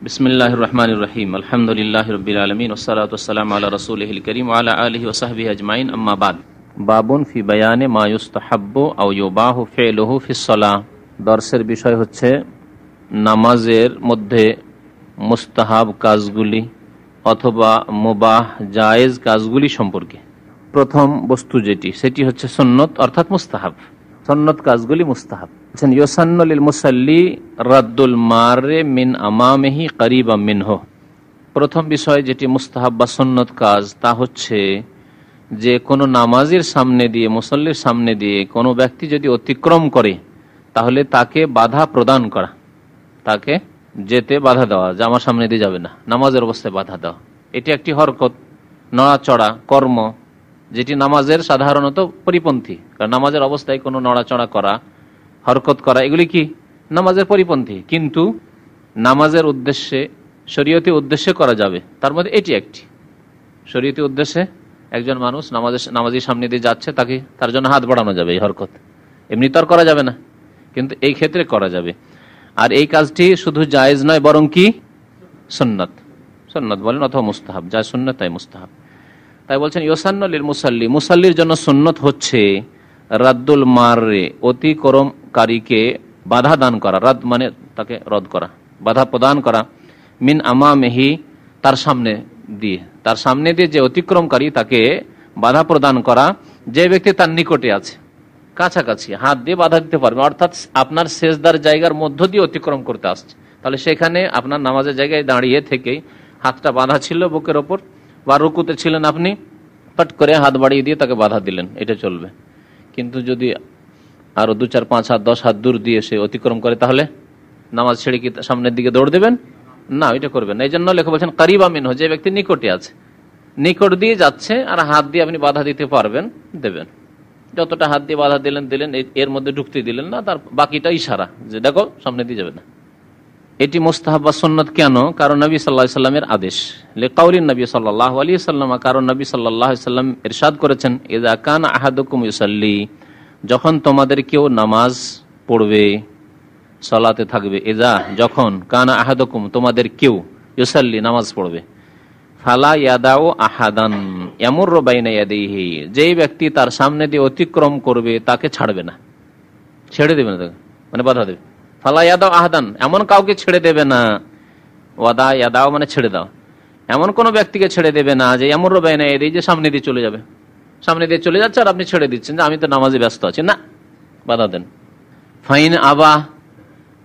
বিসমিল্লাহির রহমানির রহিম আলহামদুলিল্লাহি রাব্বিল আলামিন ওয়াসসালাতু ওয়াসসালামু আলা রাসূলিহিল কারীম ওয়া আলা আলিহি ওয়া সাহবিহি আজমাইন আম্মা বাদ। বাবুন ফি বায়ানে মা ইউস্তাহাব্বু আও ইউবাহু ফি'লুহু ফিস সালাহ। দর্সের বিষয় হচ্ছে নামাজের মধ্যে মুস্তাহাব কাজগুলি অথবা মুবাহ জায়েজ কাজগুলি সম্পর্কে। প্রথম বস্তু যেটি সেটি হচ্ছে সুন্নত অর্থাৎ মুস্তাহাব। সুন্নত কাজগুলি মুস্তাহাব। ইউসান্নু লিল মুসাল্লি রাদ্দুল মারে মিন আমামিহি করিবাম মিনহু। প্রথম বিষয় যেটি মুস্তাহাব বা সুন্নত কাজ তা হচ্ছে যে কোনো নামাজের সামনে দিয়ে, মুসল্লির সামনে দিয়ে কোনো ব্যক্তি যদি অতিক্রম করে তাহলে তাকে বাধা প্রদান করা, তাকে যেতে বাধা দেওয়া, যে আমার সামনে দিয়ে যাবে না, নামাজের অবস্থায় বাধা দেওয়া। এটি একটি হরকত, নড়াচড়া কর্ম, যেটি নামাজের সাধারণত পরিপন্থী। কারণ নামাজের অবস্থায় কোনো নড়াচড়া করা, হরকত করা এগুলি কি নামাজের পরিপন্থী, কিন্তু নামাজের উদ্দেশ্যে, শরীয়তি উদ্দেশ্যে করা যাবে। তার মধ্যে এটি একটি শরীয়তি উদ্দেশ্যে। একজন মানুষ নামাজের সামনে দিয়ে যাচ্ছে, তাকে তার জন্য হাত বাড়ানো যাবে, এই হরকত এমনি তো আর করা যাবে না, কিন্তু এই ক্ষেত্রে করা যাবে। আর এই কাজটি শুধু জায়েজ নয়, বরং কি সুন্নাত, সুন্নাত বলেন অথবা মুস্তাহাব, যা সুন্নাত তাই মুস্তাহাব। তাই বলছেন ইউসান্নু লিল মুসাল্লি, মুসাল্লির জন্য সুন্নত হচ্ছে রাদ্দুল মারে, অতিক্রমকারীকে বাধা দান করা। রাদ মানে তাকে রদ করা, বাধা প্রদান করা। মিন আমামিহি, তার সামনে দিয়ে, তার সামনে দিয়ে যে অতিক্রমকারী তাকে বাধা প্রদান করা। যে ব্যক্তি তার নিকটে আছে, কাছাকাছি, হাত দিয়ে বাধা দিতে পারবে, অর্থাৎ আপনার সেজদার জায়গার মধ্য দিয়ে অতিক্রম করতে আসছে, তাহলে সেখানে আপনার নামাজের জায়গায় দাঁড়িয়ে থেকেই হাতটা বাঁধা ছিল বুকের ওপর, বা রুকুতে ছিলেন, আপনি পট করে হাত বাড়িয়ে দিয়ে তাকে বাধা দিলেন, এটা চলবে। কিন্তু যদি আরো 2, 4, 5 হাত 10 হাত দূর দিয়ে সে অতিক্রম করে, তাহলে নামাজ ছেড়ে কি সামনের দিকে দৌড় দেবেন? না, এটা করবেন না। এই জন্য লেখক বলছেন করিবা মিনহু, যে ব্যক্তি নিকটে আছে, নিকট দিয়ে যাচ্ছে আর হাত দিয়ে আপনি বাধা দিতে পারবেন, দেবেন। যতটা হাত দিয়ে বাধা দিলেন দিলেন, এর মধ্যে ঢুকতে দিলেন না, তার বাকিটা ইশারা যে দেখো সামনে দিয়ে যাবে না। এটি মুস্তাহাব বা সুন্নাত কেন? কারণ নবী সাল্লাল্লাহু আলাইহি সাল্লামের আদেশ, লিকাউলিন নবী সাল্লাল্লাহু আলাইহি সাল্লাম, কারণ নবী সাল্লাল্লাহু আলাইহি সাল্লাম ইরশাদ করেছেন, ইযা কানা আহাদুকুম ইউসাল্লি, যখন তোমাদের কেউ নামাজ পড়বে, সালাতে থাকবে, ইযা যখন, কানা আহাদুকুম তোমাদের কেউ, ইউসাল্লি নামাজ পড়বে, ফালা ইয়াদাউ আহাদান ইয়ামুরু বাইনা ইয়াদাইহি, যেই ব্যক্তি তার সামনে দিয়ে অতিক্রম করবে তাকে ছাড়বে না, ছেড়ে দেবে না তাকে, মানে বাধা দেবে। ফালা ইয়াদাউ আহাদান, এমন কাউকে ছেড়ে দেবে না। ওয়াদা ইয়াদাউ মানে ছেড়ে দাও, এমন কোন ব্যক্তিকে ছেড়ে দেবে না যে ইয়ামুরু বাইনা ইয়াদাইহি, যে সামনে দিয়ে চলে যাবে, সামনে দিয়ে চলে যাচ্ছে আর আপনি ছেড়ে দিচ্ছেন যে আমি তো নামাজে ব্যস্ত আছি, না, বাধা দেন। ফাইন আবা,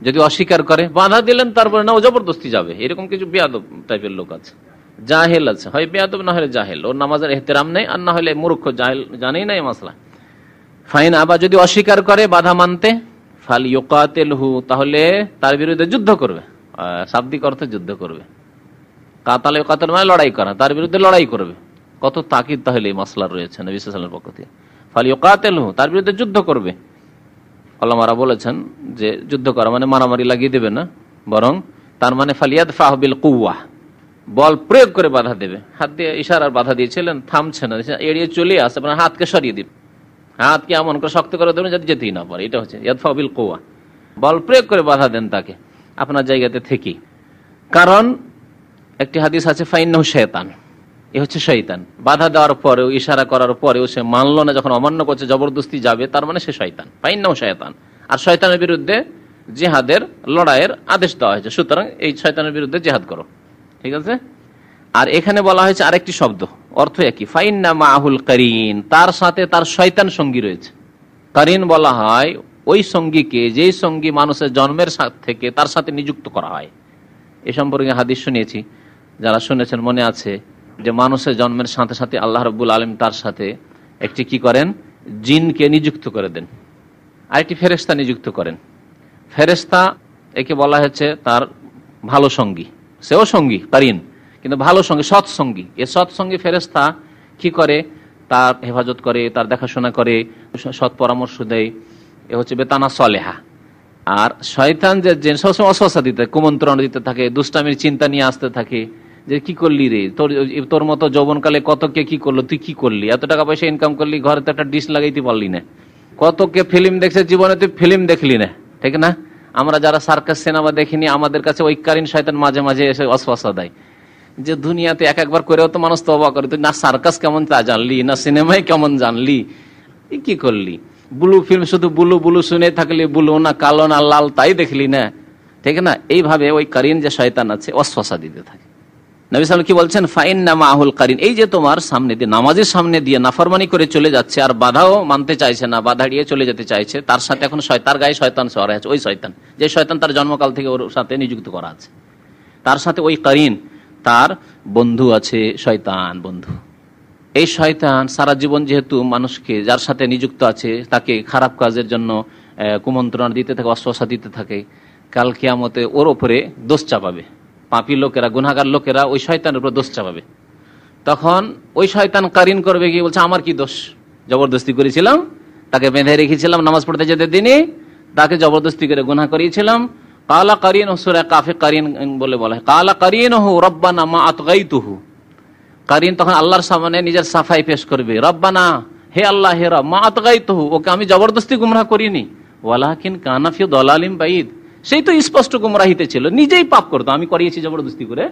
যদি অস্বীকার করে, বাধা দিলেন তারপরে না, ও জবরদস্তি যাবে, এরকম কিছু বেয়াদব টাইপের লোক আছে, জাহেল আছে, হয় বেয়াদব না হলে জাহেল, ওর নামাজের এহতেরাম নেই, আর না হলে মূর্খ, জাহেল, জানেই না এই মাসলা। ফাইন আবা, যদি অস্বীকার করে বাধা মানতে, ফাল ইউকাতিলহু, তাহলে তার বিরুদ্ধে যুদ্ধ করবে, শাব্দিক অর্থে যুদ্ধ করবে। কাতাল ইউকাতিল মানে লড়াই করা, তার বিরুদ্ধে লড়াই করবে। কত তাকিদ তাহলে এই মাসলা রয়েছে নবী সাল্লাল্লাহু আলাইহি ওয়াসাল্লামের পক্ষ থেকে। ফাল ইউকাতিলহু, তার বিরুদ্ধে যুদ্ধ করবে। উলামারা বলেছেন যে যুদ্ধ করা মানে মারামারি লাগিয়ে দেবে না, বরং তার মানে ফালিয়াদফাহু বিল কুওয়া, বল প্রয়োগ করে বাধা দেবে। হাত দিয়ে ইশারার বাধা দিয়েছিলেন, থামছে না, এড়িয়ে চলে আসে, আপনার হাতকে সরিয়ে দিবে, হাতকে এমন করে শক্ত করে দেবেন যাতে যেতেই না পারে। এটা হচ্ছে ইয়াদফাহু বিল কুওয়া, বল প্রয়োগ করে বাধা দেন তাকে আপনার জায়গাতে থেকে। কারণ একটি হাদিস আছে, ফাইন্নাহু শাইতান, এ হচ্ছে শয়তান। বাধা দেওয়ার পরেও, ইশারা করার পরেও সে মানলো না, যখন অমান্য করছে, জবরদস্তি যাবে, তার মানে সে শয়তান, ফাইন্নাহু শাইতান। আর শয়তানের বিরুদ্ধে জিহাদের, লড়াইয়ের আদেশ দেওয়া হয়েছে, সুতরাং এই শয়তানের বিরুদ্ধে জিহাদ করো, ঠিক আছে। আর এখানে বলা হয়েছে আরেকটি শব্দ, অর্থ একই, ফাইন্না মাহুল কারিন, তার সাথে তার শয়তান সঙ্গী রয়েছে। কারিন বলা হয় ওই সঙ্গীকে, যেই সঙ্গী মানুষের জন্মের থেকে তার সাথে নিযুক্ত করা হয়। এ সম্পর্কে হাদিস শুনিয়েছি, যারা শুনেছেন মনে আছে যে মানুষের জন্মের সাথে সাথে আল্লাহ রাব্বুল আলামিন তার সাথে একটি কি করেন, জিনকে নিযুক্ত করে দেন, আরেকটি ফেরেশতা নিযুক্ত করেন। ফেরেশতা একে বলা হয়েছে তার ভালো সঙ্গী, সেও সঙ্গী কারিন, কিন্তু ভালো সঙ্গী, সৎসঙ্গী। এ সৎসঙ্গী ফেরেশতা কি করে, তার হেফাজত করে, তার দেখাশোনা করে, সৎ পরামর্শ দেয়, এ হচ্ছে বেতানা সলেহা। আর শয়তান যে সবসময় অসহসা দিতে, কুমন্ত্রণা দিতে থাকে, দুষ্টামির চিন্তা নিয়ে আসতে থাকে, যে কি করলি রে, তোর মতো যৌবনকালে কত কে কি করলো, তুই কি করলি, এত টাকা পয়সা ইনকাম করলি, ঘরে তো একটা ডিশ লাগাইতে পারলি না, কত কে ফিল্ম দেখছে জীবনে, তুই ফিল্ম দেখলি না, ঠিক না, আমরা যারা সার্কাস সিনেমা দেখিনি, আমাদের কাছে ওই কারিন শয়তান মাঝে মাঝে এসে ওয়াসওয়াসা দেয় যে দুনিয়াতে একবার করেও তো মানুষ তওবা করে, তুই না সার্কাস কেমন তা জানলি, না সিনেমায় কেমন জানলি, কি করলি? ব্লু ফিল্ম শুধু ব্লু ব্লু শুনে থাকলি, ব্লু না কালো না লাল তাই দেখলি না, ঠিক না? এইভাবে ওই কারিন যে শয়তান আছে ওয়াসওয়াসা দিতে থাকে। নবী সাল্লাল্লাহু আলাইহি ওয়াসাল্লাম কি বলছেন? ফাইন্না মাহুল কারিন, এই যে তোমার সামনে দিয়ে, নামাজের সামনে দিয়ে নাফরমানি করে চলে যাচ্ছে আর বাধাও মানতে চাইছে না, বাধা দিয়ে চলে যেতে চাইছে, তার সাথে এখন তার গায়ে শয়তান সওয়ার আছে, ওই শয়তান যে শয়তান তার জন্মকাল থেকে ওর সাথে নিযুক্ত করা আছে, তার সাথে ওই কারিন, তার বন্ধু আছে শয়তান বন্ধু। এই শয়তান সারা জীবন যেহেতু মানুষকে যার সাথে নিযুক্ত আছে তাকে খারাপ কাজের জন্য কুমন্ত্রণা দিতে থাকে, ওয়াসওয়াসা দিতে থাকে, কাল কিয়ামতে ওর ওপরে দোষ চাপাবে। পাপী লোকেরা, গুনাহগার লোকেরা ওই শয়তানের উপর দোষ চাপাবে। তখন ওই শয়তান কারিন করবে কি, বলছে আমার কি দোষ, জবরদস্তি করেছিলাম, তাকে বেঁধে রেখেছিলাম নামাজ পড়তে যেতে দিনে, তাকে জবরদস্তি করে গুনাহ করিয়েছিলাম। কালা কারিন, সূরা কাফে কারিন বলে বলা হয়, কালা কারিনহু রব্বানা মা আতগাইতুহু। কারিন তখন আল্লাহর সামনে নিজের সাফাই পেশ করবে, রব্বানা, হে আল্লাহ, হে রব, মা আতগাইতুহু, ওকে আমি জবরদস্তি গুমরাহ করিনি, ওয়ালাকিন কানা ফি দালালিম বাইদ, সেই তো স্পষ্ট গুমরাহিতে ছিল, নিজেই পাপ করতো, আমি করিয়েছি জবরদস্তি করে,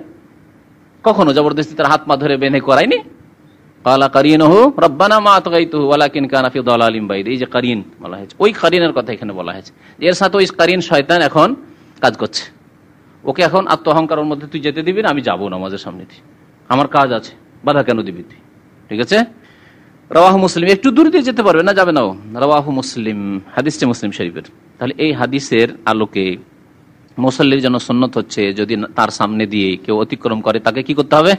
কখনো জবরদস্তি তার হাত পা ধরে বেঁধে করাইনি। কালা কারিনহু রব্বানা মা আতগাইতুহু ওয়ালাকিন কানা ফি দালালিম বাইদ, এই যে কারিন বলা হয়েছে, ওই কারিনের কথা এখানে বলা হয়েছে। এর সাথে ওই কারিন শয়তান এখন কাজ করছে, ওকে এখন আত্ম অহংকারের মধ্যে তুই যেতে দিবি না, আমি যাবো নামাজের সামনে দিয়ে, আমার কাজ আছে, বাধা কেন দিবি তুই, ঠিক আছে? রাওয়াহু মুসলিম, একটু দূর দিয়ে যেতে পারবে না, যাবে না। রাওয়াহু মুসলিম, হাদিসটি মুসলিম শরীফের। তাহলে এই হাদিসের আলোকে মুসাল্লির জন্য সুন্নত হচ্ছে, যদি তার সামনে দিয়ে কেউ অতিক্রম করে তাকে কি করতে হবে?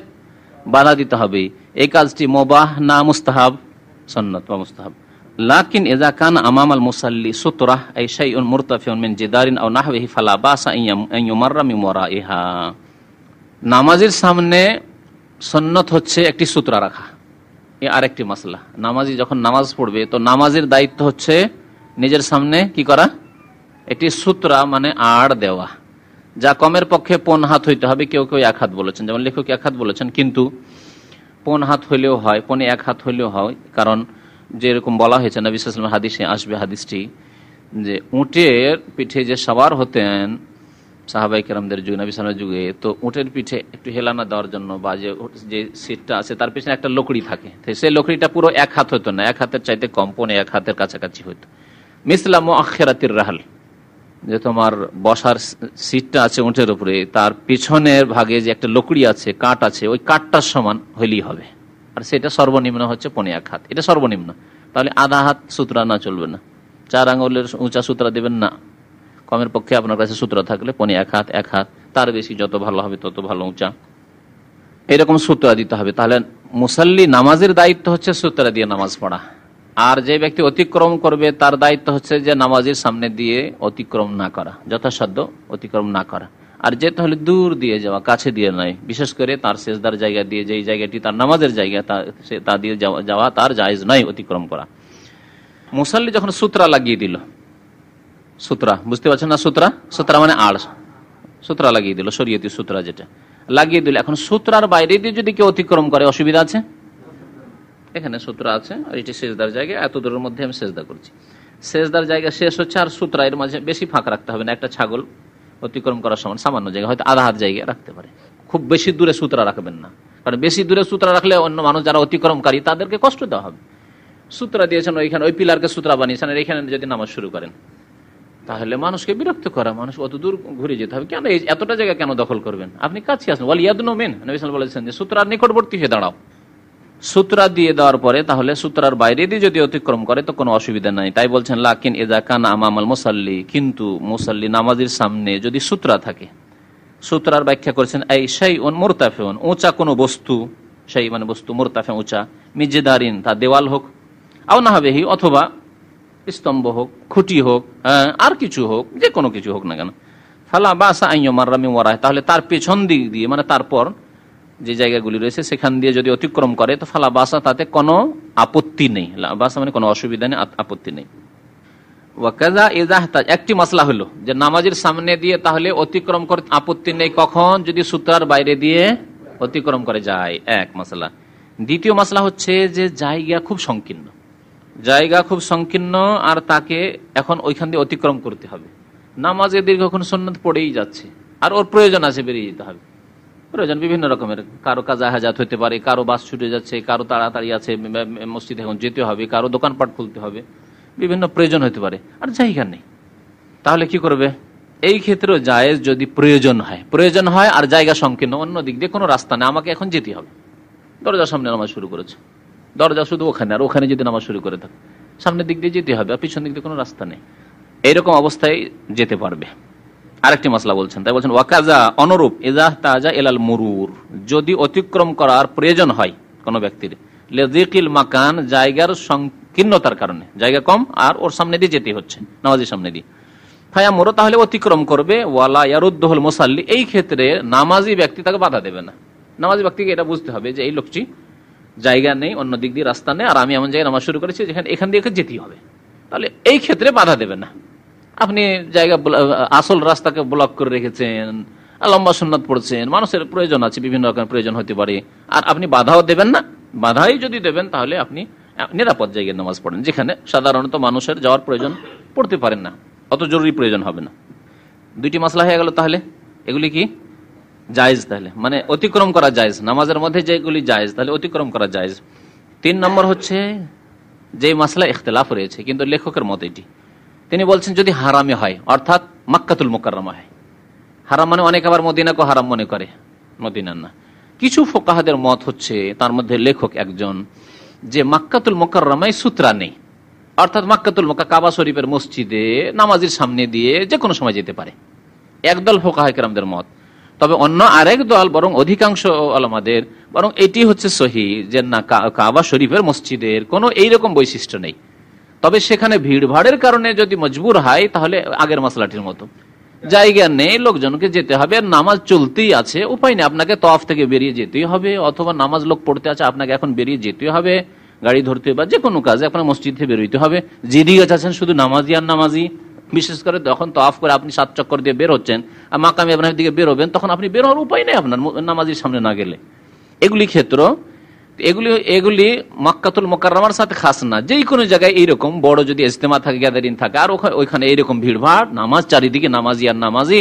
বাধা দিতে হবে। এই কাজটি মুবাহ না মুস্তাহাব? সুন্নত বা মুস্তাহাব। লাকিন ইযা কানা আমামাল মুসাল্লি সুতরাহ আই শাইউন মুরতাফিউন মিন জিদারিন আও নাহবিহি ফালা বাসা আন ইউমাররা মিন ওয়ারাইহা। নামাজের সামনে সুন্নত হচ্ছে একটি সূত্রা রাখা। আরেকটি মাসলা, নামাজি যখন নামাজ পড়বে তো নামাজের দায়িত্ব হচ্ছে নিজের সামনে কি করা? একটি সূত্রা মানে আড় দেওয়া, যা কমের পক্ষে 5 হাত হইতে হবে, কেউ কেউ 1 হাত বলেছেন, যেমন লেখক 1 হাত বলেছেন, কিন্তু 5 হাত হইলেও হয়, 1 হাত হইলেও হয়। কারণ যেরকম বলা হয়েছে নবী সাল্লাল্লাহু আলাইহি ওয়াসাল্লাম হাদিসে আসবে হাদিসটি, যে উটের পিঠে যে সওয়ার হতেন সাহাবায়ে কেরামদের যুগে, নবী সাল্লাল্লাহু আলাইহি ওয়াসাল্লামের যুগে, তো উটের পিঠে একটু হেলানা দেওয়ার জন্য বা যে সিটটা আছে তার পিছনে একটা লকড়ি থাকে, সেই লকড়িটা পুরো 1 হাত হতো না, 1 হাতের চাইতে কম, 1 হাতের কাছাকাছি হতো। মিসলা মুআখিরাতির রাহল, যে তোমার বসার সিটটা আছে উটের উপরে, তার পিছনের ভাগে যে একটা লকড়ি আছে, কাঠ আছে, ওই কাঠটার সমান হইলেই হবে, আর সেটা সর্বনিম্ন হচ্ছে 1 হাত, এটা সর্বনিম্ন। তাহলে আধা হাত সূত্রা না চলবে না, 4 আঙ্গুলের উঁচা সূত্রা দেবেন না, কমের পক্ষে আপনার কাছে সূত্র থাকলে 1 হাত, 1 হাত, তার বেশি যত ভালো হবে তত ভালো উঁচা, এরকম সূত্রা দিতে হবে। তাহলে মুসাল্লি নামাজের দায়িত্ব হচ্ছে সূত্রা দিয়ে নামাজ পড়া, আর যে ব্যক্তি অতিক্রম করবে তার দায়িত্ব হচ্ছে যে নামাজের সামনে দিয়ে অতিক্রম না করা, যথাসাধ্য অতিক্রম না করা। আর যেতে হলে দূর দিয়ে যাওয়া, কাছে দিয়ে নয়, বিশেষ করে তার সেজদার জায়গা দিয়ে, যেই জায়গাটি তার নামাজের জায়গা, তা দিয়ে যাওয়া তার জায়েজ নয় অতিক্রম করা। মুসাল্লি যখন সূত্রা লাগিয়ে দিল, সূত্রা বুঝতে পারছেন না, সূত্রা মানে আড়, সূত্রা লাগিয়ে দিল, শরীয়তি সূত্রা যেটা লাগিয়ে দিল। এখন সূত্রার বাইরে দিয়ে যদি কেউ অতিক্রম করে অসুবিধা আছে? এখানে সূত্রা আছে আর এটি সেজদার জায়গা, এত দূরের মধ্যে আমি সেজদা করছি, সেজদার জায়গা শেষ হচ্ছে, আর সূত্রা এর মাঝে বেশি ফাঁক রাখতে হবে না, একটা ছাগল অতিক্রম করার সময় সামান্য জায়গা, হয়তো আধা হাত জায়গা রাখতে পারে, খুব বেশি দূরে সূত্রা রাখবেন না, কারণ বেশি দূরে সূত্রা রাখলে অন্য মানুষ যারা অতিক্রমকারী তাদেরকে কষ্ট দেওয়া হবে। সূত্রা দিয়েছেন ওইখানে, ওই পিলারকে সূত্রা বানিয়েছেন, আর এখানে যদি নামাজ শুরু করেন তাহলে মানুষকে বিরক্ত করা, মানুষ অত দূর ঘুরে যেতে হবে কেন, এতটা জায়গা কেন দখল করবেন, আপনি কাছে আসেন, ওয়াল ইয়াদনু মিন, নবী সাল্লাল্লাহু আলাইহি ওয়াসাল্লাম বলেছেন যে সূত্রার নিকটবর্তী হয়ে দাঁড়াও। সূত্রা দিয়ে দেওয়ার পরে তাহলে সূত্রার বাইরে দিয়ে যদি অতিক্রম করে তো কোনো অসুবিধা নাই। তাই বলছেন লাকিন ইযা কানা আমামাল মুসাল্লি, কিন্তু মুসাল্লি নামাজের সামনে যদি সূত্রা থাকে, সূত্রার ব্যাখ্যা করেছেন এই শাইউন মুরতাফিউন, উঁচা কোনো বস্তু, শাই মানে বস্তু, মুরতাফি উঁচা, মিজদারিন তা দেওয়াল হোক, আও নাহবিহি অথবা স্তম্ভ হোক, খুঁটি হোক, আর কিছু হোক, যে কোনো কিছু হোক না কেন, ফালা বাসা আন ইউমাররা মিন ওয়ারাইহি, তাহলে তার পেছন দিক দিয়ে মানে তারপর যে জায়গাগুলি রয়েছে সেখান দিয়ে যদি অতিক্রম করে তো ফালা বাসা, তাতে কোনো আপত্তি নেই, বাসা মানে কোনো অসুবিধা নেই, আপত্তি নেই। ওয়াকাযা ইযা ইহতাজ, একটি মাসলা হলো যে নামাজের সামনে দিয়ে তাহলে অতিক্রম করতে আপত্তি নেই কখন, যদি সূত্রার বাইরে দিয়ে অতিক্রম করে যায়, এক মাসলা। দ্বিতীয় মাসলা হচ্ছে যে জায়গা খুব সংকীর্ণ, জায়গা খুব সংকীর্ণ, আর তাকে এখন ওইখান দিয়ে অতিক্রম করতে হবে, নামাজে দীর্ঘক্ষণ সুন্নত পড়েই যাচ্ছে, আর ওর প্রয়োজন আছে, বেরিয়ে যেতে হবে। প্রয়োজন বিভিন্ন রকমের, কারো কাজা হাজাত হতে পারে, কারো বাস ছুটে যাচ্ছে, কারো তাড়াতাড়ি আছে, মসজিদে এখন যেতে হবে, কারো দোকানপাট খুলতে হবে, বিভিন্ন প্রয়োজন হতে পারে, আর জায়গা নেই। তাহলে কি করবে? এই ক্ষেত্রে জায়েজ যদি প্রয়োজন হয় আর জায়গা সংকীর্ণ, অন্য দিক দিয়ে কোনো রাস্তা নেই, আমাকে এখন যেতে হবে। দরজার সামনে নামাজ শুরু করেছে, দরজা শুধু ওখানে, আর ওখানে যদি নামাজ শুরু করে থাকে, সামনের দিক দিয়ে যেতে হবে, আর পিছন দিক দিয়ে কোনো রাস্তা নেই, এইরকম অবস্থায় যেতে পারবে। আরেকটি মাসলা বলছেন, তাই বলছেন ওয়াকাজা অনুরূপ ইজা তাজা এলাল মুরুর, যদি অতিক্রম করার প্রয়োজন হয় কোনো ব্যক্তির, লিযিকিল মাকান, জায়গার সংকীর্ণতার কারণে, জায়গা কম আর ওর সামনে দিয়ে যেতে হচ্ছে, নামাজের সামনে দিয়ে, ফায়ামুরু, তাহলে অতিক্রম করবে। ওয়ালা ইয়ারুদ্দুহুল মুসাল্লি, এই ক্ষেত্রে নামাজি ব্যক্তি তাকে বাধা দেবে না। নামাজি ব্যক্তিকে এটা বুঝতে হবে যে এই লোকটি জায়গা নেই, অন্য দিক দিয়ে রাস্তা নেই, আর আমি এমন জায়গায় নামাজ শুরু করেছি যেখানে এখান দিয়ে যেতেই হবে, তাহলে এই ক্ষেত্রে বাধা দেবে না। আপনি জায়গা আসল রাস্তাকে ব্লক করে রেখেছেন, লম্বা সুন্নাত পড়ছেন, মানুষের প্রয়োজন আছে, বিভিন্ন রকমের প্রয়োজন হতে পারে, আর আপনি বাধাও দেবেন না। বাধাই যদি দেবেন তাহলে আপনি নিরাপদ জায়গায় নামাজ পড়েন, যেখানে সাধারণত মানুষের যাওয়ার প্রয়োজন পড়তে পারেন না, অত জরুরি প্রয়োজন হবে না। দুইটি মাসলা হয়ে গেল। তাহলে এগুলি কি জায়েজ? তাহলে মানে অতিক্রম করা জায়েজ, নামাজের মধ্যে যেগুলি জায়েজ তাহলে অতিক্রম করা জায়েজ। 3 নম্বর হচ্ছে যে মাসলা ইখতিলাফ রয়েছে, কিন্তু লেখকের মত এটি, তিনি বলছেন যদি হারামে হয়, অর্থাৎ মাক্কাতুল মুকাররমা হয়। হারাম মানে অনেক আবার মদিনাকে হারাম মনে করে, মদিনা না। কিছু ফুকাহাদের মত হচ্ছে, তার মধ্যে লেখক একজন, যে মাক্কাতুল মুকাররমায় সূত্রা নেই, অর্থাৎ মাক্কাতুল কাবা শরীফের মসজিদে নামাজের সামনে দিয়ে যে কোনো সময় যেতে পারে, একদল ফুকাহায়ে কেরামদের মত। তবে অন্য আরেক দল, বরং অধিকাংশ ওলামাদের, বরং এটি হচ্ছে সহিহ যে না, কাবা শরীফের মসজিদের কোনো এইরকম বৈশিষ্ট্য নেই। তবে সেখানে ভিড়ভাড়ের কারণে যদি মজবুর হয়, তাহলে আগের মাসলাটির মতো জায়গা নেই, লোকজনকে যেতে হবে, নামাজ চলতেই আছে, উপায় নেই, আপনাকে তওয়াফ থেকে বেরিয়ে যেতেই হবে, অথবা নামাজ লোক পড়তে আছে, আপনাকে এখন বেরিয়ে যেতে হবে, গাড়ি ধরতে বা যে কোনো কাজে আপনার মসজিদ থেকে বেরোইতে হবে। যেদিকে যাচ্ছেন শুধু নামাজি আর নামাজি, বিশেষ করে যখন তওয়াফ করে আপনি 7 চক্কর দিয়ে বের হচ্ছেন আর মাকামে ইব্রাহিমের দিকে বেরোবেন, তখন আপনি বের হওয়ার উপায় নেই আপনার নামাজির সামনে না গেলে। এগুলি ক্ষেত্র, এগুলি মক্কাতুল মুকাররমার সাথে খাস না। যেই কোনো জায়গায় এইরকম বড় যদি ইজতেমা থাকে, গ্যাদারিং থাকে, আর ওইখানে এইরকম ভিড়ভাড়, নামাজ চারিদিকে নামাজি আর নামাজি,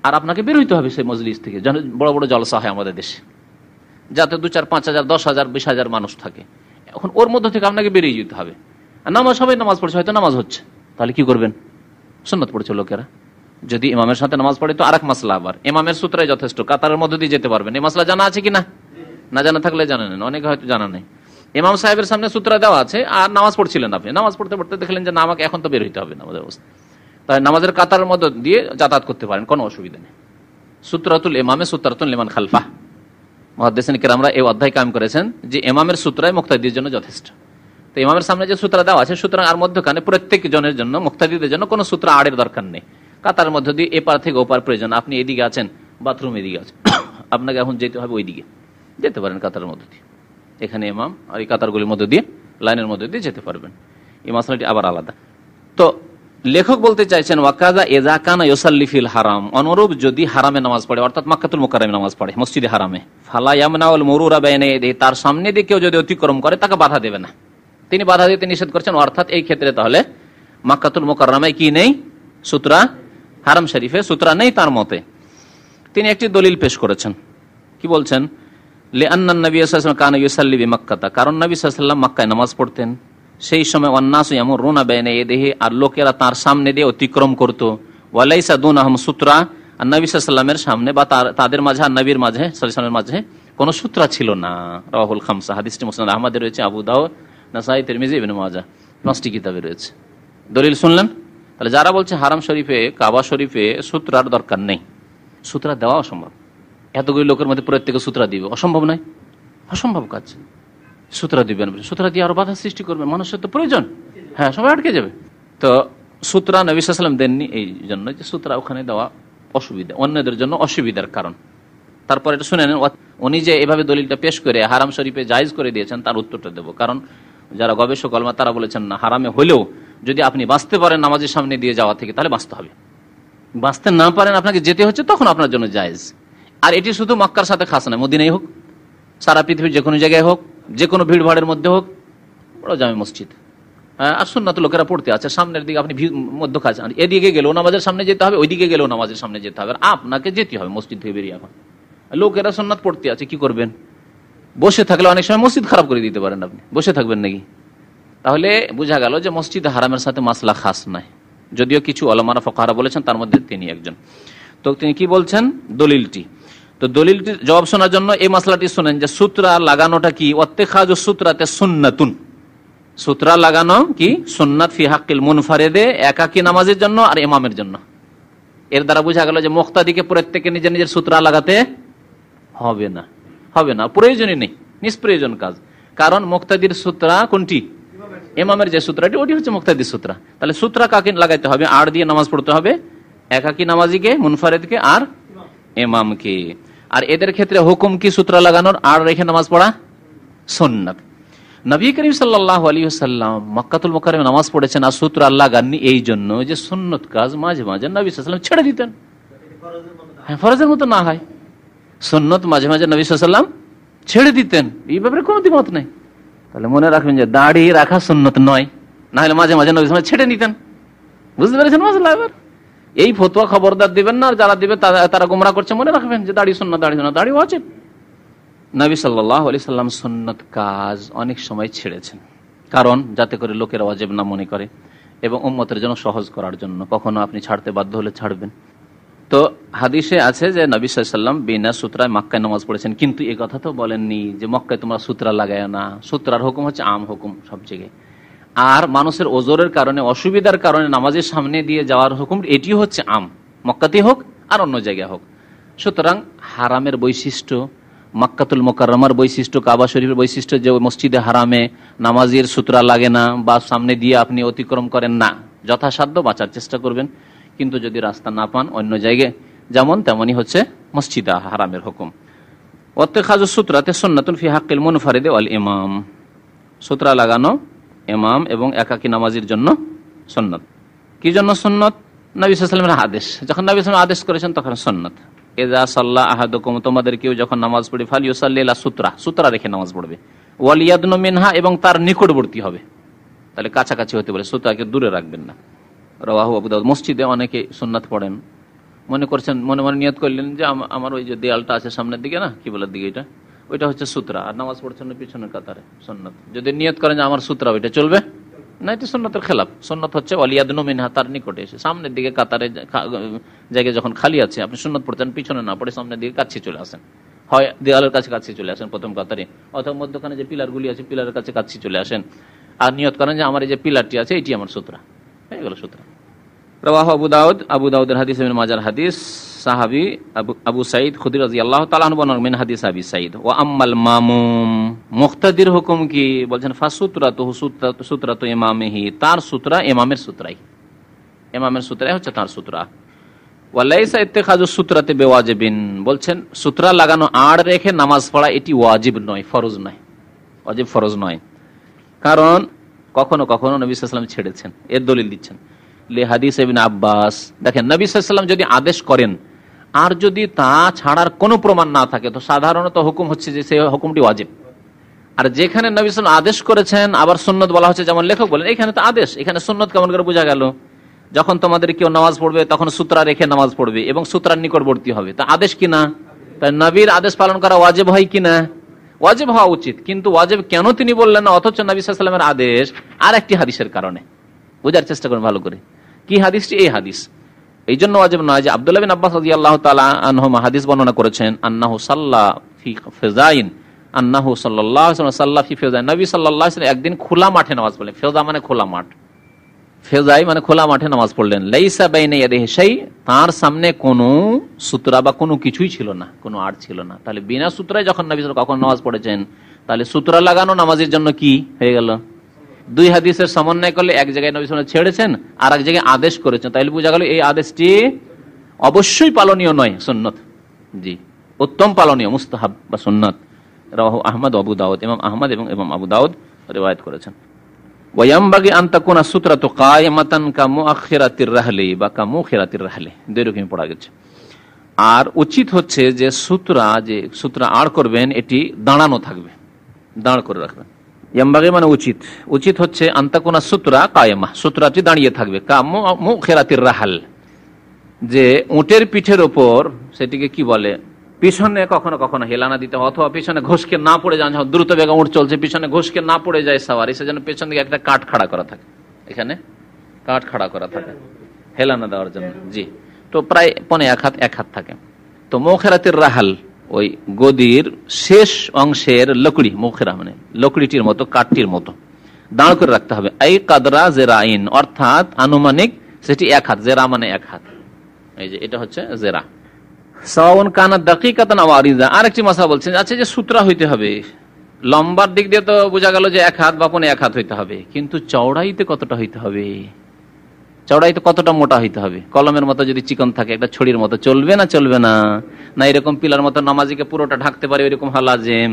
আর আপনাকে বের হইতে হবে সেই মজলিস থেকে। বড় বড় জলসা হয় আমাদের দেশে, যাতে 2, 4, 5 হাজার, 10 হাজার, 20 হাজার মানুষ থাকে, এখন ওর মধ্যে থেকে আপনাকে বেরিয়ে যেতে হবে। আর নামাজ, সবাই নামাজ পড়ছে, হয়তো নামাজ হচ্ছে, তাহলে কি করবেন? সুন্নত পড়ছে লোকেরা, যদি ইমামের সাথে নামাজ পড়ে তো আরেক মাসলা, আবার ইমামের সূত্রাই যথেষ্ট, কাতারের মধ্যে দিয়ে যেতে পারবেন। এই মাসলা জানা আছে কিনা? না জানা থাকলে জানা নেন, অনেকে হয়তো জানা নেই। ইমাম সাহেবের সামনে সূত্রা দেওয়া আছে, আর নামাজ পড়ছিলেন আপনি, নামাজ পড়তে পড়তে দেখলেন যে না, আমাকে এখন তো বের হইতে হবে নামাজের অবস্থা, তাই নামাজের কাতারের মধ্যে দিয়ে যাতায়াত করতে পারেন, কোনো অসুবিধা নেই। সূত্রাতুল ইমামে সূত্রাতুল লিমান খালফা, মুহাদ্দিসিন কেরামরা এই অধ্যায় কায়েম করেছেন যে ইমামের সূত্রাই মুক্তাদির জন্য যথেষ্ট। তো ইমামের সামনে যে সূত্র দেওয়া আছে, সুতরাং আর মধ্যখানে প্রত্যেক জনের জন্য, মুক্তাদিদের জন্য কোনো সূত্র আড়ের দরকার নেই। কাতারের মধ্যে দিয়ে এপার থেকে ওপার প্রয়োজন, আপনি এদিকে আছেন, বাথরুম এদিকে আছে, আপনাকে এখন যেতে হবে ওইদিকে, যেতে পারেন কাতারের মধ্যে দিয়ে। এখানে ইমাম আর এই কাতারগুলির মধ্যে দিয়ে, লাইনের মধ্যে দিয়ে যেতে পারবেন। এই মাসলাটি আবার আলাদা। তো লেখক বলতে চাইছেন ওয়াকাজা ইযা কানা ইউসাল্লি ফিল হারাম, অনুরূপ যদি হারামে নামাজ পড়ে, অর্থাৎ মক্কাতুল মুকাররমে নামাজ পড়ে, মসজিদে হারামে, ফালা ইয়ামনাউল মুরুরা বাইনা ইয়াদিহি, তার সামনে দিয়ে কেউ যদি অতিক্রম করে তাকে বাধা দেবে না। তিনি বাধা দিতে নিষেধ করছেন, অর্থাৎ এই ক্ষেত্রে তাহলে মক্কাতুল মুকাররমায় কি নেই? সূত্রা, হারাম শরীফে সূত্রা নেই তার মতে। তিনি একটি দলিল পেশ করেছেন, কি বলছেন? লিআন্না নবী সাল্লাল্লাহু আলাইহি ওয়াসাল্লাম কানা ইউসাল্লি বিমাক্কাতা, কারণ নবী সাল্লাল্লাহু আলাইহি ওয়াসাল্লাম মক্কায় নামাজ পড়তেন, সেই সময় ওয়ান্নাসু ইয়ামুরুনা বাইনা ইয়াদিহি, আর লোকেরা তার সামনে দিয়ে অতিক্রম করত, ওয়ালাইসা দুনাহুম সূত্রা, আর নবী সাল্লাল্লাহু আলাইহি ওয়াসাল্লামের সামনে বা তাদের মাঝে আর নবীর মাঝে সাল্লাল্লাহু আলাইহি ওয়াসাল্লামের মাঝে কোনো সূত্রা ছিল না। রাওয়াহুল খামসা, হাদিসটি মুসনাদ আহমদে রয়েছে, আবু দাউদ, নাসাই, তিরমিজি, ইবনে মাজাহ, 5টি কিতাবে রয়েছে। দলিল শুনলেন? তাহলে যারা বলছে হারাম শরীফে, কাবা শরীফে সূত্রার দরকার নেই, সূত্রা দেওয়া অসম্ভব, এতগুলি লোকের মধ্যে প্রত্যেকে সূত্রা দিবে, অসম্ভব নয়, অসম্ভব কাজ। সূত্রা দিবেন, সূত্রা দিয়ে আরো বাধা সৃষ্টি করবে, মানুষের তো প্রয়োজন, হ্যাঁ, সবাই আটকে যাবে। তো সূত্রা নবী সাল্লাল্লাহু আলাইহি ওয়াসাল্লাম দেননি, এই জন্য যে সূত্রা ওখানে দেওয়া অসুবিধা, অন্যদের জন্য অসুবিধার কারণ। তারপর এটা শুনে নেন, উনি যে এভাবে দলিলটা পেশ করে হারাম শরীফে জায়েজ করে দিয়েছেন, তার উত্তরটা দেবো। কারণ যারা গবেষক আলেমা তারা বলেছেন না, হারামে হলেও যদি আপনি বাঁচতে পারেন নামাজের সামনে দিয়ে যাওয়া থেকে, তাহলে বাঁচতে হবে। বাঁচতে না পারেন, আপনাকে যেতে হচ্ছে, তখন আপনার জন্য জায়েজ। আর এটি শুধু মক্কার সাথে খাস নয়, মদিনায় হোক, সারা পৃথিবীর যে কোনো জায়গায় হোক, যে কোনো ভিড়ভাড়ের মধ্যে হোক, বড় জামে মসজিদ, আর সুন্নাত লোকেরা পড়তে আছে, সামনের দিকে আপনি মধ্য কাছে, এদিকে গেলেও নামাজের সামনে যেতে হবে, ওইদিকে গেলেও নামাজের সামনে যেতে হবে, আর আপনাকে যেতে হবে মসজিদ থেকে বেরিয়ে। এখন লোকেরা সুন্নাত পড়তে আছে, কি করবেন? বসে থাকলে অনেক সময় মসজিদ খারাপ করে দিতে পারেন আপনি, বসে থাকবেন নাকি? তাহলে বোঝা গেল যে মসজিদ হারামের সাথে মাসলা খাস নাই, যদিও কিছু ওলামারা ফুকাহারা বলেছেন, তার মধ্যে তিনি একজন। তো তিনি কি বলছেন দলিলটি? তো দলিলটির জবাব শোনার জন্য এই মাসলাটি শুনেন যে সূত্রা লাগানোটা কি, ওয়াত্তেখাযু সূত্রাতে সুন্নাতুন, সূত্রা লাগানো কি সুন্নাত ফি হাক্কিল মুনফারিদে, একাকী নামাজের জন্য আর ইমামের জন্য। এর দ্বারা বোঝা গেল যে মুক্তাদিকে প্রত্যেকে নিজের নিজের সূত্রা লাগাতে হবে না, হবে না, প্রয়োজনই নেই, নিষ্প্রয়োজন কাজ। কারণ মুক্তাদির সূত্রা কোনটি? ইমামের যে সূত্রটি, ওটি হচ্ছে মুক্তাদির সূত্রা। তাহলে সূত্রা কাকে লাগাইতে হবে? আড় দিয়ে নামাজ পড়তে হবে, একাকী নামাজিকে, মুনফারিদকে আর ইমামকে। আর এদের ক্ষেত্রে হুকুম কি সূত্রা লাগানোর? আড় রেখে নামাজ পড়া সুন্নাত। নবী করিম সাল্লাল্লাহু আলাইহি ওয়াসাল্লাম মক্কাতুল মুকাররমে নামাজ পড়েছেন আর সূত্র লাগাননি এই জন্য যে সুন্নত কাজ মাঝে মাঝে নবী সাল্লাল্লাহু আলাইহি ওয়াসাল্লাম ছেড়ে দিতেন। হ্যাঁ, ফরজের মতো না হয়, সুন্নত মাঝে মাঝে নবী সাল্লাল্লাহু আলাইহি ওয়াসাল্লাম ছেড়ে দিতেন, এই ব্যাপারে কোনো দ্বিমত নেই। তাহলে মনে রাখবেন যে দাড়ি রাখা সুন্নত নয়, না হলে মাঝে মাঝে নবী সাল্লাল্লাহু আলাইহি ওয়াসাল্লাম ছেড়ে নিতেন। বুঝতে পেরেছেন মাসলা? এবার এই ফতোয়া খবরদার দিবেন না, আর যারা দিবে তারা গোমরা করছে। মনে রাখবেন যে দাড়ি সুন্নাত, দাড়ি সুন্নাত, দাড়ি ওয়াজিব। নবী সাল্লাল্লাহু আলাইহি সাল্লাম সুন্নত কাজ অনেক সময় ছেড়েছেন, কারণ যাতে করে লোকেরা ওয়াজিব না মনে করে এবং উম্মতের জন্য সহজ করার জন্য। কখনো আপনি ছাড়তে বাধ্য হলে ছাড়বেন। তো হাদিসে আছে যে নবী সাল্লাল্লাহু আলাইহি সাল্লাম বিনা সূত্রায় মক্কায় নামাজ পড়েছেন, কিন্তু এই কথা তো বলেননি যে মক্কায় তোমরা সূত্রা লাগায় না। সূত্রার হুকুম হচ্ছে আম হুকুম সব জায়গায়। আর মানুষের ওজরের কারণে, অসুবিধার কারণে নামাজের সামনে দিয়ে যাওয়ার হুকুম, এটি হচ্ছে আম, মক্কাতেই হোক আর অন্য জায়গায় হোক। সুতরাং হারামের বৈশিষ্ট্য, মক্কাতুল মুকাররমার বৈশিষ্ট্য, কাবা শরীফের বৈশিষ্ট্য যে মসজিদে হারামে নামাজের সূত্রা লাগে না বা সামনে দিয়ে আপনি অতিক্রম করেন না, যথাসাধ্য বাঁচার চেষ্টা করবেন। কিন্তু যদি রাস্তা না পান অন্য জায়গায় যেমন, তেমনই হচ্ছে মসজিদে হারামের হুকুম। ওয়াত্তেখাযু সূত্রাতে সুন্নাতুন ফি হাক্কিল মুনফারিদি ওয়াল ইমাম, সূত্রা লাগানো ইমাম এবং একাকী নামাজের জন্য সুন্নাত। কি জন্য সুন্নাত? নবী সাল্লাল্লাহু আলাইহি ওয়াসাল্লামের আদেশ, যখন নবী সাল্লাল্লাহু আলাইহি ওয়াসাল্লাম আদেশ করেছেন তখন সুন্নাত। ইযা সাল্লা আহাদুকুম, তোমাদের কেউ যখন নামাজ পড়ে, ফালিয়ুসাল্লি ইলা সূত্রা, সূত্রা রেখে নামাজ পড়বে, ওয়াল ইয়াদনু মিনহা, এবং তার নিকটবর্তী হবে। তাহলে কাছাকাছি হতে পারে, সূত্রাকে দূরে রাখবেন না। রাওয়াহু আবু দাউদ। মসজিদে অনেকে সুন্নাত পড়েন, মনে করছেন, মনে মনে নিয়ত করলেন যে আমার ওই যে দেয়ালটা আছে সামনের দিকে, না কিবলার দিকে, এটা ওইটা হচ্ছে সূত্রা, আর নামাজ পড়ছেন পিছনের কাতারে, সুন্নাত। যদি নিয়ত করেন যে আমার সূত্রা, ওইটা চলবে না, এটা সুন্নাতের খেলাফ। সুন্নাত হচ্ছে ওয়াল ইয়াদনু মিনহা, তার নিকটে এসে, সামনের দিকে কাতারে জায়গায় যখন খালি আছে আপনি সুন্নাত পড়ছেন, পিছনে না পড়ে সামনের দিকে কাছে চলে আসেন, হয় দেয়ালের কাছে কাছে চলে আসেন প্রথম কাতারে, অথবা মধ্যখানে যে পিলারগুলি আছে পিলারের কাছে কাছে চলে আসেন, আর নিয়ত করেন যে আমার এই যে পিলারটি আছে এটি আমার সূত্রা, হয়ে গেল সূত্রা। রাওয়াহু আবু দাউদ, আবু দাউদের হাদিস, ইবনে মাজার হাদিস, সাহাবী আবু সাঈদ খুদরি রাদিয়াল্লাহু তাআলা আনহু বর্ণনা মিন হাদিস আবি সাঈদ। ওয়া আম্মাল মামুম, মুক্তাদির হুকুম কি? বলছেন ফাসুতরাতুহু, সূত্রাতু ইমামিহি, তার সূত্রা ইমামের সূত্রাই, ইমামের সূত্রাই হচ্ছে তার সূত্রা। ওয়া লাইসা ইত্তিখাযু সূত্রাতি বিওয়াজিবিন, বলছেন সূত্রা লাগানো আড় রেখে নামাজ পড়া এটি ওয়াজিব নয়, ফরজ নয়, ওয়াজিব ফরজ নয়। কারণ কখনো কখনো নবী সাল্লাল্লাহু আলাইহি ওয়াসাল্লাম ছেড়েছেন, এর দলিল দিচ্ছেন লে হাদিস ইবনে আব্বাস। দেখেন নবী সাল্লাল্লাহু আলাইহি ওয়াসাল্লাম যদি আদেশ করেন আর যদি তা ছাড়ার কোনো প্রমাণ না থাকে, তো সাধারণত হুকুম হচ্ছে যে সেই হুকুমটি ওয়াজিব। আর যেখানে নবী সাল্লাল্লাহু আলাইহি ওয়াসাল্লাম আদেশ করেছেন আবার সুন্নাত বলা হচ্ছে, যেমন লেখক বলেন এখানে তো আদেশ, এখানে সুন্নাত কেমন করে বোঝা গেল? যখন তোমাদের কেউ নামাজ পড়বে তখন সূত্রা রেখে নামাজ পড়বে এবং সূত্রার নিকটবর্তী হবে, তা আদেশ কিনা? তাই নবীর আদেশ পালন করা ওয়াজিব হয় কিনা? ওয়াজিব হওয়া উচিত। কিন্তু ওয়াজিব কেন তিনি বললেন না, অথচ নবী সাল্লাল্লাহু আলাইহি ওয়াসাল্লামের আদেশ আর একটি হাদিসের কারণে? বোঝার চেষ্টা করুন ভালো করে, কি হাদিসটি? এই হাদিস এই জন্য ওয়াজিব নয় যে আব্দুল্লাহ বিন আব্বাস রাদিয়াল্লাহু তাআলা আনহুমা হাদিস বর্ণনা করেছেন, আন্নাহু সাল্লা ফি ফিজাইন, আন্নাহু সাল্লাল্লাহু আলাইহি ওয়াসাল্লাম সাল্লা ফি ফিজাইন, নবী সাল্লাল্লাহু আলাইহি ওয়াসাল্লাম একদিন খোলা মাঠে নামাজ পড়লেন। ফিজা মানে খোলা মাঠ, ফিজাই মানে খোলা মাঠে নামাজ পড়লেন। লাইসা বাইনা ইয়াদিহি শাই, তার সামনে কোনো সূত্রা বা কোনো কিছুই ছিল না, কোনো আড় ছিল না। তাহলে বিনা সূত্রায় যখন নবী সাল্লাল্লাহু আলাইহি ওয়াসাল্লাম কখন নামাজ পড়েছেন, তাহলে সূত্রা লাগানো নামাজের জন্য কি হয়ে গেল? দুই হাদিসের সমন্বয় করলে এক জায়গায় নবী সাল্লাল্লাহু আলাইহি ওয়াসাল্লাম ছেড়েছেন আর এক জায়গায় আদেশ করেছেন, তাইলে বোঝা গেল এই আদেশটি অবশ্যই পালনীয় নয়, সুন্নত, জি উত্তম পালনীয়, মুস্তাহাব বা সুন্নাত। রাওয়াহু আহমদ, আবু দাউদ, ইমাম আহমদ এবং ইমাম আবু দাউদ রিওয়ায়াত করেছেন। ওয়ায়ামবাগি আন তাকুনা সূত্রাতু কায়মাতান কামুআখিরাতির রাহলি বা কামুখিরাতির রাহলি, দুই রকম পড়া গেছে। আর উচিত হচ্ছে যে সূত্রা আড় করবেন এটি দাঁড়ানো থাকবে, দাঁড় করে রাখবেন, ইয়ামবাগি মানে উচিত, উচিত হচ্ছে আন্তাকুনা সুতরা কায়েমা, সুতরাটি দাঁড়িয়ে থাকবে, মুখেরাতির রাহাল, যে উটের পিঠের ওপর সেটিকে কি বলে, পিছনে কখনো কখনো হেলানা দিতে হয়, অথবা পিছনে ঘষকে না পড়ে যান, দ্রুত বেগে উঠ চলছে, পিছনে ঘষকে না পড়ে যায় সাওয়ারি, সেজন্য পেছন দিকে একটা কাঠ খাড়া করা থাকে, এখানে কাঠ খাড়া করা থাকে হেলানা দেওয়ার জন্য। জি, তো প্রায় পনে এক হাত থাকে। তো মুখেরাতির রাহাল ওই গদির শেষ অংশের লকড়ি, মুখেরা মানে লকড়িটির মতো, কাঠটির মতো দাঁড় করে রাখতে হবে। এই কাদরা জেরাইন, অর্থাৎ আনুমানিক সেটি এক হাত, জেরা মানে এক হাত, এই যে এটা হচ্ছে জেরা। সাওয়াউন কানা দাকিকাতান আও আরিজা, আরেকটি মাসা বলছেন, আচ্ছা যে সূত্রা হইতে হবে, লম্বার দিক দিয়ে তো বোঝা গেল যে এক হাত বা পৌনে এক হাত হইতে হবে, কিন্তু চওড়াইতে কতটা হইতে হবে, চওড়াইতে কতটা মোটা হইতে হবে? কলমের মতো যদি চিকন থাকে, একটা ছড়ির মতো, চলবে না চলবে না? না এরকম পিলার মতো নামাজিকে পুরোটা ঢাকতে পারে ওইরকম হালাজেম?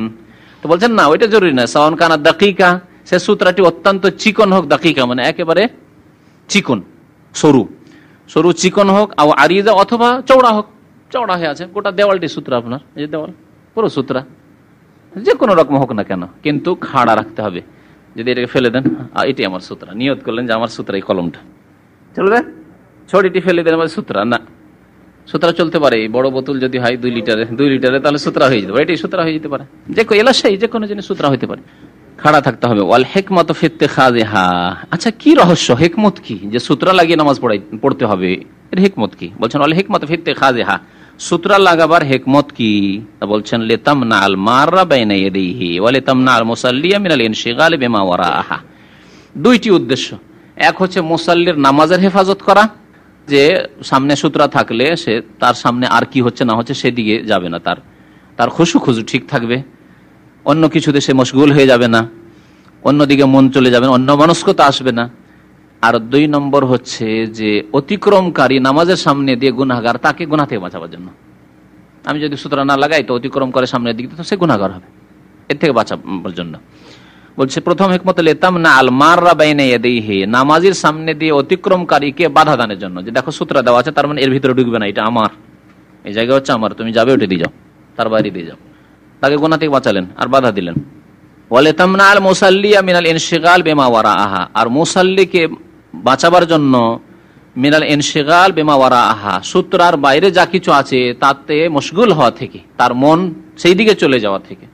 তো বলছেন না, ওইটা জরুরি না। সাওয়াউন কানা দাকিকা, সে সূত্রটি অত্যন্ত চিকন হোক, দাকিকা মানে একেবারে চিকন, সরু সরু চিকন হোক, আর আরিজা অথবা চওড়া হোক, চওড়া হয়ে আছে গোটা দেওয়ালটি সূত্র, আপনার এই যে দেওয়াল পুরো সূত্রা, যে কোনো রকম হোক না কেন, কিন্তু খাড়া রাখতে হবে। যদি এটাকে ফেলে দেন, এটি আমার সূত্রা, নিয়ত করলেন যে আমার সূত্রা, এই কলমটা চলবে, ছড়িটি ফেলে দেন আমার সূত্রা না, সূত্রা চলতে পারে। বড় বোতল যদি হয় 2 লিটারে তাহলে সূত্রা হয়ে যেতে পারে, এটি সূত্রা হয়ে যেতে পারে, যে এলাশাই যে কোনো জিনিস সূত্রা হইতে পারে, খাড়া থাকতে হবে। ওয়াল হিকমাতু ফি ইত্তিখাযিহা, আচ্ছা কি রহস্য, হিকমত কি যে সূত্রা লাগিয়ে নামাজ পড়তে হবে, এর হিকমত কি? বলছেন ওয়াল হিকমাতু ফি ইত্তিখাযিহা, সূত্রা লাগাবার হিকমত কি? তা বলছেন লিতামনা আল মাররা বাইনা ইয়াদিহি ওয়া লিতামনা আল মুসাল্লিয়া মিনাল ইনশিগাল বিমা ওয়ারাআহা। দুইটি উদ্দেশ্য, এক হচ্ছে মুসাল্লির নামাজের হেফাজত করা, যে সামনে সূত্রা থাকলে সে তার সামনে আর কি হচ্ছে না হচ্ছে সেদিকে যাবে না, তার খুশু ঠিক থাকবে, অন্য কিছুতে সে মশগুল হয়ে যাবে না, অন্যদিকে মন চলে যাবে না, অন্য মনস্কতা আসবে না। আর 2 নম্বর হচ্ছে যে অতিক্রমকারী নামাজের সামনে দিয়ে গুনাহগার, তাকে গুনাহ থেকে বাঁচাবার জন্য। আমি যদি সূত্র না লাগাই তো অতিক্রম করে সামনের দিকে, তো সে গুনাহগার হবে, এর থেকে বাঁচাবার জন্য। বলছে প্রথম হিকমত লিতামনা আল মাররা বাইনা ইয়াদিহি, নামাজের সামনে দিয়ে অতিক্রমকারীকে বাধা দানের জন্য, যে দেখো সূত্র দেওয়া আছে, তার মানে এর ভিতরে ঢুকবে না, এটা আমার, এই জায়গা হচ্ছে আমার, তুমি যাবে ওটা দিয়ে যাও, তার বাইরে দিয়ে যাও, তাকে গুনাহ থেকে বাঁচালেন আর বাধা দিলেন। ওয়ালিতামনা আল মুসাল্লিয়া মিনাল ইনশিগাল বিমা ওয়ারাআহা, আর মুসাল্লিকে বাঁচাবার জন্য মিনাল ইনশিগাল বিমা ওয়ারাআহা, সূত্রার বাইরে যা কিছু আছে তাতে মশগুল হওয়া থেকে, তার মন সেই দিকে চলে যাওয়া থেকে।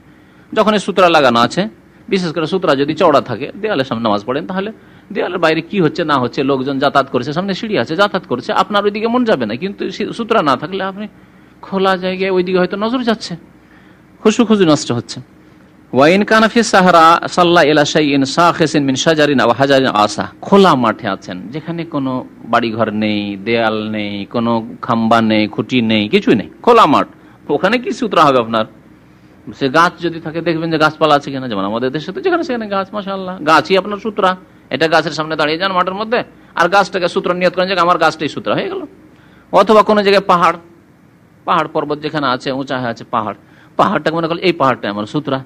যখন এই সূত্রা লাগানো আছে, বিশেষ করে সূত্রা যদি চওড়া থাকে, দেয়ালের সামনে নামাজ পড়েন, তাহলে দেয়ালের বাইরে কি হচ্ছে না হচ্ছে, লোকজন যাতায়াত করছে, সামনে সিঁড়ি আছে যাতায়াত করছে, আপনার ওইদিকে মন যাবে না, কিন্তু সূত্রা না থাকলে আপনি খোলা জায়গায় ওইদিকে হয়তো নজর যাচ্ছে, খুশু নষ্ট হচ্ছে। ওয়াইন কানা ফি সাহরা সাল্লা ইলা শাইইন সাখিসিন মিন শাজারিন আও হাজারিন আসা, খোলা মাঠে আছেন, যেখানে কোনো বাড়িঘর নেই, দেয়াল নেই, কোনো খাম্বা নেই, খুঁটি নেই, কিছুই নেই, খোলা মাঠ, ওখানে কি সূত্র হবে আপনার? সে গাছ যদি থাকে, দেখবেন যে গাছপালা আছে কিনা, যেমন আমাদের দেশে তো যেখানে সেখানে গাছ, মাশাআল্লাহ, গাছই আপনার সূত্রা। এটা গাছের সামনে দাঁড়িয়ে যান মাঠের মধ্যে, আর গাছটাকে সূত্র নিয়ত করেন যে আমার গাছটাই সূত্র হয়ে গেল। অথবা কোনো জায়গায় পাহাড় পর্বত যেখানে আছে, উঁচা হয়ে আছে পাহাড়টাকে মনে করলেন এই পাহাড়টা আমার সূত্রা,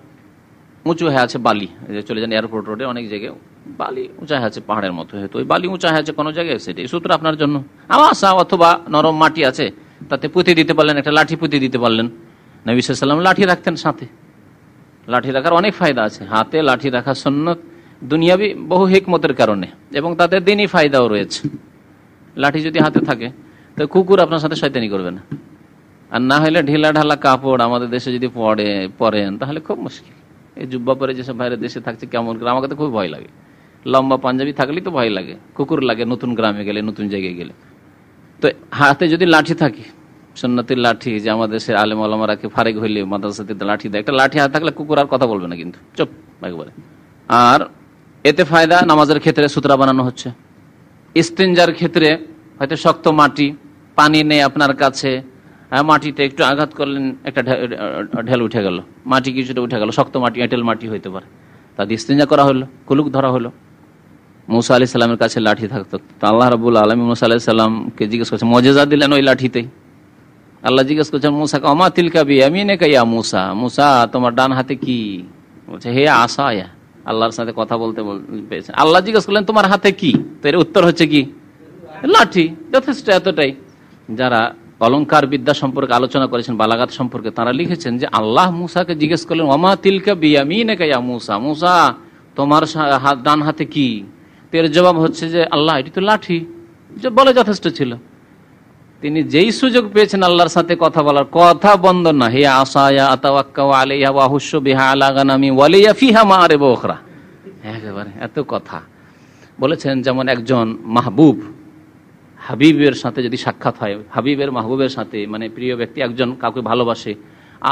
উঁচু হয়ে আছে বালি, চলে যান এয়ারপোর্ট রোডে অনেক জায়গায় বালি উঁচা হয়ে আছে পাহাড়ের মতো, হয়তো ওই বালি উঁচা হয়ে আছে কোনো জায়গায়, সেটাই সূত্র আপনার জন্য। আশা অথবা নরম মাটি আছে, তাতে পুঁতে দিতে পারলেন, একটা লাঠি পুঁতে দিতে পারলেন। নবী সাল্লাল্লাহু আলাইহি ওয়াসাল্লাম লাঠি রাখতেন সাথে, লাঠি রাখার অনেক ফায়দা আছে, হাতে লাঠি রাখা সুন্নত দুনিয়াবি বহু হিকমতের কারণে, এবং তাতে দিনই ফায়দাও রয়েছে। লাঠি যদি হাতে থাকে তো কুকুর আপনার সাথে শয়তানি করবে না, আর না হলে ঢিলা ঢালা কাপড় আমাদের দেশে যদি পরেন তাহলে খুব মুশকিল। এই জুব্বা পরে যেসব বাইরের দেশে থাকছে কেমন করে, আমাকে তো খুব ভয় লাগে, লম্বা পাঞ্জাবি থাকলেই তো ভয় লাগে, কুকুর লাগে নতুন গ্রামে গেলে, নতুন জায়গায় গেলে। তো হাতে যদি লাঠি থাকে, সুন্নতির লাঠি, যে আমাদের দেশের আলেম ওলামারাকে ফারেক হইলে মাদ্রাসাতে লাঠি দেয়, একটা লাঠি হাতে থাকলে কুকুর আর কথা বলবে না, কিন্তু চুপ একবারে। আর এতে ফায়দা, নামাজের ক্ষেত্রে সূত্রা বানানো হচ্ছে, ইস্তেঞ্জার ক্ষেত্রে হয়তো শক্ত মাটি, পানি নেই আপনার কাছে, মাটিতে একটু আঘাত করলেন, একটা ঢেল উঠে গেল, মাটি কিছুটা উঠে গেল, শক্ত মাটি, এঁটেল মাটি হইতে পারে, তাদের ইস্তেঞ্জা করা হলো, কুলুক ধরা হলো। মুসা আলাইহিস সালামের কাছে লাঠি থাকতো, তো আল্লাহ রাব্বুল আলামিন মুসা আলাইহিস সালামকে জিজ্ঞেস করছেন, মুজিজা দিলেন ওই লাঠিতেই। আল্লাহ জিজ্ঞেস করছেন মুসাকে, ওমা তিলকা বিয়ামিনিকা ইয়া মুসা, মুসা তোমার ডান হাতে কি? বলছে হে আসায়া, আল্লাহর সাথে কথা বলতে পেয়েছেন। আল্লাহ জিজ্ঞেস করলেন তোমার হাতে কি? তো এর উত্তর হচ্ছে কি? লাঠি। যথেষ্ট, এতটাই। যারা অলংকার বিদ্যা সম্পর্কে আলোচনা করেছেন, বালাগাত সম্পর্কে, তারা লিখেছেন যে আল্লাহ মুসাকে জিজ্ঞেস করলেন ওমা তিলকা বিয়ামিনিকা ইয়া মুসা, মুসা তোমার ডান হাতে কি? এর জবাব হচ্ছে যে আল্লাহ, এটি তো লাঠি। যে বলে যথেষ্ট ছিল। তিনি যেই সুযোগ পেয়েছেন আল্লাহর সাথে কথা বলার, কথা বন্ধ না। হে আসায়া আতাওয়াক্কাউ আলাইহা ওয়া আহুশু বিহা আলা গানামি ওয়া লিয়া ফিহা মাআরিব উখরা। একেবারে এত কথা বলেছেন। যেমন একজন মাহবুব হাবিবের সাথে যদি সাক্ষাৎ হয়, হাবিবের মাহবুবের সাথে, মানে প্রিয় ব্যক্তি একজন কাউকে ভালোবাসে,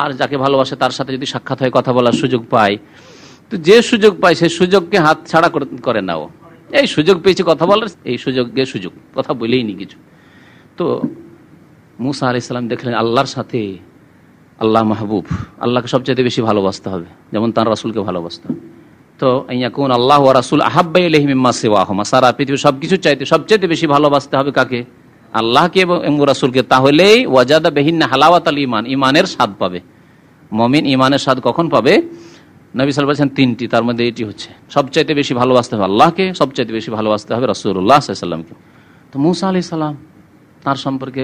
আর যাকে ভালোবাসে তার সাথে যদি সাক্ষাৎ হয়, কথা বলার সুযোগ পায়, তো যে সুযোগ পায় সেই সুযোগকে হাত ছাড়া করে নাও। এই সুযোগ পেয়েছে কথা বলার, এই সুযোগ কথা বলেই নি কিছু। তো মুসা আলাইহিস সালাম দেখলেন আল্লাহর সাথে আল্লাহ মাহবুব, আল্লাহকে সবচেয়ে বেশি ভালোবাসতে হবে, যেমন তার রাসূলকে ভালোবাসতে হবে। তো ইয়াকুন আল্লাহ ওয়া রাসূল আহাব্বা ইলাইহি মিম্মা সিওয়াহুমা, সারা পৃথিবীর সবকিছু চাইতে সবচেয়ে বেশি ভালোবাসতে হবে কাকে? আল্লাহকে এবং রাসূলকে। তাহলেই ওয়াজাদা বিহিন্না হালাওয়াতাল ঈমান, ঈমানের স্বাদ পাবে। মুমিন ঈমানের স্বাদ কখন পাবে? নবী সাল্লাল্লাহু আলাইহি ওয়াসাল্লাম বলেছেন তিনটি, তার মধ্যে এটি হচ্ছে সবচাইতে বেশি ভালোবাসতে হবে আল্লাহকে, সবচাইতে বেশি ভালোবাসতে হবে রাসূলুল্লাহ সাল্লাল্লাহু আলাইহি ওয়াসাল্লামকে। তো মুসা আলাইহিস সালাম তার সম্পর্কে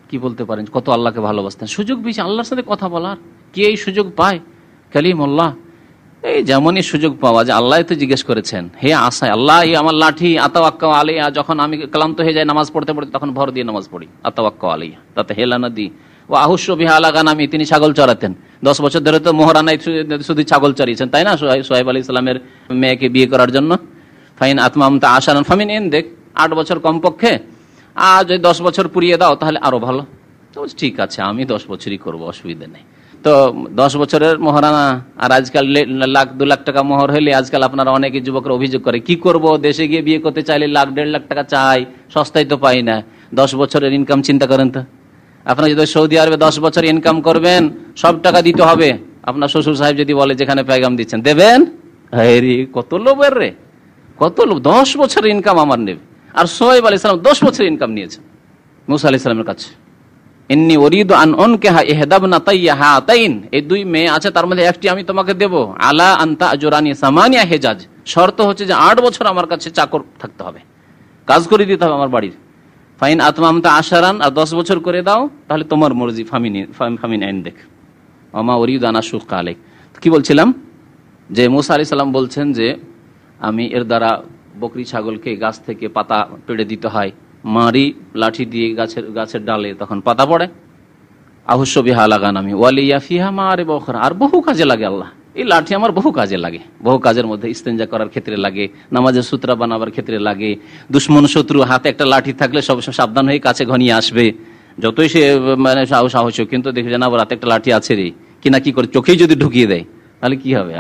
কি বলতে পারেন? কত আল্লাহকে ভালোবাসতেন। সুযোগ পেয়েছে আল্লাহর সাথে কথা বলার। কে এই সুযোগ পায়? কালিমুল্লাহ। এই যেমনই সুযোগ পাওয়া যায়, আল্লাহ তো জিজ্ঞেস করেছেন, হে আসায় আল্লাহ, এই আমার লাঠি আতাওয়াক্কাউ আলাইহা, যখন আমি ক্লান্ত হয়ে যাই নামাজ পড়তে পড়তে তখন ভর দিয়ে নামাজ পড়ি, আতাওয়াক্কাউ আলাইহা, তাতে হেলা না দিই। ও আহুশু বিহা আলা গানামি, তিনি ছাগল চড়াতেন। 10 বছর ধরে তো মোহরানায় শুধু ছাগল চড়িয়েছেন, তাই না? সোহাইব আলাইহিস সালামের মেয়েকে বিয়ে করার জন্য। ফাইন আতমামতা আশারান ফামিন ইনদিক, 8 বছর কমপক্ষে, আর যদি 10 বছর পুরিয়ে দাও তাহলে আরো ভালো। তো ঠিক আছে, আমি 10 বছরই করবো, অসুবিধা নেই। তো 10 বছরের মোহরানা, আর আজকাল 1,00,000 2,00,000 টাকা মোহর হলে আজকাল আপনারা অনেকে যুবকরা অভিযোগ করে, কি করব, দেশে গিয়ে বিয়ে করতে চাইলে 1,00,000-1,50,000 টাকা চাই, সস্তায় তো পাই না। 10 বছরের ইনকাম চিন্তা করেন তো। আপনারা যদি সৌদি আরবে 10 বছর ইনকাম করবেন, সব টাকা দিতে হবে। আপনার শ্বশুর সাহেব যদি বলে যেখানে পেগাম দিচ্ছেন দেবেন, কত লোভের রে, কত লোভ। 10 বছরের ইনকাম আমার নেবে। আর সোহাইব আলাইহিস সালাম 10 বছরের ইনকাম নিয়েছেন মুসা আলাইহিস সালামের কাছে। ইন্নী উরিদু আন উনকিহা ইহদাবনাতাইয়া হাতাইন, এই 2 মেয়ে আছে, তার মধ্যে একটি আমি তোমাকে দেব। আলা আনতা আজরানি সামানিয়া হিজাজ, শর্ত হচ্ছে যে 8 বছর আমার কাছে চাকর থাকতে হবে, কাজ করে দিতে হবে আমার বাড়ির। ফাইন আতমামতা আশারান, আর 10 বছর করে দাও, তাহলে তোমার মর্জি। ফামিন ইনদিক ওমা উরিদু আন আশুক্কা আলাইক। কি বলছিলাম? যে মুসা আলাইহিস সালাম বলছেন যে আমি এর দ্বারা বকরি ছাগলকে গাছ থেকে পাতা পেড়ে দিতে হয়, মারি লাঠি দিয়ে গাছের ডালে, তখন পাতা পড়ে। আহুশু বিহা আলা গানামি ওয়া লিয়া ফিহা মাআরিব উখরা, আর বহু কাজে লাগে আল্লাহ, এই লাঠি আমার বহু কাজে লাগে। বহু কাজের মধ্যে ইস্তেঞ্জা করার ক্ষেত্রে লাগে, নামাজের সূত্রা বানাবার ক্ষেত্রে লাগে, দুশ্মন শত্রু হাতে একটা লাঠি থাকলে সব সাবধান হয়ে কাছে ঘনিয়ে আসবে, যতই সে মানে সাহস কিন্তু দেখে যে না, হাতে একটা লাঠি আছে রে, কিনা কি করে চোখেই যদি ঢুকিয়ে দেয় তাহলে কি হবে?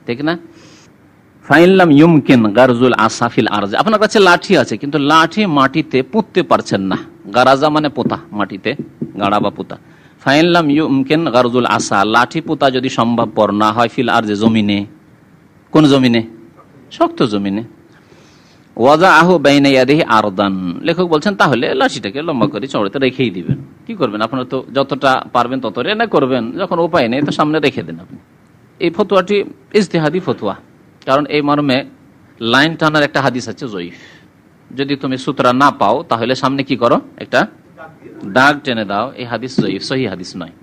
ঠিক না? ফাইনলাম ইউমকিন গারজুল আসাফিল আরজ, আপনার কাছে লাঠি আছে কিন্তু লাঠি মাটিতে পুঁততে পারছেন না। গারাজা মানে পোতা, মাটিতে গাড়া বা পোতা। ফাইনলাম ইউমকিন গারজুল আসা, লাঠি পোতা যদি সম্ভবপর না হয়, ফিল আরজে, জমিনে। কোন জমিনে? শক্ত জমিনে। ওয়াজা আহু বাইনা ইয়াদিহি আরদান, লেখক বলছেন তাহলে লাঠিটাকে লম্বা করে চড়াতে রেখেই দিবেন। কি করবেন? আপনারা তো যতটা পারবেন তত রেনা করবেন, যখন উপায় নেই তো সামনে রেখে দেন আপনি। এই ফতোয়াটি ইজতিহাদি ফতোয়া, কারণ এই মর্মে লাইন টানার একটা হাদিস আছে জয়ীফ। যদি তুমি সূত্র না পাও তাহলে সামনে কি করো, একটা দাগ টেনে দাও। এই হাদিস জয়ীফ, সহি হাদিস নয়।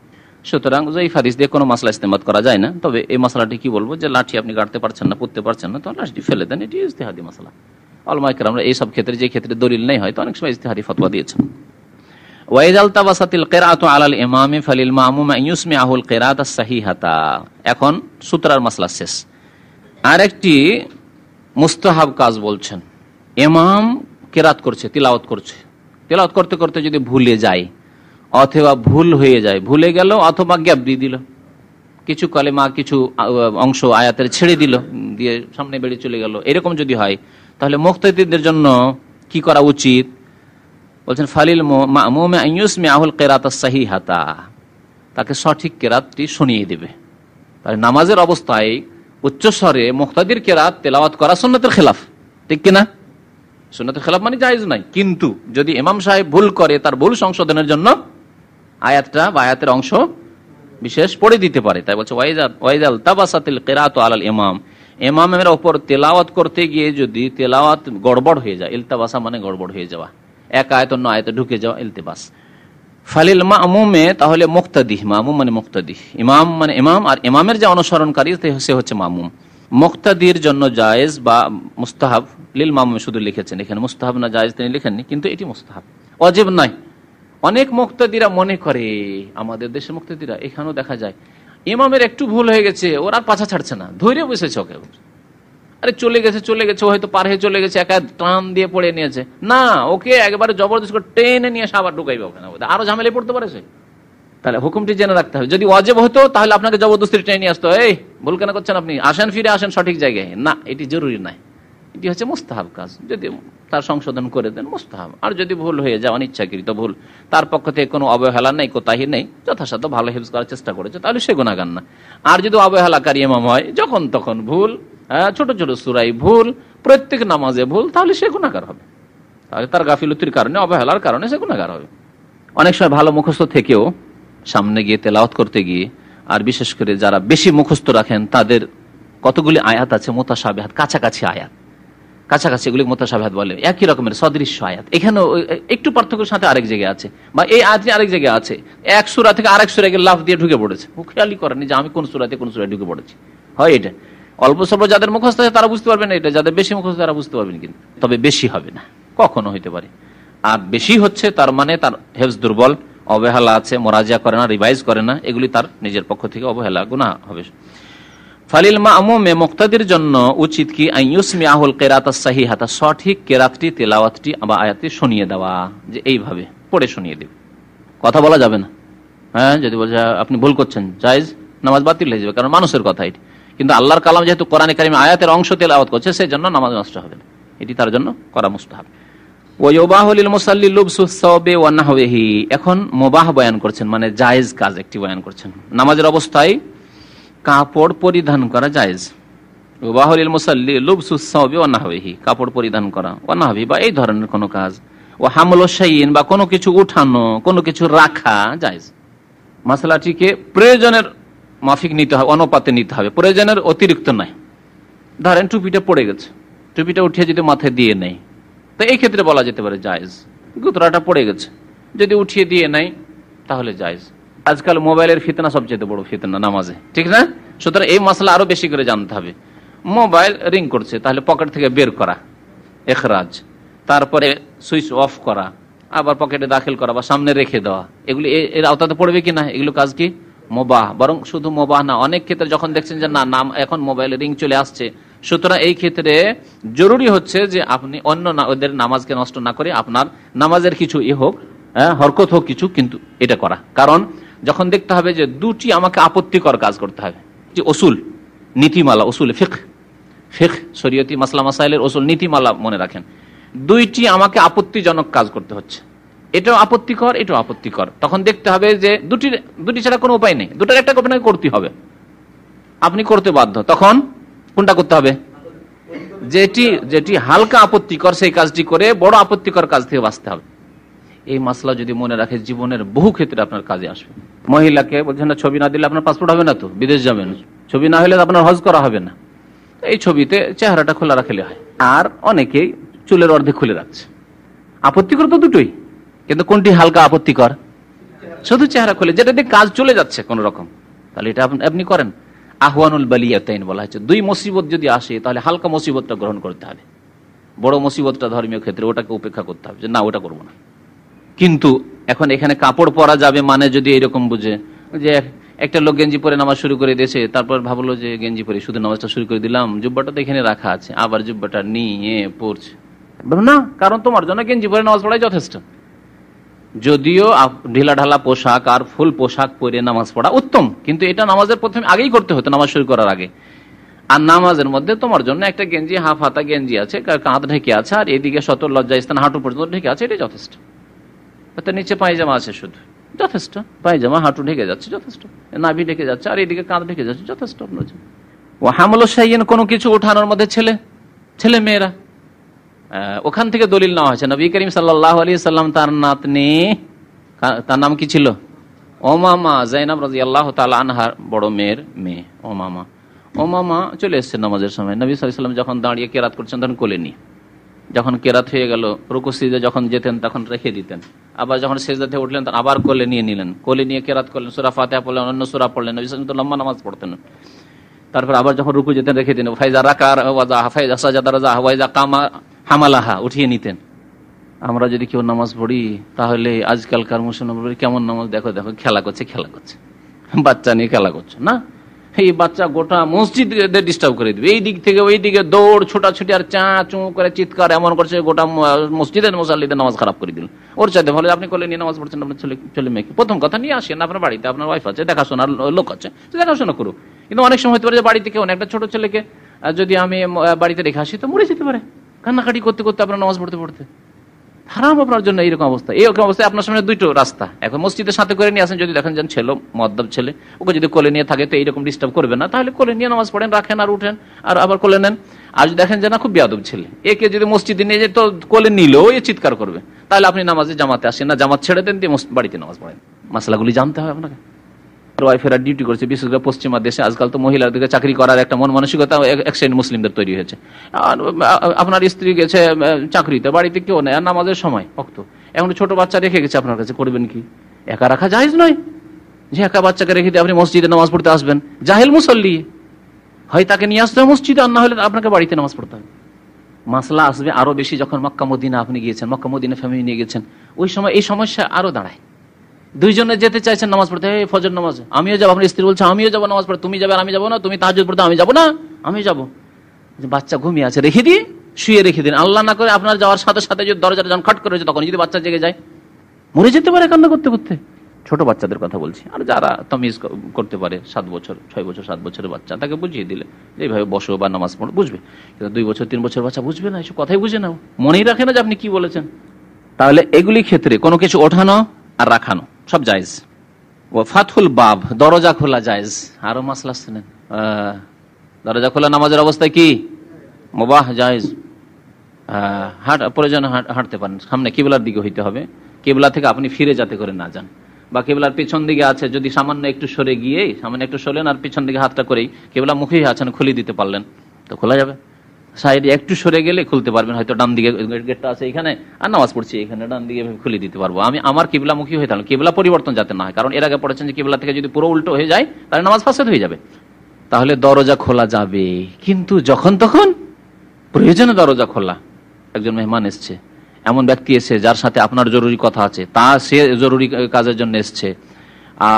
সুতরাং জয়ীফ হাদিস দিয়ে কোনো মাসলা ইস্তেমাদ করা যায় না। তবে এই মশলাটি কি বলবো, যে লাঠি আপনি গাড়তে পারছেন না, পুঁততে পারছেন না, তো লাঠিটি ফেলে দেন, এটি ইজতিহাদি মশলা। উলামায়ে কেরাম এই সব ক্ষেত্রে, যে ক্ষেত্রে দলিল নেই হয়তো অনেক সময় ইজতিহাদি ফতোয়া দিয়েছেন। ওয়াইদাল তাবাসাতিল কিরাআতু আলাল ইমামি ফালিল মামুম ইউসমিআহুল কিরাআতাস সাহিহাতা। এখন সূত্রার মাসলা শেষ। আরেকটি মুস্তাহাব কাজ বলছেন, ইমাম কিরাত করছে, তিলাওয়াত করছে, তিলাওয়াত করতে করতে যদি ভুলে যায় অথবা ভুল হয়ে যায়, ভুলে গেল অথবা গ্যাপ দিয়ে দিল, কিছু কালেমা কিছু অংশ আয়াতের ছেড়ে দিল, দিয়ে সামনে বেড়ে চলে গেল, এরকম যদি হয় তাহলে মুক্তাদিদের জন্য কি করা উচিত? বলছেন ফালিল মামুম ইউসমিআহুল কিরাআতাস সাহিহাতা, তাকে সঠিক কিরাতটি শুনিয়ে দেবে। তাহলে নামাজের অবস্থায় উচ্চস্বরে মুক্তাদির কিরাত তেলাওয়াত করা সুন্নতের খেলাফ, ঠিক কিনা? সুন্নতের খেলাফ মানে জায়েজ নাই। কিন্তু যদি ইমাম সাহেব ভুল করে, তার ভুল সংশোধনের জন্য আয়াতটা বা আয়াতের অংশ বিশেষ পড়ে দিতে পারে। তাই বলছে ওয়াইদাল তাবাসাতিল কিরাআতু আলাল ইমাম, ইমামের ওপর তেলাওয়াত করতে গিয়ে যদি তেলাওয়াত গড়বড় হয়ে যায়, ইলতাবাসা মানে গড়বড় হয়ে যাওয়া, এক আয়াত অন্য আয়াতে ঢুকে যাওয়া, ইলতিবাস। ফালিল মামুমে, তাহলে মুক্তাদি, মামুম মানে মুক্তাদি, ইমাম মানে ইমাম, আর ইমামের যে অনুসরণকারী সে হচ্ছে মামুম। মুক্তাদির জন্য জায়েজ বা মুস্তাহাব, লিল মামুম শুধু লিখেছেন, এখানে মুস্তাহাব না জায়েজ তিনি লিখেননি, কিন্তু এটি মুস্তাহাব, ওয়াজিব নয়। অনেক মুক্তাদিরা মনে করে, আমাদের দেশের মুক্তাদিরা এখানেও দেখা যায়, ইমামের একটু ভুল হয়ে গেছে, ওরা পাছা ছাড়ছে না, ধৈর্য বসেছে ওকে, আরে চলে গেছে, হয়তো পার হয়ে চলে গেছে, একা টান দিয়ে পড়ে নিয়েছে, না ওকে একবারে জবরদস্ত করে টেনে নিয়ে এসে আবার ঢুকাইবে ওখানে, আরো ঝামেলায় পড়তে পারে সে। তাহলে হুকুমটি জেনে রাখতে হবে। যদি ওয়াজিব হতো তাহলে আপনাকে জবরদস্তি টেনে নিয়ে আসতো, এই ভুল কেন করছেন আপনি, আসেন ফিরে আসেন সঠিক জায়গায়, না এটি জরুরি নাই, এটি হচ্ছে মুস্তাহাব কাজ, যদি তার সংশোধন করে দেন মুস্তাহাব। আর যদি ভুল হয়ে যায়, অনিচ্ছাকৃত ভুল, তার পক্ষ থেকে কোনো অবহেলা নেই, কোতাহি নেই, যথাসাধ্য ভালো হেফজ করার চেষ্টা করেছে, তাহলে সে গুনাহগার না। আর যদি অবহেলাকারী ইমাম হয়, যখন তখন ভুল, ছোট ছোট সূরায় ভুল, প্রত্যেক নামাজে ভুল, তাহলে সে গুনাহগার হবে, তাহলে তার গাফিলতির কারণে, অবহেলার কারণে সে গুনাহগার হবে। অনেক সময় ভালো মুখস্থ থেকেও সামনে গিয়ে তেলাওয়াত করতে গিয়ে, আর বিশেষ করে যারা বেশি মুখস্থ রাখেন তাদের কতগুলি আয়াত আছে মুতাশাবিহাত, কাছাকাছি আয়াত, কাছাকাছি, এগুলি মুতাশাবিহাত বলে, একই রকমের সদৃশ্য আয়াত, এখানেও একটু পার্থক্যের সাথে আরেক জায়গায় আছে, বা এই আয়াতটি আরেক জায়গায় আছে, এক সূরা থেকে আরেক সূরায় লাফ দিয়ে ঢুকে পড়েছে, ও খেয়ালই করেনি যে আমি কোন সূরাতে কোন সূরায় ঢুকে পড়েছি। হয় এটা অল্প স্বল্প যাদের মুখস্থ আছে তারা বুঝতে পারবেন, এটা যাদের বেশি মুখস্থ তারা বুঝতে পারবেন, কিন্তু তবে বেশি হবে না, কখনো হইতে পারে। আর বেশি হচ্ছে তার মানে তার হেফজ দুর্বল, অবহেলা আছে, মোরাজা করে না, রিভাইজ করে না, এগুলি তার নিজের পক্ষ থেকে অবহেলা, গুনাহ হবে। ফালিল মামুমে, মুক্তাদির জন্য উচিত কি, আইয়ুসমিআহুল কিরাতাস সাহিহাতা, সঠিক কিরাতটি, তেলাওয়াতটি বা আয়াতটি শুনিয়ে দেওয়া, যে এইভাবে পড়ে শুনিয়ে দেবে, কথা বলা যাবে না। হ্যাঁ, যদি বলছে আপনি ভুল করছেন, জায়েজ, নামাজ বাতিল হয়ে যাবে, কারণ মানুষের কথা এটি, কিন্তু আল্লাহর কালাম যেহেতু কোরআনে কারিমে আয়াতের অংশ তেলাওয়াত করছে, সেই জন্য নামাজ নষ্ট হবে না, এটি তার জন্য করা মুস্তাহাব। এখন মুবাহ বয়ান করছেন, মানে জায়েজ কাজ একটি বয়ান করছেন, নামাজের অবস্থায় কাপড় পরিধান করা জায়েজ। ওয়াবাহুলিল মুসাল্লি লুবসুস সাওবি ওয়া নাহবিহি, কাপড় পরিধান করা, ওয়া নাহবি বা এই ধরনের কোনো কাজ, ও হামলু শাইইন বা কোনো কিছু উঠানো, কোনো কিছু রাখা জায়েজ। মাসলাটিকে প্রয়োজনের মাফিক নিতে হবে, অনুপাতে নিতে হবে, প্রয়োজনের অতিরিক্ত নয়। ধরেন টুপিটা পড়ে গেছে, টুপিটা উঠিয়ে যদি মাথায় দিয়ে নেই, তো এই ক্ষেত্রে বলা যেতে পারে জায়েজ। গুতরাটা পড়ে গেছে, যদি উঠিয়ে দিয়ে নাই তাহলে জায়েজ। আজকাল মোবাইলের ফিতনা সবচেয়ে বড় ফিতনা নামাজে, ঠিক না? সুতরাং এই মশলা আরো বেশি করে জানতে হবে। মোবাইল রিং করছে, তাহলে পকেট থেকে বের করা, এখরাজ, তারপরে সুইচ অফ করা, আবার পকেটে দাখিল করা বা সামনে রেখে দেওয়া, এগুলি এর আওতাতে পড়বে কিনা? এগুলো কাজ কি মুবাহ, বরং শুধু মুবাহ না, অনেক ক্ষেত্রে যখন দেখছেন যে না নাম এখন মোবাইলে রিং চলে আসছে, সুতরাং এই ক্ষেত্রে জরুরি হচ্ছে যে আপনি অন্য ওদের নামাজকে নষ্ট না করে আপনার নামাজের কিছু হোক, হরকত হোক কিছু, কিন্তু এটা করা। কারণ যখন দেখতে হবে যে দুটি আমাকে আপত্তিকর কাজ করতে হবে, যে অসুল নীতিমালা, অসুল ফিকহ শরীয়তি মাসলা মাসাইলের অসুল নীতিমালা মনে রাখেন, দুইটি আমাকে আপত্তিজনক কাজ করতে হচ্ছে, এটাও আপত্তিকর, এটাও আপত্তিকর, তখন দেখতে হবে যে দুটি ছাড়া কোনো উপায় নেই, দুটার একটা আপনাকে করতে হবে, আপনি করতে বাধ্য, তখন কোনটা করতে হবে? যেটি হালকা আপত্তিকর সেই কাজটি করে বড় আপত্তিকর কাজ থেকে বাঁচতে হবে। এই মাসলা যদি মনে রাখে জীবনের বহু ক্ষেত্রে আপনার কাজে আসবে। মহিলাকে বলছেন না ছবি না দিলে আপনার পাসপোর্ট হবে না, তো বিদেশ যাবেন, ছবি না হলে আপনার হজ করা হবে না, এই ছবিতে চেহারাটা খোলা রাখলে হয়। আর অনেকেই চুলের অর্ধেক খুলে রাখছে, আপত্তিকর তো দুটোই, কিন্তু কোনটি হালকা আপত্তিকর? শুধু চেহারা খুলে, যেটা দিয়ে কাজ চলে যাচ্ছে কোন রকম, তাহলে এটা আপনি করেন। আহওয়ানুল বালিয়াতাইন বলা হচ্ছে, দুই মুসিবত যদি আসে তাহলে হালকা মুসিবতটা গ্রহণ করতে হবে, বড় মুসিবতটা ধর্মীয় ক্ষেত্রে ওটাকে উপেক্ষা করতে হবে, যে না ওটা করবো না। কিন্তু এখন এখানে কাপড় পরা যাবে মানে যদি এরকম বুঝে যে একটা লোক গেঞ্জি পরে নামাজ শুরু করে দিয়েছে, তারপর ভাবলো যে গেঞ্জি পরে শুধু নামাজটা শুরু করে দিলাম, জুব্বাটা তো এখানে রাখা আছে, আবার জুব্বাটা নিয়ে পড়ছে না, কারণ তোমার জন্য গেঞ্জি পরে নামাজ পড়াই যথেষ্ট। যদিও ঢিলা ঢালা পোশাক আর ফুল পোশাক পরে নামাজ পড়া উত্তম, কিন্তু এটা নামাজের প্রথমে আগেই করতে হতো, নামাজ শুরু করার আগে। আর নামাজের মধ্যে তোমার জন্য একটা গেঞ্জি, হাফ হাতা গেঞ্জি আছে, কাঁধ ঢেকে আছে, আর এদিকে সতর লজ্জা স্থান হাঁটু পর্যন্ত ঢেকে আছে, এটাই যথেষ্ট। নিচে পায়জামা আছে শুধু, যথেষ্ট, পায়জামা হাঁটু ঢেকে যাচ্ছে যথেষ্ট, নাভি ঢেকে যাচ্ছে, আর এদিকে কাঁধ ঢেকে যাচ্ছে যথেষ্ট আপনার জন্য। ও হামলো শাইইন, কোনো কিছু ওঠানোর মধ্যে ছেলে মেয়েরা, ওখান থেকে দলিল নেওয়া হয়েছে। নবী করিম সাল্লাল্লাহু আলাইহি সাল্লাম তার নাতনি, তার নাম কি ছিল? উমামা, যায়েনাব রাদিয়াল্লাহু তাআলা আনহার বড় মেয়ের মেয়ে উমামা চলে এসেছে নামাজের সময়। নবী সাল্লাল্লাহু আলাইহি সাল্লাম যখন দাঁড়িয়ে কেরাত করছেন তখন কোলে নিয়ে, যখন কেরাত হয়ে গেল রুকু সিজদা যখন যেতেন তখন রেখে দিতেন, আবার যখন সিজদা থেকে উঠলেন তখন আবার কোলে নিয়ে নিলেন, কোলে নিয়ে কেরাত করলেন, সূরা ফাতিহা পড়লেন, অন্য সূরা পড়লেন। নবী সাল্লাল্লাহু আলাইহি ওয়াসাল্লাম লম্বা নামাজ পড়তেন। তারপর আবার যখন রুকু যেতেন রেখে দিন, ফাইজা রাকা ওয়াজাহা ফাইজা সাজাদা রাজাহা ওয়াইজা কামা হামালাহা, উঠিয়ে নিতেন। আমরা যদি কেউ নামাজ পড়ি তাহলে আজকালকার মুসলমান কেমন নামাজ, দেখো দেখো খেলা করছে, বাচ্চা নিয়ে খেলা করছে না, এই বাচ্চা গোটা মসজিদ ডিস্টার্ব করে দিবে, এই দিক থেকে ওই দিকে দৌড় ছোটাছুটি আর চা চু করে চিৎকার এমন করছে, গোটা মসজিদের মুসাল্লিদের নামাজ খারাপ করে দিল। ওর চাইতে ভালো আপনি কোলে নিয়ে নামাজ পড়ছেন আপনার ছেলে মেয়েকে, প্রথম কথা নিয়ে আসেন আপনার বাড়িতে, আপনার ওয়াইফ আছে, দেখাশোনার লোক আছে, দেখাশোনা করুক। কিন্তু অনেক সময় হতে পারে যে বাড়িতে কেউ একটা ছোট ছেলেকে যদি আমি বাড়িতে রেখে আসি তো মরে যেতে পারে কান্নাকাটি করতে করতে, আপনার নামাজ পড়তে পড়তে হারাম আপনার জন্য। এইরকম অবস্থা, এইরকম অবস্থায় আপনার সামনে দুটো রাস্তা, এখন মসজিদের সাথে করে নিয়ে আসেন, যদি দেখেন যেন ছেলে মদ্যপ ছেলে, ওকে যদি কোলে নিয়ে থাকে তো এইরকম ডিস্টার্ব করবে না, তাহলে কোলে নিয়ে নামাজ পড়েন, রাখেন আর উঠেন আর আবার কোলে নেন। আর যদি দেখেন যে না খুব বেয়াদব ছেলে, একে যদি মসজিদে নিয়ে যেত কোলে নিলেও এ চিৎকার করবে, তাহলে আপনি নামাজে জামাতে আসেন না, জামাত ছেড়ে দেন দিয়ে বাড়িতে নামাজ পড়েন। মশলাগুলি জানতে হবে আপনাকে। ওয়াইফেরা ডিউটি করছে, বিশেষ করে পশ্চিমা দেশে আজকাল তো মহিলাদেরকে চাকরি করার একটা মন মানসিকতা এক শ্রেণী মুসলিমদের তৈরি হয়েছে। আপনার স্ত্রী গেছে চাকরিতে, বাড়িতে কেউ নেই, আর নামাজের সময় অক্ত, এখন ছোট বাচ্চা রেখে গেছে আপনার কাছে, করবেন কি? একা রাখা জায়েজ নয় যে একা বাচ্চাকে রেখে দিয়ে আপনি মসজিদে নামাজ পড়তে আসবেন। জাহেল মুসল্লি, হয় তাকে নিয়ে আসতে হবে মসজিদে, আর না হলে আপনাকে বাড়িতে নামাজ পড়তে হবে। মাসলা আসবে আরো বেশি যখন মক্কা মদিনা আপনি গিয়েছেন, মক্কা মদিনা ফ্যামিলি নিয়ে গেছেন, ওই সময় এই সমস্যা আরো দাঁড়ায়। দুইজনে যেতে চাইছেন নামাজ পড়তে, ফজর নামাজ, আমিও যাবো, আপনার স্ত্রী বলছে আমিও যাবো নামাজ পড়তে, তুমি যাবে আর আমি যাবো না, তুমি তাহাজ্জুদ পড়তে আমি যাবো না, আমি যাবো। বাচ্চা ঘুমিয়ে আছে, রেখে দিয়ে শুয়ে রেখে দিন, আল্লাহ না করে আপনার যাওয়ার সাথে সাথে যদি দরজাটা যখন খট করেছে তখন যদি বাচ্চা জেগে যায়, মরে যেতে পারে কান্না করতে করতে। ছোট বাচ্চাদের কথা বলছি, আর যারা তমিজ করতে পারে, 7 বছর 6 বছর 7 বছরের বাচ্চা, তাকে বুঝিয়ে দিলে এইভাবে বসো বা নামাজ পড়ো, বুঝবে। কিন্তু 2 বছর 3 বছর বাচ্চা বুঝবে না, এসব কথাই বুঝে নাও, মনেই রাখে না যে আপনি কি বলেছেন। তাহলে এগুলি ক্ষেত্রে কোনো কিছু ওঠানো আর রাখানো সব জায়েজ। ও ফাতহুল বাব, দরজা খোলা জায়েজ। আরো মাসলা শুনেন, দরজা খোলা নামাজের অবস্থায় কি মুবাহ জায়েজ। প্রয়োজন হাঁটতে পারেন, সামনে কিবলার দিকে হইতে হবে, কিবলা থেকে আপনি ফিরে যাতে করে না যান, বা কিবলার পিছন দিকে আছে যদি সামান্য একটু সরে গিয়ে সামান্য একটু সরলেন আর পিছন দিকে হাতটা করেই কিবলা মুখে আছেন খুলে দিতে পারলেন তো খোলা যাবে। সাইডে একটু সরে গেলে খুলতে পারবেন, হয়তো ডান দিকে গেটটা আছে এখানে আর নামাজ পড়ছি এখানে, ডান দিকে খুলে দিতে পারবো। আমি আমার কিবলামুখী হয়ে থাকলাম, কিবলা পরিবর্তন যাতে না হয়, কারণ এর আগে পড়েছেন যে কিবলা থেকে যদি পুরো উল্টো হয়ে যায় তাহলে নামাজ ফাসাদ হয়ে যাবে। তাহলে দরজা খোলা যাবে, কিন্তু যখন তখন প্রয়োজনে দরজা খোলা। একজন মেহমান এসছে, এমন ব্যক্তি এসে যার সাথে আপনার জরুরি কথা আছে, তা সে জরুরি কাজের জন্য এসছে,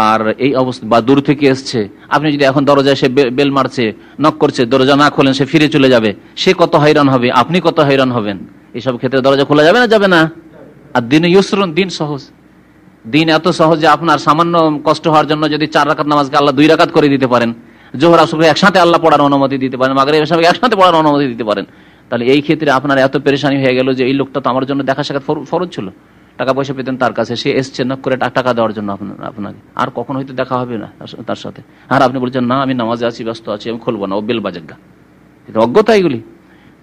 আর এই অবস্থা বা দূর থেকে এসছে, আপনি যদি এখন দরজায় সে বেল মারছে, নক করছে, দরজা না খোলেন সে ফিরে চলে যাবে, সে কত হয়রান হবে, আপনি কত হয়রান হবেন। এইসব ক্ষেত্রে দরজা খোলা যাবে না, যাবে না। আর দিনে ইউসরুন, দিন সহজ, দিন এত সহজ যে আপনার সামান্য কষ্ট হওয়ার জন্য যদি 4 রাকাত নামাজকে আল্লাহ 2 রাকাত করে দিতে পারেন, জোহর আসর একসাথে আল্লাহ পড়ার অনুমতি দিতে পারেন, মাগরিব এশা একসাথে পড়ার অনুমতি দিতে পারেন, তাহলে এই ক্ষেত্রে আপনার এত পেরেশানি হয়ে গেল যে এই লোকটা তো আমার জন্য দেখা সাক্ষাৎ ফরজ ছিল, টাকা পয়সা পেতেন তার কাছে, সে এসছে নক করে টাকা দেওয়ার জন্য আপনাকে, আর কখন হয়তো দেখা হবে না তার সাথে, আর আপনি বলছেন না আমি নামাজে আছি, ব্যস্ত আছি, আমি খুলবো না, ও বেল বাজাগা, এটা অজ্ঞতা এগুলি।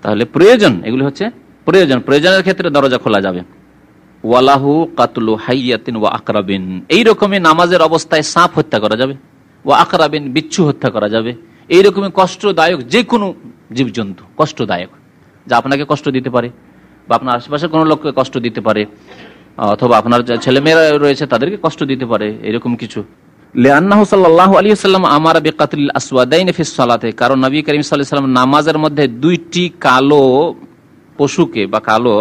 তাহলে প্রয়োজন, এগুলি হচ্ছে প্রয়োজন, প্রয়োজনের ক্ষেত্রে দরজা খোলা যাবে। ওয়ালাহু কাতলু হাইয়াতিন ওয়া আকরাবিন, এইরকমই নামাজের অবস্থায় সাপ হত্যা করা যাবে, ওয়া আকরাবিন বিচ্ছু হত্যা করা যাবে, এইরকমই কষ্টদায়ক যে কোনো জীবজন্তু, কষ্টদায়ক যা আপনাকে কষ্ট দিতে পারে বা আপনার আশেপাশে কোনো লোককে কষ্ট দিতে পারে, অথবা আপনার ছেলে মেয়েরা রয়েছে তাদেরকে কষ্ট দিতে পারে, এরকম কিছু। লিআন্নাহু সাল্লাল্লাহু আলাইহি ওয়াসাল্লাম আমারা বিকাতলিল আসওয়াদাইন ফিস সালাতে, কারণ নবী করিম সাল্লাল্লাহু আলাইহি ওয়াসাল্লাম নামাজের মধ্যে 2টি কালো পশুকে বা কালো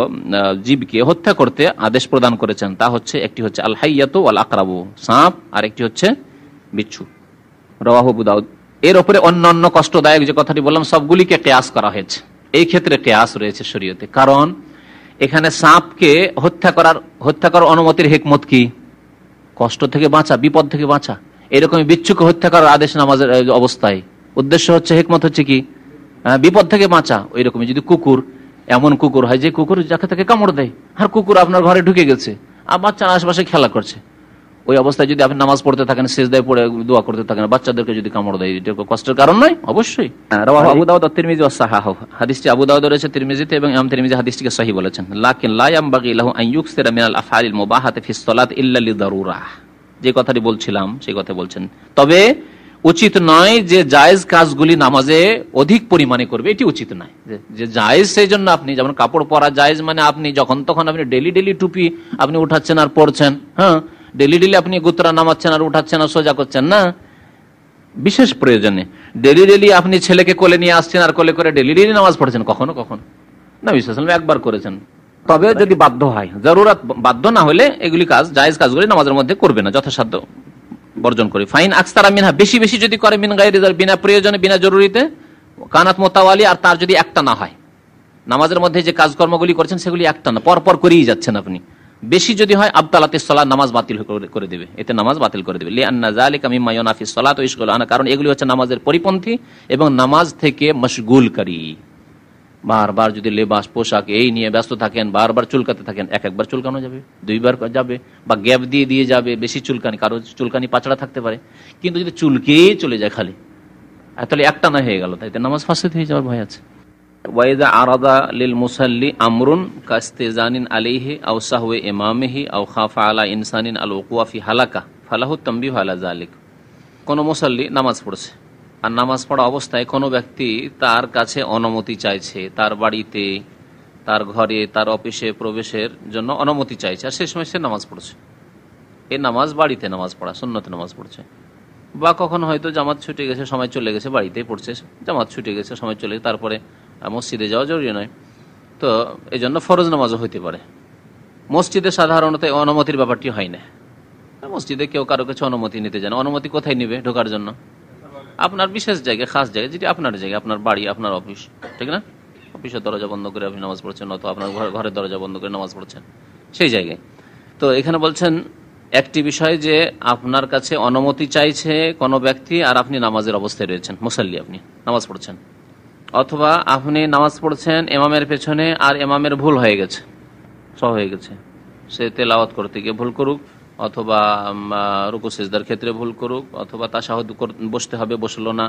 জীবকে হত্যা করতে আদেশ প্রদান করেছেন। তা হচ্ছে, একটি হচ্ছে আল হাইয়াতু ওয়াল আকরাবু, সাপ, আর একটি হচ্ছে বিচ্ছু। রাওয়াহু আবু দাউদ। এর উপরে অন্যান্য কষ্টদায়ক যে কথাটি বললাম সবগুলিকে কিয়াস করা হয়েছে, এই ক্ষেত্রে কিয়াস রয়েছে শরীয়তে, কারণ এখানে সাপকে হত্যা করার অনুমতির হিকমত কি? কষ্ট থেকে বাঁচা, বিপদ থেকে বাঁচা। এরকম বিচ্ছুকে হত্যা করার আদেশ নামাজের অবস্থায়, উদ্দেশ্য হচ্ছে, হিকমত হচ্ছে কি? বিপদ থেকে বাঁচা। ওই রকমই যদি কুকুর, এমন কুকুর হয় যে কুকুর যাকে তাকে কামড় দেয়, আর কুকুর আপনার ঘরে ঢুকে গেছে আর বাচ্চারা আশেপাশে খেলা করছে, ওই অবস্থায় যদি আপনি নামাজ পড়তে থাকেন, সিজদায় পড়ে দোয়া করতে থাকেন, বাচ্চাদেরকে যদি কামড় দেয়, এটা কষ্টের কারণ নয়? অবশ্যই। রাওয়াহু আবু দাউদ ওয়া তিরমিজি ওয়া সাহাহু, হাদিসটি আবু দাউদ রয়েছে, তিরমিজিতে, এবং ইমাম তিরমিজি হাদিসটিকে সহিহ বলেছেন। লাকিন লা ইয়ামবাগি লাহু আন ইউকসিরা মিনাল আফআলিল মুবাহাতি ফিস সালাত ইল্লা লিদারুরাহ, যে কথাটি বলছিলাম সেই কথা বলছেন। তবে উচিত নয় যে জায়েজ কাজগুলি নামাজে অধিক পরিমাণে করবে, এটি উচিত নয়। যে জায়েজ সেই জন্য আপনি, যেমন কাপড় পরা জায়েজ, মানে আপনি যখন তখন আপনি ডেলি টুপি আপনি উঠাচ্ছেন আর পরছেন, হ্যাঁ, ডেলি আপনি গুতরা নামাচ্ছেন আর উঠাচ্ছেন আর সোজা করছেন না, বিশেষ প্রয়োজনে। ডেলি ডেলি আপনি ছেলেকে কোলে নিয়ে আসছেন আর কোলে করে ডেলি ডেলি নামাজ পড়ছেন, কখনো কখনো নবী সাল্লাল্লাহু আলাইহি ওয়াসাল্লাম একবার করেছেন। তবে যদি বাধ্য হয়, জরুরত বাধ্য না হলে এগুলি কাজ, জায়েজ কাজগুলি নামাজের মধ্যে করবে না, যথাসাধ্য বর্জন করে। ফাইন আকসারা মিনহা, বেশি বেশি যদি করে, মিন গায়রি, বিনা প্রয়োজনে বিনা জরুরিতে, কানাত মোতাওয়ালি, আর তার যদি একটা না হয়, নামাজের মধ্যে যে কাজকর্মগুলি করছেন সেগুলি একটা না, পরপর করেই যাচ্ছেন আপনি, বেশি যদি হয় আবতালাতিস সালাত, নামাজ বাতিল করে দেবে, এতে নামাজ বাতিল করে দেবে। লিআন্না যালিকা মিম্মা ইউনাফিস সালাত ওয়া ইশগুল আনহা, কারণ এগুলি হচ্ছে নামাজের পরিপন্থী এবং নামাজ থেকে মশগুলকারী। বারবার যদি লেবাস পোশাক এই নিয়ে ব্যস্ত থাকেন, বারবার চুলকাতে থাকেন, একবার চুলকানো যাবে, দুইবার যাবে, বা গ্যাপ দিয়ে দিয়ে যাবে, বেশি চুলকানি, কারো চুলকানি পাচড়া থাকতে পারে, কিন্তু যদি চুলকেই চলে যায় খালি, তাহলে একটা না হয়ে গেল, তাইতে নামাজ ফাসিদ হয়ে যাওয়ার ভয় আছে। ওয়াইদা আরাদা লিল মুসাল্লি আমরুন কাস্তিজানিন আলাইহি আও সাহওয়ে ইমামিহি আও খাফা আলা ইনসানিন আল ওকুয়া ফি হালাকা ফালাহু তানবিহু আলা যালিক। কোন মুসাল্লি নামাজ পড়ছে, আর নামাজ পড়া অবস্থায় কোনো ব্যক্তি তার কাছে অনুমতি চাইছে, তার বাড়িতে, তার ঘরে, তার অফিসে প্রবেশের জন্য অনুমতি চাইছে, আর সে সময় সে নামাজ পড়ছে। এই নামাজ বাড়িতে নামাজ পড়া, সুন্নতে নামাজ পড়ছে। বা কখন হয়তো জামাত ছুটে গেছে, সময় চলে গেছে, বাড়িতেই পড়ছে, জামাত ছুটে গেছে, সময় চলে গেছে, তারপরে মসজিদে যাওয়া জরুরি নয়, তো এই জন্য ফরজ নামাজও হইতে পারে। মসজিদে সাধারণত অনুমতির ব্যাপারটি হয় না, মসজিদে কেউ কারো কাছে অনুমতি নিতে যায় না। অনুমতি কোথায় নিবে ঢোকার জন্য? আপনার বিশেষ জায়গায়, খাস জায়গায়, যেটি আপনার জায়গা, আপনার বাড়ি, আপনার অফিস, ঠিক না? অফিসের দরজা বন্ধ করে আপনি নামাজ পড়ছেন, অথবা আপনার ঘরের দরজা বন্ধ করে নামাজ পড়ছেন, সেই জায়গায়। তো এখানে বলছেন একটি বিষয় যে আপনার কাছে অনুমতি চাইছে কোনো ব্যক্তি, আর আপনি নামাজের অবস্থায় রয়েছেন, মুসাল্লি, আপনি নামাজ পড়ছেন, অথবা আপনি নামাজ পড়ছেন ইমামের পেছনে, আর ইমামের ভুল হয়ে গেছে, সহ হয়ে গেছে, সে তেলাওয়াত করতে গিয়ে ভুল করুক, অথবা রুকু সিজদার ক্ষেত্রে ভুল করুক, অথবা তাশাহুদ বসতে হবে বসলো না,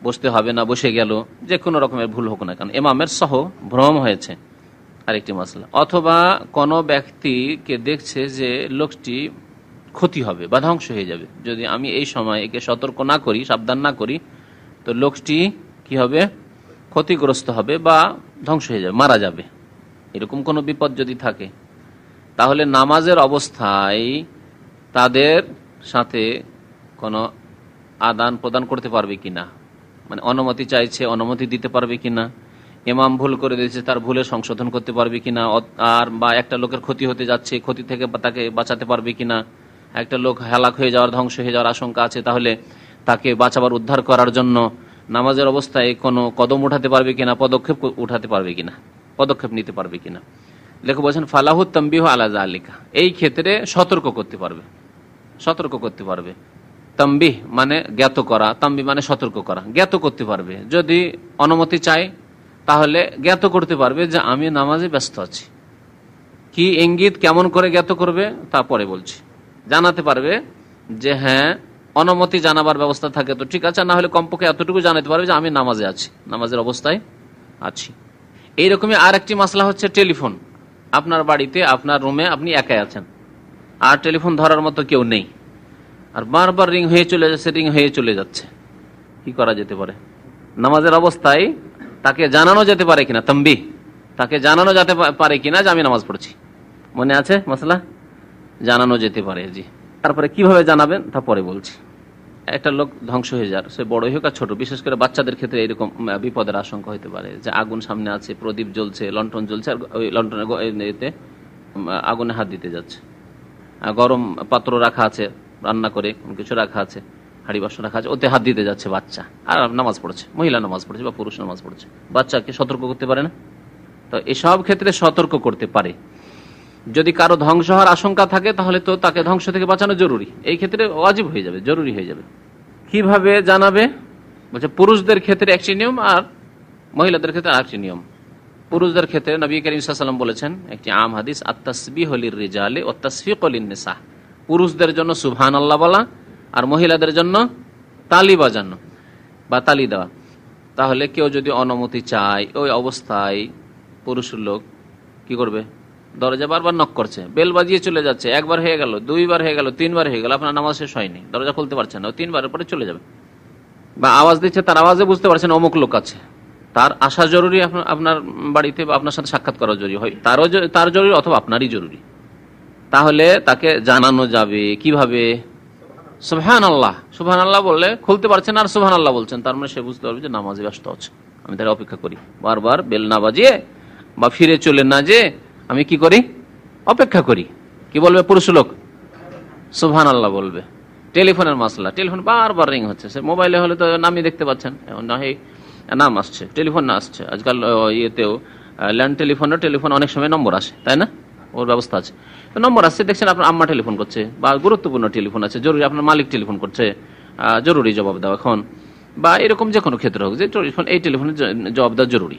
বসতে হবে না বসে গেল, যে কোনো রকমের ভুল হোক না কেন, ইমামের সহ ভ্রম হয়েছে, আরেকটি মাসলা। অথবা কোনো ব্যক্তিকে দেখছে যে লোকটি ক্ষতি হবে বা ধ্বংস হয়ে যাবে, যদি আমি এই সময় একে সতর্ক না করি, সাবধান না করি, তো লোকটি কি হবে? ক্ষতিগ্রস্ত হবে বা ধ্বংস হয়ে যাবে, মারা যাবে। এরকম কোনো বিপদ যদি থাকে, তাহলে নামাজের অবস্থায় তাদের সাথে কোনো আদান প্রদান করতে পারবে কিনা, মানে অনুমতি চাইছে, অনুমতি দিতে পারবে কিনা, ইমাম ভুল করে দিয়েছে, তার ভুলে সংশোধন করতে পারবে কিনা, আর বা একটা লোকের ক্ষতি হতে যাচ্ছে, ক্ষতি থেকে তাকে বাঁচাতে পারবে কিনা, একটা লোক হেলাক হয়ে যাওয়ার, ধ্বংস হয়ে যাওয়ার আশঙ্কা আছে, তাহলে তাকে বাঁচাবার, উদ্ধার করার জন্য নামাজের অবস্থায় কোনো কদম উঠাতে পারবে কিনা, পদক্ষেপ উঠাতে পারবে কিনা, পদক্ষেপ নিতে পারবে কিনা। লেখক বলছেন ফালাহু তানবিহু আলা যালিকা, এই ক্ষেত্রে সতর্ক করতে পারবে, সতর্ক করতে পারবে। তানবিহ মানে জ্ঞাত করা, তানবিহ মানে সতর্ক করা, জ্ঞাত করতে পারবে। যদি অনুমতি চায় তাহলে জ্ঞাত করতে পারবে যে আমি নামাজে ব্যস্ত আছি। কি ইঙ্গিত, কেমন করে জ্ঞাত করবে তারপরে বলছি। জানাতে পারবে যে হ্যাঁ, অনুমতি জানাবার ব্যবস্থা থাকে তো ঠিক আছে, না হলে কমপক্ষে এতটুকু জানাতে পারবে যে আমি নামাজে আছি, নামাজের অবস্থায় আছি। এইরকমই আর একটি মাসলা হচ্ছে টেলিফোন। আপনার বাড়িতে, আপনার রুমে আপনি একাই আছেন, আর টেলিফোন ধরার মতো কেউ নেই, আর বারবার রিং হয়ে চলে যাচ্ছে, রিং হয়ে চলে যাচ্ছে, কি করা যেতে পারে? নামাজের অবস্থায় তাকে জানানো যেতে পারে কিনা, তানবিহ, তাকে জানানো যেতে পারে কিনা যে আমি নামাজ পড়ছি। মনে আছে মাসলা? জানানো যেতে পারে, জি। তারপরে কিভাবে জানাবেন তা পরে বলছি। একটা লোক ধ্বংস হয়ে যার, সে বড় হোক আর ছোট, বিশেষ করে বাচ্চাদের ক্ষেত্রে এরকম বিপদের আশঙ্কা হতে পারে যে আগুন সামনে আছে, প্রদীপ জ্বলছে, লণ্ঠন জ্বলছে, আর ওই লণ্ঠনের আগুনে হাত দিতে যাচ্ছে, গরম পাত্র রাখা আছে, রান্না করে কিছু রাখা আছে, হাঁড়ি বাসন রাখা আছে, ওতে হাত দিতে যাচ্ছে বাচ্চা, আর নামাজ পড়ছে, মহিলা নামাজ পড়ছে বা পুরুষ নামাজ পড়ছে, বাচ্চাকে সতর্ক করতে পারে না? তো এসব ক্ষেত্রে সতর্ক করতে পারে। যদি কারো ধ্বংস হওয়ার আশঙ্কা থাকে তাহলে তো তাকে ধ্বংস থেকে বাঁচানো জরুরি, এই ক্ষেত্রে ওয়াজিব হয়ে যাবে, জরুরি হয়ে যাবে। কিভাবে জানাবে? বলছে পুরুষদের ক্ষেত্রে একটি নিয়ম আর মহিলাদের ক্ষেত্রে আরেকটি নিয়ম। পুরুষদের ক্ষেত্রে নবী করিম সাল্লাল্লাহু আলাইহি ওয়াসাল্লাম বলেছেন, একটি আম হাদিস, আত-তাসবিহু লির-রিজালি ওয়া তাসফিকু লিন-নিসা, পুরুষদের জন্য সুবহানাল্লাহ বলা আর মহিলাদের জন্য তালি বাজানো বা তালি দেওয়া। তাহলে কেউ যদি অনুমতি চায়, ওই অবস্থায় পুরুষ লোক কি করবে? দরজা বারবার নক করছে, বেল বাজিয়ে চলে যাচ্ছে, একবার হয়ে গেল, দুইবার হয়ে গেল, তিনবার হয়ে গেল, আপনার নামাজ শেষ হয়নি, দরজা খুলতে পারছেন না, তিনবারের পরে চলে যাবে। বা আওয়াজ দিচ্ছে, তার আওয়াজে বুঝতে পারছেন অমুক লোক আছে, তার আসা জরুরি আপনার বাড়িতে, বা আপনার সাথে সাক্ষাৎ করা জরুরি হয়, তার জরুরি অথবা আপনারই জরুরি, তাহলে তাকে জানানো যাবে কিভাবে? সুবহানাল্লাহ, সুবহানাল্লাহ বললে খুলতে পারছেন আর সুবহানাল্লাহ বলছেন, তার মানে সে বুঝতে পারবে যে নামাজে ব্যস্ত আছে, আমি তাহলে অপেক্ষা করি। বারবার বেল না বাজিয়ে বা ফিরে চলে না যে আমি কি করি, অপেক্ষা করি। কি বলবে পুরুষ লোক? সুবহানাল্লাহ বলবে। টেলিফোনের মাসলা, টেলিফোন বারবার রিং হচ্ছে, সে মোবাইলে হলে তো নামই দেখতে পাচ্ছেন, নাম আসছে, টেলিফোন না আসছে। আজকাল ইয়েতেও ল্যান্ড টেলিফোন অনেক সময় নম্বর আসে, তাই না? ওর ব্যবস্থা আছে, তো নম্বর আসছে, দেখছেন আপনার আম্মা টেলিফোন করছে বা গুরুত্বপূর্ণ টেলিফোন আছে, জরুরি আপনার মালিক টেলিফোন করছে, জরুরি জবাব দেওয়া এখন, বা এরকম যে কোনো ক্ষেত্রে হোক যে টেলিফোন, এই টেলিফোনের জবাব দেওয়া জরুরি।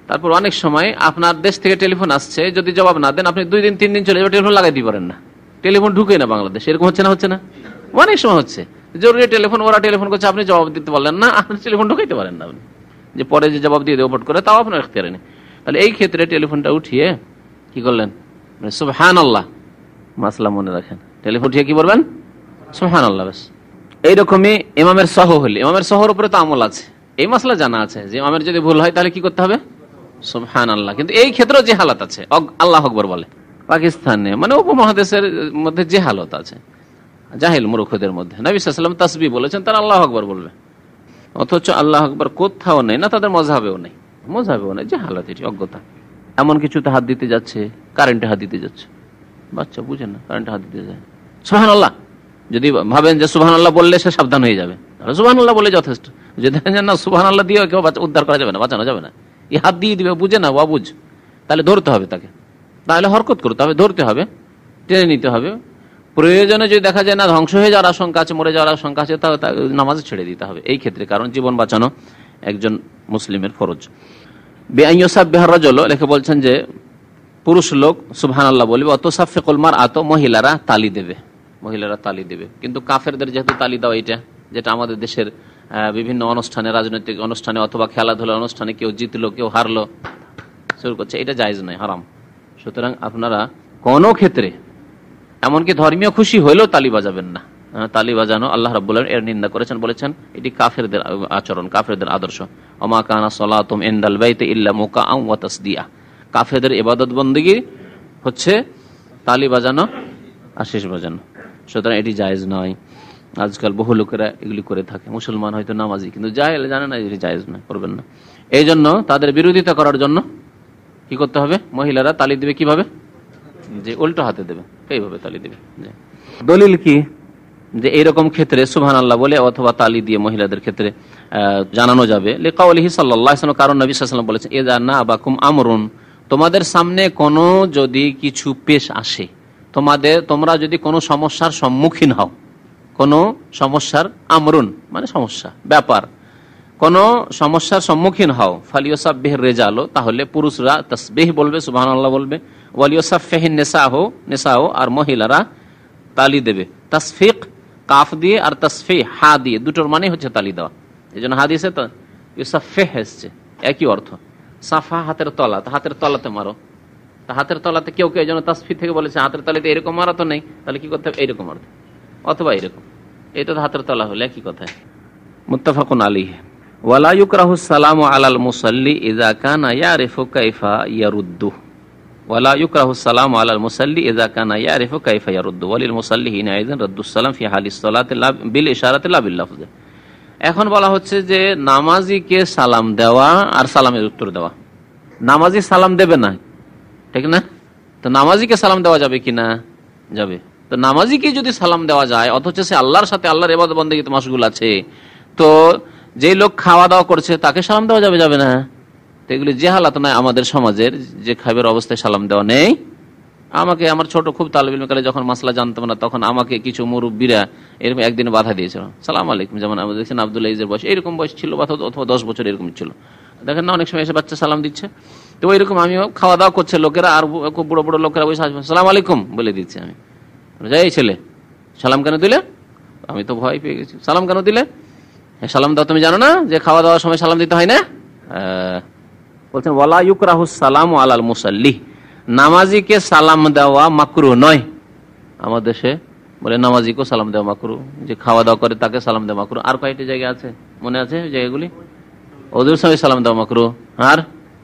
তারপর অনেক সময় আপনার দেশ থেকে টেলিফোন আসছে, যদি জবাব না দেন আপনি 2 দিন 3 দিন চলে যাবে, টেলিফোন লাগাই দিতে পারেন না, টেলিফোন ঢুকে না বাংলাদেশ। এরকম হচ্ছে না? হচ্ছে না? অনেক সময় হচ্ছে জরুরি টেলিফোন, ওরা টেলিফোন করছে, আপনি জবাব দিতে পারলেন না, আপনি টেলিফোন ঢুকাইতে পারেন না, আপনি যে পরে যে জবাব দিয়ে দেবো পট করে, তাও আপনার এখতিয়ারে নেই। তাহলে এই ক্ষেত্রে টেলিফোনটা উঠিয়ে কি করলেন, সুবহানাল্লাহ মাসলা মনে রাখেন, টেলিফোন উঠিয়ে কি বলবেন, সুবহানাল্লাহ। ব্যাস এইরকমই ইমামের সহ হলে, ইমামের সহর উপরে তো আমল আছে, এই মাসলা জানা আছে যে ইমামের যদি ভুল হয় তাহলে কি করতে হবে, সুবহানাল্লাহ। কিন্তু এই ক্ষেত্রেও যে হালাত আছে, আল্লাহু আকবার বলে পাকিস্তানে, মানে উপমহাদেশের মধ্যে যে হালত আছে জাহিল মূর্খদের মধ্যে, নবী সাল্লাল্লাহু আলাইহি ওয়াসাল্লাম তাসবিহ বলেছেন, তারা আল্লাহু আকবার বলবে, অথচ আল্লাহু আকবার কোথাও নেই, না তাদের মযহাবেও নেই, যে হালত, এটি অজ্ঞতা। এমন কিছুতে হাত দিতে যাচ্ছে, কারেন্টে হাত দিতে যাচ্ছে, বাচ্চা বুঝে না, কারেন্টে হাত দিতে যায়, সুবহানাল্লাহ। যদি ভাবেন যে সুবহানাল্লাহ বললে সে সাবধান হয়ে যাবে, তাহলে সুবহানাল্লাহ বলে যথেষ্ট। যদি দেখেন না সুবহানাল্লাহ দিয়ে কেউ উদ্ধার করা যাবে না, বাঁচানো যাবে না, এই হাত দিয়ে দিবে, বুঝে না, অবুঝ, তাহলে ধরতে হবে তাকে, তাহলে হরকত করতে হবে, ধরতে হবে, টেনে নিতে হবে। প্রয়োজনে যদি দেখা যায় না ধ্বংস হয়ে যাওয়ার আশঙ্কা আছে, মরে যাওয়ার আশঙ্কা আছে, তাহলে নামাজে ছেড়ে দিতে হবে এই ক্ষেত্রে, কারণ জীবন বাঁচানো একজন মুসলিমের ফরজ। লেখে বলছেন যে পুরুষ লোক সুবহানাল্লাহ বলবে, অত সাফিকুল মারআত, মহিলারা তালি দেবে, মহিলারা তালি দেবে। কিন্তু কাফেরদের যেহেতু তালি দেওয়া, এটা যেটা আমাদের দেশের বিভিন্ন অনুষ্ঠানে, রাজনৈতিক অনুষ্ঠানে অথবা খেলাধুলার অনুষ্ঠানে কেউ জিতলো কেউ হারলো শুরু করছে, এটা জায়েজ নয়, হারাম। সুতরাং আপনারা কোনো ক্ষেত্রে, এমনকি ধর্মীয় খুশি হইলেও তালি বাজাবেন না। তালি বাজানো আল্লাহ রাব্বুল আলামিন এর নিন্দা করেছেন, বলেছেন এটি কাফেরদের আচরণ, কাফেরদের আদর্শ। ওমা কানা সালাতুম ইনদাল বাইতি ইল্লা মুকাআম ওয়া তাসদিয়া, কাফেরদের ইবাদত বন্দেগী হচ্ছে তালি বাজানো আর শেষ বাজানো। সুতরাং এটি জায়েজ নয়। আজকাল বহু লোকেরা এগুলি করে থাকে, মুসলমান হয়তো নামাজি, কিন্তু জানে না এটি জায়েজ নয়, করবেন না। এই জন্য তাদের বিরোধিতা করার জন্য কি করতে হবে, মহিলারা তালি দিবে কিভাবে, যে উল্টো হাতে দেবে, এইভাবে তালি দিবে। দলিল কি যে এইরকম ক্ষেত্রে সুবহানাল্লাহ বলে অথবা তালি দিয়ে মহিলাদের ক্ষেত্রে জানানো যাবে, লিকাউলিহি সাল্লাল্লাহু আলাইহি ওয়াসাল্লাম, কারণ নবী সাল্লাল্লাহু আলাইহি ওয়াসাল্লাম বলেছেন, ইযা নাবাকুম আমরুন, তোমাদের সামনে কোনো যদি কিছু পেশ আসে, তোমরা যদি কোনো সমস্যার সম্মুখীন হও, কোনো সমস্যার, আমরুন মানে সমস্যা, ব্যাপার, কোনো সমস্যার সম্মুখীন হও, ফালিয়াসাব্বিহির রিজালু, তাহলে পুরুষরা তাসবিহ বলবে, সুবহানাল্লাহ বলবে, ওয়ালিয়াসাফফিহিন নিসাও, আর মহিলারা তালি দেবে। তাসফিক কাফ দিয়ে আর তাসফিহ হা দিয়ে, দুটোর মানে হচ্ছে তালি দেওয়া। এই জন্য হাদিসে তো ইউসাফিহ এসছে, একই অর্থ। সাফা হাতের তলা, তো হাতের তলাতে মারো, তা হাতের তলাতে কেউ এই জন্য তাসফিহ থেকে বলেছে হাতের তলাতে এরকম মারা তো নেই, তাহলে কি করতে হবে, এইরকম অর্থ অথবা এরকম, এটা তো হাতের তলা হলে একই কথায়। মুত্তাফাকুন আলাইহি। ওয়ালা ইউকরাহু সালামু আলাল মুসাল্লি ইযা কানা ইয়ারিফু কাইফা ইয়ারুদ্দু, ওয়ালা ইউকরাহু সালামু আলাল মুসাল্লি ইযা কানা ইয়ারিফু কাইফা ইয়ারুদ্দু ওয়ালিল মুসাল্লি হিনাইযান রাদ্দুস সালাম ফি হালিস সালাতি বিল ইশারাতি লা বিল লাফজ। এখন বলা হচ্ছে যে নামাজিকে সালাম দেওয়া আর সালামের উত্তর দেওয়া। নামাজি সালাম দেবে না, ঠিক না? তো নামাজিকে সালাম দেওয়া যাবে কিনা? যাবে। তো নামাজিকে যদি সালাম দেওয়া যায় অথচ সে আল্লাহর সাথে, আল্লাহর ইবাদত বন্দেগীতে মাশগুল আছে, তো যে লোক খাওয়া দাওয়া করছে তাকে সালাম দেওয়া যাবে, যাবে না? তো এগুলি যে হালাত নয় আমাদের সমাজের, যে খাবের অবস্থায় সালাম দেওয়া নেই। আমাকে আমার ছোট খুব তালিব ইলম কালে যখন মাসলা জানতাম না, তখন আমাকে কিছু মুরব্বীরা এরকম একদিন বাধা দিয়েছিল, সালাম আলাইকুম, যেমন আমাদের দেখছেন আব্দুল্লাহ ইজের বয়স এরকম বয়স ছিল, অথবা 10 বছর এরকম ছিল, দেখেন না অনেক সময় এসে বাচ্চা সালাম দিচ্ছে। তো ওইরকম আমিও খাওয়া দাওয়া করছে লোকেরা, আর খুব বড় বড় লোকেরা বসে সালাম আলাইকুম বলে দিচ্ছে। আমি যাই ছেলে সালাম কেন দিলে? আমি তো ভয় পেয়ে গেছি, সালাম কেন দিলে? সালাম দাও, তুমি জানো না যে খাওয়া দাওয়ার সময় সালাম দিতে হয় না? বলছেন ওয়ালা ইউকরাহু সালামু আলাল মুসাল্লি, নামাজিকে সালাম দেওয়া মাকরুহ নয়। আমার দেশে বলে নামাজিকেও সালাম দেওয়া মাকরুহ, যে খাওয়া দাওয়া করে তাকে সালাম দেওয়া মাকরুহ। আর কয়েকটি জায়গা আছে, মনে আছে জায়গাগুলি? ওদের সময় সালাম দেওয়া মাকরুহ, আর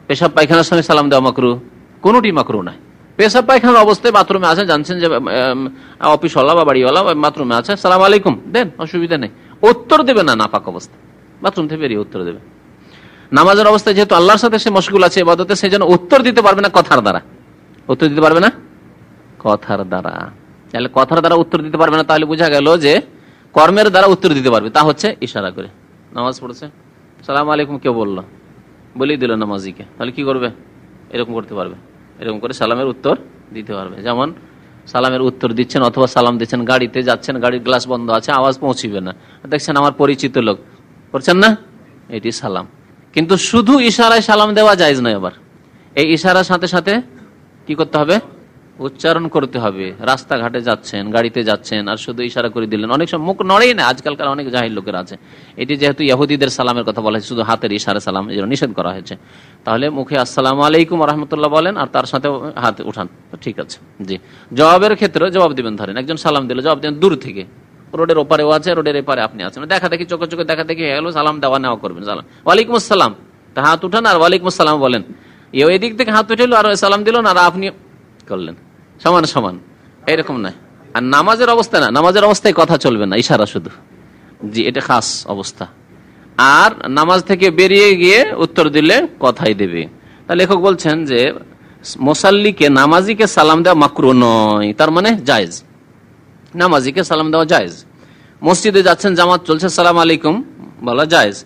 পেশাব পায়খানার সময় সালাম দেওয়া মাকরুহ, কোনটি মাকরুহ নয়। পেশাব পায়খানার অবস্থায় বাথরুমে আছেন, জানছেন যে অফিসওয়ালা বা বাড়িওয়ালা বাথরুমে আছে, সালাম আলাইকুম দেন, অসুবিধা নেই। উত্তর দেবে না নাপাক অবস্থা, বাথরুম থেকে বেরিয়ে উত্তর দেবে। নামাজের অবস্থায় যেহেতু আল্লাহর সাথে সে মশগুল আছে ইবাদতে, সেই জন্য উত্তর দিতে পারবে না কথার দ্বারা। উত্তর দিতে পারবে না কথার দ্বারা। তাহলে কথার দ্বারা উত্তর দিতে পারবে না, তাহলে বোঝা গেল যে কর্মের দ্বারা উত্তর দিতে পারবে, তা হচ্ছে ইশারা করে। নামাজ পড়ছে, সালাম আলাইকুম কেউ বললো, বলেই দিল নামাজিকে, তাহলে কি করবে? এরকম করতে পারবে, এরকম করে সালামের উত্তর দিতে পারবে। যেমন সালামের উত্তর দিচ্ছেন অথবা সালাম দিচ্ছেন, গাড়িতে যাচ্ছেন, গাড়ির গ্লাস বন্ধ আছে, আওয়াজ পৌঁছিবে না, দেখছেন আমার পরিচিত লোক, করছেন না, এটি সালাম। কিন্তু শুধু ইশারায় সালাম দেওয়া জায়েজ নয়। আবার এই ইশারার সাথে সাথে কি করতে হবে? উচ্চারণ করতে হবে। রাস্তাঘাটে যাচ্ছেন, গাড়িতে যাচ্ছেন, আর শুধু ইশারা করে দিলেন, অনেক সময় মুখ নড়েই না, আজকালকার অনেক জাহিল লোকের আছে। এটি যেহেতু ইহুদিদের সালামের কথা বলা হয়েছে, শুধু হাতের ইশারা সালাম, এই জন্য নিষেধ করা হয়েছে। তাহলে মুখে আসসালামু আলাইকুম রহমতুল্লাহ বলেন, আর তার সাথে হাত উঠান, ঠিক আছে। জি, জবাবের ক্ষেত্রে জবাব দিবেন, ধরেন একজন সালাম দিল, জবাব দিবেন দূর থেকে, রোডের ওপারেও আছে, রোডের এপারে আপনি আছেন, দেখা দেখি চোখে চোখে দেখা দেখি হয়ে গেল, সালাম দেওয়া নেওয়া করবেন। সালাম ওয়ালাইকুম আসসালাম, তা হাত উঠান আর ওয়ালাইকুম আসসালাম বলেন। এদিক থেকে হাত উঠেল আর সালাম দিল, আর আপনি করলেন, সমান সমান, এরকম নয়। আর নামাজের অবস্থা না, নামাজের অবস্থায় কথা চলবে না, ইশারা শুধু। জি, এটা খাস অবস্থা। আর নামাজ থেকে বেরিয়ে গিয়ে উত্তর দিলে কথাই দেবে। তা লেখক বলছেন যে মুসাল্লিকে, নামাজিকে সালাম দেওয়া মাকরুহ নয়, তার মানে জায়েজ, নামাজিকে সালাম দেওয়া জায়েজ। মসজিদে যাচ্ছেন, জামাত চলছে, সালাম আলাইকুম বলা জায়েজ।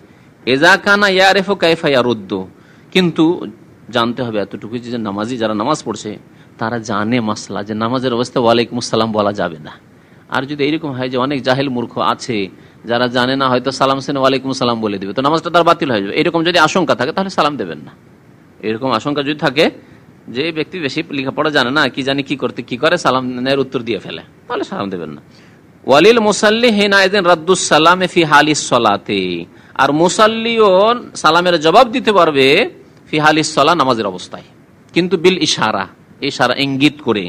এজা কানা ইয়ারিফু কাইফা ইয়ারুদ্দু, কিন্তু জানতে হবে এতটুকু যে নামাজি যারা নামাজ পড়ছে তারা জানে মাসলা, যে নামাজের অবস্থায় ওয়ালাইকুম আসসালাম বলা যাবে না। আর যদি এরকম হয় যে অনেক জাহেল মূর্খ আছে যারা জানে না, হয়তো সালাম সেনে ওয়ালাইকুম সালাম বলে দিবে, তো নামাজটা তার বাতিল হয়ে যাবে। এরকম যদি আশঙ্কা থাকে তাহলে সালাম দেবেন না। এরকম আশঙ্কা যদি থাকে যে ব্যক্তি বেশি লেখাপড়া জানে না, কি জানি কি করতে কি করে, সালামের উত্তর দিয়ে ফেলে, তাহলে সালাম দেবেন না। ওয়ালিল মুসাল্লি হিনাইদিন রাদ্দুস সালামে ফি হালিস সালাতে, আর মুসাল্লিও সালামের জবাব দিতে পারবে ফি হালিস সালাহ, নামাজের অবস্থায়, কিন্তু বিল ইশারা, ইশারা ইঙ্গিত করে,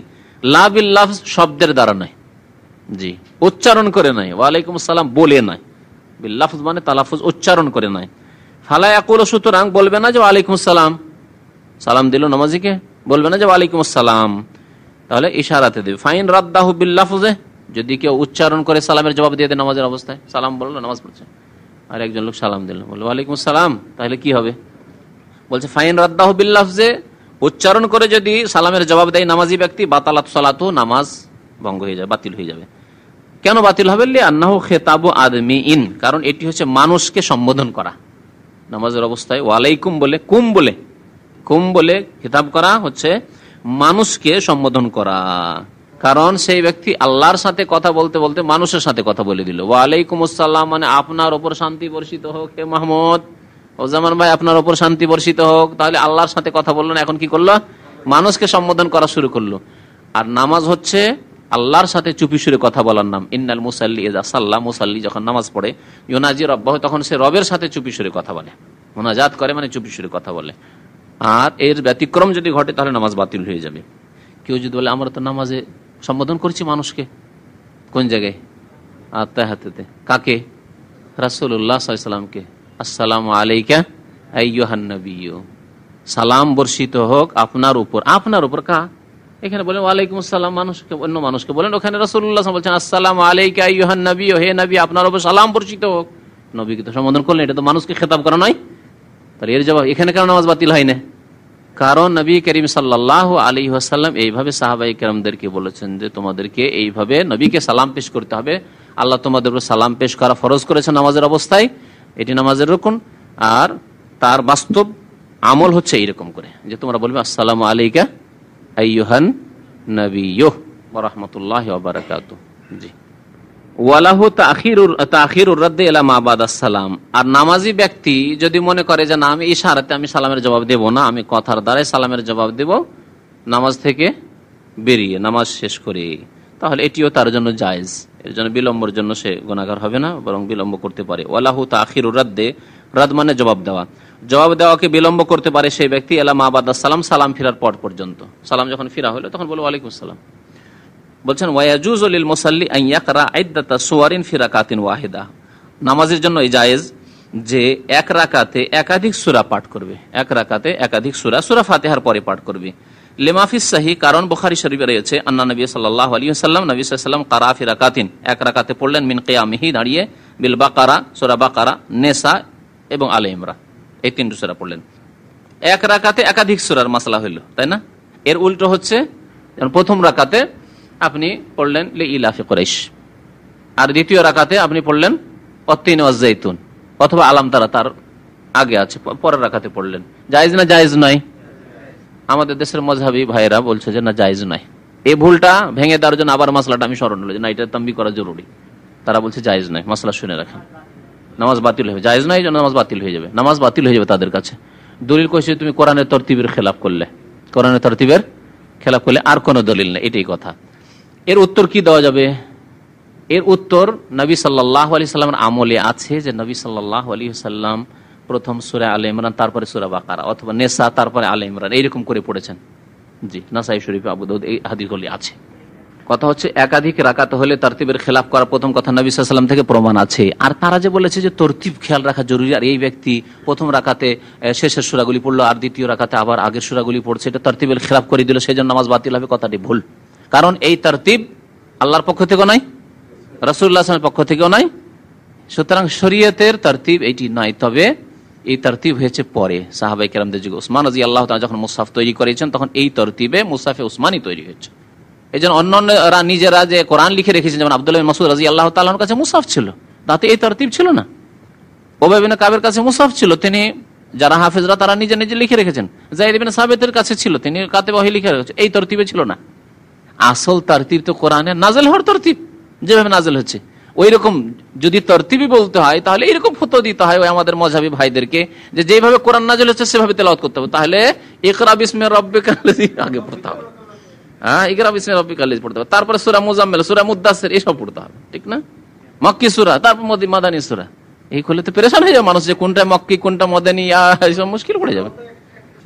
লা বিল লাফজ, শব্দের দ্বারা নয়। জি, উচ্চারণ করে নয়, ওয়ালাইকুম আসসালাম বলে নয়, বিল লাফজ মানে তালাফুজ, উচ্চারণ করে নয়। ফালা ইয়াকুলু, সুতরাং বলবে না যে ওয়ালাইকুম আসসালাম, সালাম দিল নামাজিকে, বলবে না যে ওয়ালাইকুম আসসালাম, তাহলে ইশারাতে দেবে। ফাইন রাদ্দাহু বিল লাফজে, যদি কেউ উচ্চারণ করে সালামের জবাব দিয়ে দেয় নামাজের অবস্থায়, সালাম বললো, নামাজ পড়ছে, আর একজন লোক সালাম দিল, বললো ওয়ালাইকুম আসসালাম, তাহলে কি হবে? বলছে ফাইন রাদ্দাহু বিল লাফজে, উচ্চারণ করে যদি সালামের জবাব দেয় নামাজি ব্যক্তি, বাতালাত সালাতু, নামাজ ভঙ্গ হয়ে যাবে, বাতিল হয়ে যাবে। কেন বাতিল হবে? লিআন্নাহু খিতাবু আদমিইন, কারণ এটি হচ্ছে মানুষকে সম্বোধন করা। নামাজের অবস্থায় ওয়ালাইকুম বলে, কুম বলে খিতাব করা হচ্ছে মানুষকে সম্বোধন করা, কারণ সেই ব্যক্তি আল্লাহর সাথে কথা বলতে বলতে মানুষের সাথে কথা বলে দিল। ওয়ালাইকুম আসসালাম মানে আপনার ওপর শান্তি বর্ষিত হোক হে মাহমুদ, ও জামান ভাই আপনার ওপর শান্তি বর্ষিত হোক। তাহলে আল্লাহর সাথে কথা বললো না, এখন কি করলো? মানুষকে সম্বোধন করা শুরু করলো। আর নামাজ হচ্ছে আল্লাহর সাথে চুপি সুরে কথা বলার নাম। ইন্নাল মুসাল্লি ইযা সাল্লা, মুসাল্লি যখন নামাজ পড়ে, ইউনাজি রাব্বাহু, তখন সে রবের সাথে চুপি সুরে কথা বলে, মুনাজাত করে, মানে চুপি সুরে কথা বলে। আর এর ব্যতিক্রম যদি ঘটে তাহলে নামাজ বাতিল হয়ে যাবে। কেউ যদি বলে আমরা তো নামাজে সম্বোধন করছি মানুষকে, কোন জায়গায়? আত্তাহাতে। কাকে? রাসূলুল্লাহ সাল্লাল্লাহু আলাইহি ওয়াসাল্লামকে। আসসালামু আলাইকা আইয়ুহান নাবিয়্যু, সালাম বর্ষিত হোক আপনার উপর। আপনার উপর কা? এখানে বলেন ওয়ালাইকুম আসসালাম, মানুষকে, অন্য মানুষকে বলেন। ওখানে রাসূলুল্লাহ সাল্লাল্লাহু আলাইহি ওয়াসাল্লাম বলছেন আসসালামু আলাইকা আইয়ুহান নাবিয়্যু, হে নবী আপনার উপর সালাম বর্ষিত হোক। নবীকে তো সম্বোধন করলেন, এটা তো মানুষকে খেতাব করা নয়। তাহলে এর জবাব এখানে কেন নামাজ বাতিল হয় না? কারণ নবী করিম সাল্লাল্লাহু আলাইহি ওয়াসাল্লাম এইভাবে সাহাবায়ে কেরামদেরকে বলেছেন যে তোমাদেরকে এইভাবে নবীকে সালাম পেশ করতে হবে। আল্লাহ তোমাদের উপর সালাম পেশ করা ফরজ করেছে নামাজের অবস্থায়, এটি নামাজের রুকন। আর তার বাস্তব আমল হচ্ছে এইরকম করে যে তোমরা বলবে আসসালামু আলাইকা আইয়ুহান নাবিয়্যু ওয়া রাহমাতুল্লাহি ওয়া বারাকাতুহু। জি, ওয়ালাহু তাখিরুর রাদ্দ ইলা মা বাদাস সালাম। আর নামাজি ব্যক্তি যদি মনে করে যে না, আমি ইশারাতে আমি সালামের জবাব দেব না, আমি কথার দ্বারাই সালামের জবাব দেব নামাজ থেকে বেরিয়ে, নামাজ শেষ করে, তাহলে এটিও তার জন্য জায়েজ। এর জন্য বিলম্বের জন্য সে গুনাহগার হবে না, বরং বিলম্ব করতে পারে। ওয়ালাহু তাখিরুর রাদ্দে, রাদ মানে জবাব দেওয়া, জবাব দেওয়াকে বিলম্ব করতে পারে সেই ব্যক্তি ইলা মা বাদাস সালাম, সালাম ফিরার পর পর্যন্ত। সালাম যখন ফিরা হলো তখন বলো ওয়ালাইকুম আসসালাম। বলছেন ওয়ায়াজুজু লিল মুসাল্লি আন ইয়াকরা ইদ্দাতা সুওয়ারিন ফি রাকাতিন ওয়াহিদা, নামাজের জন্য এই জায়েজ যে এক রাকাতে একাধিক সূরা পাঠ করবে, এক রাকাতে একাধিক সূরা, সূরা ফাতিহার পরে পাঠ করবে। লিমাফিস সাহি, কারণ বুখারী শরীফে রয়েছে আন্না নবী সাল্লাল্লাহু আলাইহি ওয়াসাল্লাম, নবী সাল্লাল্লাহু আলাইহি ওয়াসাল্লাম কারা ফি রাকাতিন, এক রাকাতে পড়লেন, মিন কিয়ামিহি, দাঁড়িয়ে, বিল বাকারা, সূরা বাকারা, নিসা এবং আলে ইমরান, এই তিনটি সূরা পড়লেন। এক রাকাতে একাধিক সূরার মাসলা হইল, তাই না? এর উল্টো হচ্ছে প্রথম রাকাতে আপনি পড়লেন লিইলাফি কুরাইশ, আর দ্বিতীয় রাকাতে আপনি পড়লেন ওয়াত্তিন ওয়াজ-জাইতুন, অথবা আলাম তারা তার আগে আছে, পরের রাকাতে পড়লেন। জায়েজ না জায়েজ নয়? আমাদের দেশের মযহাবী ভাইরা বলছে যে না, জায়েজ নয়। এই ভুলটা ভেঙে দেওয়ার জন্য আবার মাসলাটা আমি স্মরণ হলো যে না, এটা তাম্বি করা জরুরি। তারা বলছে জায়েজ নয়, মাসলা শুনে রাখেন, নামাজ বাতিল হবে। জায়েজ নয়, নামাজ বাতিল হয়ে যাবে, নামাজ বাতিল হয়ে যাবে তাদের কাছে। দলিল কইছে তুমি কোরআনের তরতিবের খেলাফ করলে, কোরআনের তরতিবের খেলাফ করলে, আর কোনো দলিল নেই, এটাই কথা। এর উত্তর কি দেওয়া যাবে? এর উত্তর নবী সাল্লাল্লাহু আলাইহি সাল্লামের আমলে আছে যে নবী সাল্লাল্লাহু আলাইহি সাল্লাম প্রথম সূরা আলে ইমরান, তারপরে সূরা বাকারা, অথবা নিসা, তারপরে আলে ইমরান, এইরকম করে পড়েছেন। জি, নাসাই শরীফে, আবু দাউদ, এই হাদিসগুলি আছে। কথা হচ্ছে একাধিক রাকাত হলে তরতিবের খেলাফ করা প্রথম কথা নবী সাল্লাল্লাহু আলাইহি ওয়াসাল্লাম থেকে প্রমাণ আছে। আর তারা যে বলেছে যে তরতিব খেয়াল রাখা জরুরি, আর এই ব্যক্তি প্রথম রাকাতে শেষের সূরাগুলি পড়লো আর দ্বিতীয় রাকাতে আবার আগের সূরাগুলি পড়ছে, এটা তরতিবের খেলাফ করে দিল, সেজন্য নামাজ বাতিল হবে, কথাটি ভুল। কারণ এই তরতিব আল্লাহর পক্ষ থেকেও নয়, রাসূলুল্লাহ সাল্লাল্লাহু আলাইহি ওয়াসাল্লামের পক্ষ থেকেও নয়, সুতরাং শরীয়তের তরতিব এইটি নয়। তবে এই তরতিব হয়েছে পরে সাহাবায়ে কেরামদের যুগে। উসমান রাদিয়াল্লাহু তাআলা যখন মুসহাফ তৈরি করেছেন, তখন এই তরতিবে মুসহাফে উসমানী তৈরি হয়েছে। এই জন্য অন্যান্যরা নিজেরা যে কোরআন লিখে রেখেছেন, যেমন আব্দুল্লাহ বিন মাসউদ রাদিয়াল্লাহু তাআলার কাছে মুসহাফ ছিল, তাতে এই তরতিব ছিল না। উবাই বিন কাবের কাছে মুসহাফ ছিল, তিনি, যারা হাফেজরা তারা নিজে নিজে লিখে রেখেছেন। যায়েদ বিন সাবিতের কাছে ছিল, তিনি কাতেব ওহী লিখে রেখেছেন, এই তরতিবে ছিল না। আসল তরতিব তো কোরআনে নাযিল হওয়ার তরতিব, যেভাবে নাযিল হচ্ছে ওই রকম যদি তরতিবই বলতে হয়, তাহলে এরকম ফতোয়া দিতে হয় ওই আমাদের মাযহাবী ভাইদেরকে যে যেভাবে কোরআন নাযিল হচ্ছে সেভাবে তেলাওয়াত করতে হবে। তাহলে ইকরা বিসমি রাব্বিকাল্লাযী আগে পড়তে হবে, ইকরা বিসমি রাব্বিকাল্লাযী পড়তে হবে, তারপরে সূরা মুজাম্মিল, সূরা মুদ্দাসসির, এসব পড়তে হবে, ঠিক না? মক্কি সূরা, তারপর মাদানী সূরা, এই করলে তো পেরেশান হয়ে যাবে মানুষ, যে কোনটা মক্কি কোনটা মাদানী, এইসব মুশকিল পড়ে যাবে।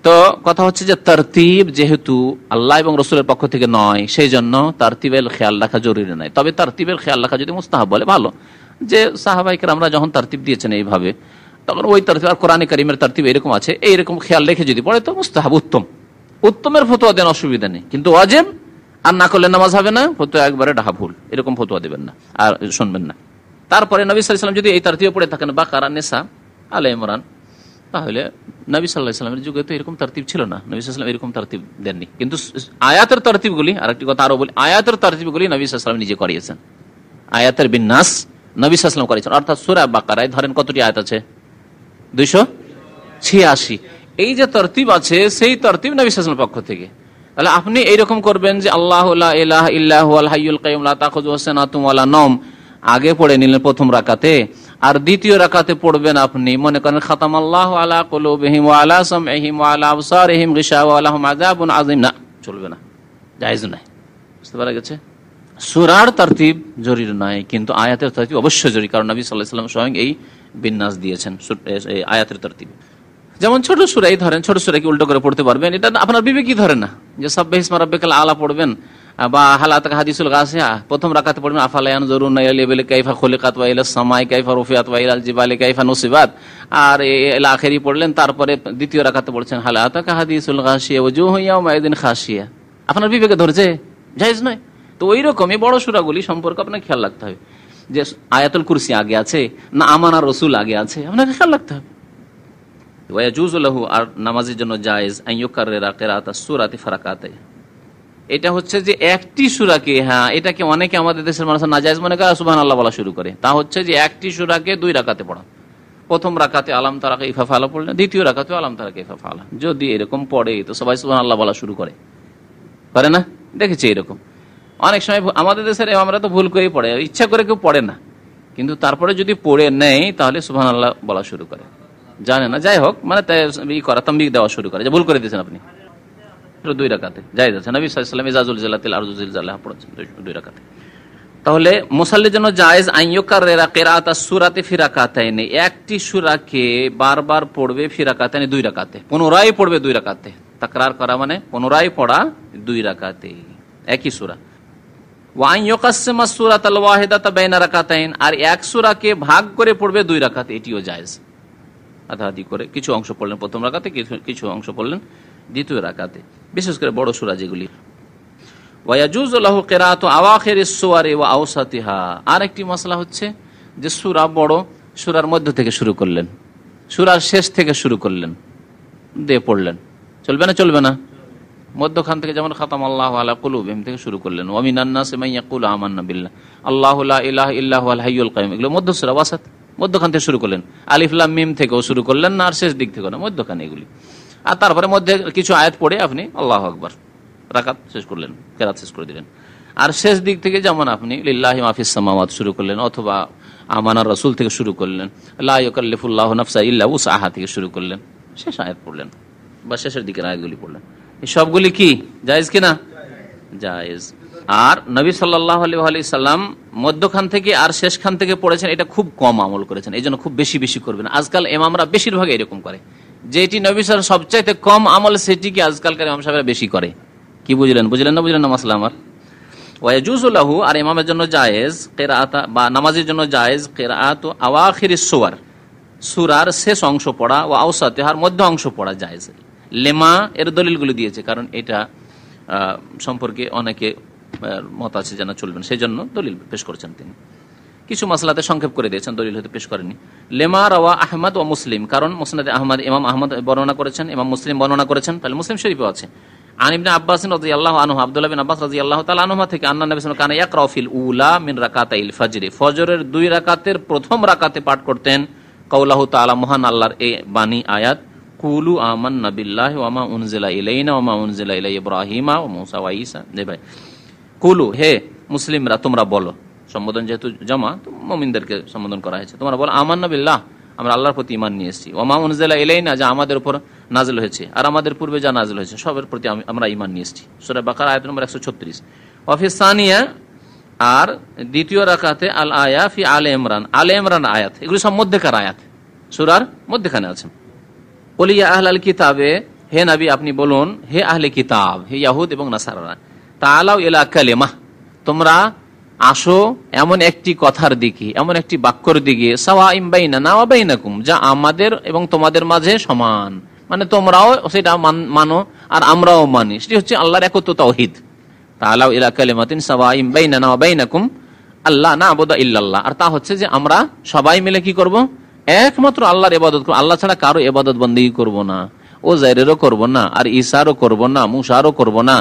তো কথা হচ্ছে যে তরতিব যেহেতু আল্লাহ এবং রাসূলের পক্ষ থেকে নয়, সেই জন্য তরতিবের খেয়াল রাখা জরুরি নয়। তবে তরতিবের খেয়াল রাখা যদি মুস্তাহাব বলে ভালো, যে সাহাবায়ে কেরামরা যখন তরতিব দিয়েছেন এইভাবে, তখন ওই তরতিব, আর কোরআনে কারীমের তরতিব এরকম আছে, এইরকম খেয়াল রেখে যদি পড়ে তো মুস্তাহাব, উত্তম। উত্তমের ফতোয়া দেন, অসুবিধা নেই, কিন্তু ওয়াজিব আর না করলে নামাজ হবে না, ফতোয়া একবারে ডাহা ভুল, এরকম ফতোয়া দেবেন না আর শুনবেন না। তারপরে নবী সাল্লাল্লাহু আলাইহি ওয়াসাল্লাম যদি এই তরতিবে পড়ে থাকেন, বাকারা, নিসা, আলে ইমরান, তাহলে নবী সাল্লাল্লাহু আলাইহি ওয়াসাল্লামের যুগে তো এরকম তরতিব ছিল না, নবী সাল্লাল্লাহু আলাইহি ওয়াসাল্লাম এরকম তরতিব দেননি। কিন্তু আয়াতের তরতিবগুলি, আরেকটি কথা আরো বলি, আয়াতের তরতিবগুলি নবী সাল্লাল্লাহু আলাইহি ওয়াসাল্লাম নিজে করিয়েছেন। আয়াতের বিন্যাস নবী সাল্লাল্লাহু আলাইহি ওয়াসাল্লাম করিয়েছেন। অর্থাৎ সূরা বাকারায় ধরেন কতটি আয়াত আছে? 286। এই যে তরতিব আছে, সেই তরতিব নবী সাল্লাল্লাহু আলাইহি ওয়াসাল্লামের পক্ষ থেকে। তাহলে আপনি এইরকম করবেন যে আল্লাহু লা ইলাহা ইল্লা হুয়াল হাইয়ুল কাইয়ুম লা তাখুযুহু সিনাতুন ওয়ালা নাওম, আগে পড়ে নিলেন প্রথম রাকাতে, আর দ্বিতীয় রাকাতে পড়বেন আপনি, মনে করেন খাতামাল্লাহু আলা কুলুবিহিম ওয়া আলা সামইহিম ওয়া আলা আবসারিহিম গিশাওয়া ওয়া লাহুম আযাবুন আযীম, না, চলবে না, জায়েজ নয়। বুঝতে পারা গেছে? সূরার তরতিব জরুরি নয়, কিন্তু আয়াতের তরতিব অবশ্যই জরুরি, কারণ নবী সাল্লাল্লাহু আলাইহি ওয়াসাল্লাম স্বয়ং এই বিন্যাস দিয়েছেন আয়াতের তরতিবে। যেমন ছোট সূরাই ধরেন, ছোট সূরা কি উল্টো করে পড়তে পারবেন? এটা আপনার বিবেকই ধরে না যে সাব্বিহিসমা রাব্বিকাল আলা পড়বেন, বা হালাতাকা হাদিসুল গাসিয়া প্রথম রাকাতে পড়বেন, আফালা ইয়ানজুরুনা ইলাল ইবিলি কাইফা খুলিকাত ওয়া ইলাস সামাই কাইফা রুফিআত ওয়া ইলাল জিবালি কাইফা নুসিবাত, আর ইলা আখিরি পড়লেন। তারপরে দ্বিতীয় রাকাতে পড়ছেন হালাতাকা হাদিসুল গাসিয়া ওয়াজুহু ইয়াওমা ইদিন খাসিয়া। আপনার বিবেকে ধরছে? জায়েজ নয়। তো ওই রকমই বড় সূরাগুলি সম্পর্কে আপনাকে খেয়াল রাখতে হবে যে আয়াতুল কুরসি আগে আছে না আমানা রাসূল আগে আছে, আপনাকে খেয়াল রাখতে হবে। ওয়ায়াজুজু লাহু, আর নামাজের জন্য জায়েজ আন ইউকাররিরা কিরাআতাস সূরাতি ফারাকাতাই, এটা হচ্ছে যে একটি সূরাকে, এটাকে অনেকে আমাদের দেশের মানুষ নাজায়েজ মনে করে, সুবহানাল্লাহ বলা শুরু করে। তা হচ্ছে যে একটি সূরাকে 2 রাকাতে পড়া, প্রথম রাকাতে আলাম তারা কাইফা ফাআলা পড়লেন, দ্বিতীয় রাকাতে আলাম তারা কাইফা ফাআলা। যদি এরকম পড়ে তো সবাই সুবহানাল্লাহ বলা শুরু করে না? দেখেছি এরকম অনেক সময় আমাদের দেশের, আমরা তো ভুল করেই পড়ে, ইচ্ছা করে কেউ পড়ে না, কিন্তু তারপরে যদি পড়ে নেয় তাহলে সুবহানাল্লাহ বলা শুরু করে, জানে না, যাই হোক, মানে তামবিগ দেওয়া শুরু করে যে ভুল করে দিয়েছেন আপনি। 2 রাকাতে জায়েজ আছে, নবী সাল্লাল্লাহু আলাইহি ওয়াসাল্লাম ইজাজুল জালাতিল আরজু জিলজালাহ পড়েছেন 2 রাকাতে। তাহলে মুসাল্লির জন্য জায়েজ আন ইউকাররিরা কিরাআতাস সূরাতি ফি রাকাতাইনি, একটি সূরাকে বারবার পড়বে, ফি রাকাতাইনি 2 রাকাতে, পুনরায় পড়বে 2 রাকাতে। তাকরার করা মানে পুনরায় পড়া 2 রাকাতে একই সূরা। ওয়া আন ইউকাসসিমাস সূরাতাল ওয়াহিদাতা বাইনা রাকাতাইন, আর এক সূরাকে ভাগ করে পড়বে 2 রাকাতে, এটিও জায়েজ। আধা আধি করে কিছু অংশ পড়লেন প্রথম রাকাতে, কিছু অংশ পড়লেন দ্বিতীয় রাকাতে, বিশেষ করে বড় সূরা যেগুলি। ওয়ায়াজুজু লাহু কিরাআতু আওয়াখিরিস সুওয়ারি ওয়া আওসাতিহা। আরেকটি মাসলা হচ্ছে যে সূরা বড়, সূরার মধ্য থেকে শুরু করলেন, সূরার শেষ থেকে শুরু করলেন, দিয়ে পড়লেন, চলবে না? চলবে না। মধ্যখান থেকে যেমন খাতামাল্লাহু আলা কুলুবিহিম থেকে শুরু করলেন, ওয়া মিনান নাসি মান ইয়াকুলু আমান্না বিল্লাহ আল্লাহু লা ইলাহা ইল্লা হুয়াল হাইয়ুল কাইয়ুম, এগুলো মধ্য সূরা, ওয়াসাত, মধ্যখান থেকে শুরু করলেন। আলিফ লাম মিম থেকেও শুরু করলেন না, আর শেষ দিক থেকে না, মধ্যখানে এগুলি। আর তারপরে মধ্যে কিছু আয়াত পড়ে আপনি আল্লাহু আকবার রাকাত শেষ করলেন, কেরাত শেষ করে দিলেন। আর শেষ দিক থেকে যেমন আপনি লিল্লাহি মা ফিস সামাওয়াত শুরু করলেন, অথবা আমানার রাসূল থেকে শুরু করলেন, লা ইউকাল্লিফুল্লাহু নাফসান ইল্লা উসআহা থেকে শুরু করলেন, শেষ আয়াত পড়লেন বা শেষের দিকের আয়াতগুলি পড়লেন। এই সবগুলি কি জায়েজ কিনা? জায়েজ। আর নবী সাল্লাল্লাহু আলাইহি সাল্লাম মধ্যখান থেকে আর শেষখান থেকে পড়েছেন, এটা খুব কম আমল করেছেন, এই জন্য খুব বেশি বেশি করবেন। আজকাল ইমামরা বেশিরভাগ এরকম করে, যেটি নবী সাল্লাল্লাহু সবচাইতে কম আমল সেটিকে আজকালকার ইমাম সাহেবরা বেশি করে। কি বুঝলেন? বুঝলেন না? বুঝলেন না মাসলা আমার? ওয়ায়াজুজু লাহু, আর ইমামের জন্য জায়েজ, কিরাআত বা নামাজের জন্য জায়েজ, কিরাআতু আওয়াখিরিস সুওয়ার, সূরার শেষ অংশ পড়া, ও আওসাতিহার মধ্য অংশ পড়া জায়েজ। লেমা এর দলিলগুলো দিয়েছে, কারণ এটা সম্পর্কে অনেকে মত আছে জানা চলবেন, সেই জন্য দলিল পেশ করেছেন তিনি। কিছু মাসলাতে সংক্ষেপ করে দিয়েছেন, দলিল হয়তো পেশ করেনি। লেমা রাওয়া আহমদ ও মুসলিম, কারণ মুসনাদে আহমদ, ইমাম আহমদ বর্ণনা করেছেন, ইমাম মুসলিম বর্ণনা করেছেন, তাহলে মুসলিম শরীফেও আছে। আন ইবনে আব্বাস রাদিয়াল্লাহু আনহু, আব্দুল্লাহ বিন আব্বাস রাদিয়াল্লাহু তাআলা আনহুমা থেকে, আন্না নবী সাল্লাল্লাহু আলাইহি ওয়াসাল্লাম কানা ইয়াকরাউ ফিল উলা মিন রাকাতাইল ফজর, ফজরের 2 রাকাতের প্রথম রাকাতে পাঠ করতেন কাউলাহু তাআলা, মহান আল্লাহর এই বাণী আয়াত, কুলু আমান্না বিল্লাহি ওয়া মা উনজিলা ইলাইনা ওয়া মা উনজিলা ইলা ইব্রাহিমা ওয়া মূসা ওয়া ঈসা। জি ভাই, কুলু, হে মুসলিমরা তোমরা বলো, সম্বোধন যেহেতু জমা তো মুমিনদেরকে সম্বোধন করা হয়েছে, তোমরা বলো আমান্না বিল্লাহ, আমরা আল্লাহর প্রতি ঈমান নিয়ে এসেছি, ওয়া মা উনজিলা ইলাইনা, যা আমাদের উপর নাযিল হয়েছে, আর আমাদের পূর্বে যা নাযিল হয়েছে সবের প্রতি আমরা ঈমান নিয়ে এসেছি। সূরা বাকারা আয়াত নম্বর 136। ওয়া ফি সানিয়া, আর দ্বিতীয় রাকাতে আল আয়া ফি আলে ইমরান, আলে ইমরান আয়াত, এগুলো সব মধ্যেকার আয়াত, সূরার মধ্যখানে আছে। বলিয়া আহলাল কিতাবে, হে নবী আপনি বলুন, হে আহলে কিতাব, হে ইয়াহুদ এবং নাসারারা, তাআলাউ ইলা কালিমাহ, তোমরা আসো এমন একটি কথার দিকে, এমন একটি বাক্যর দিকে, সাওয়াইম বাইনানা ওয়া বাইনাকুম, যা আমাদের এবং তোমাদের মাঝে সমান, মানে তোমরাও সেটা মানো আর আমরাও মানি, সেটি হচ্ছে আল্লাহর একত্ব তাওহীদ। তাআলাউ ইলা কালিমাতিন সাওয়াইম বাইনানা ওয়া বাইনাকুম আল্লা না'বুদা ইল্লাল্লাহ, আর তা হচ্ছে যে আমরা সবাই মিলে কি করব? একমাত্র আল্লাহর ইবাদত করব, আল্লাহ ছাড়া কারো ইবাদত বন্দেগী করব না, ও জাইরেরও করব না, আর ঈসারও করব না, মুসারও করব না,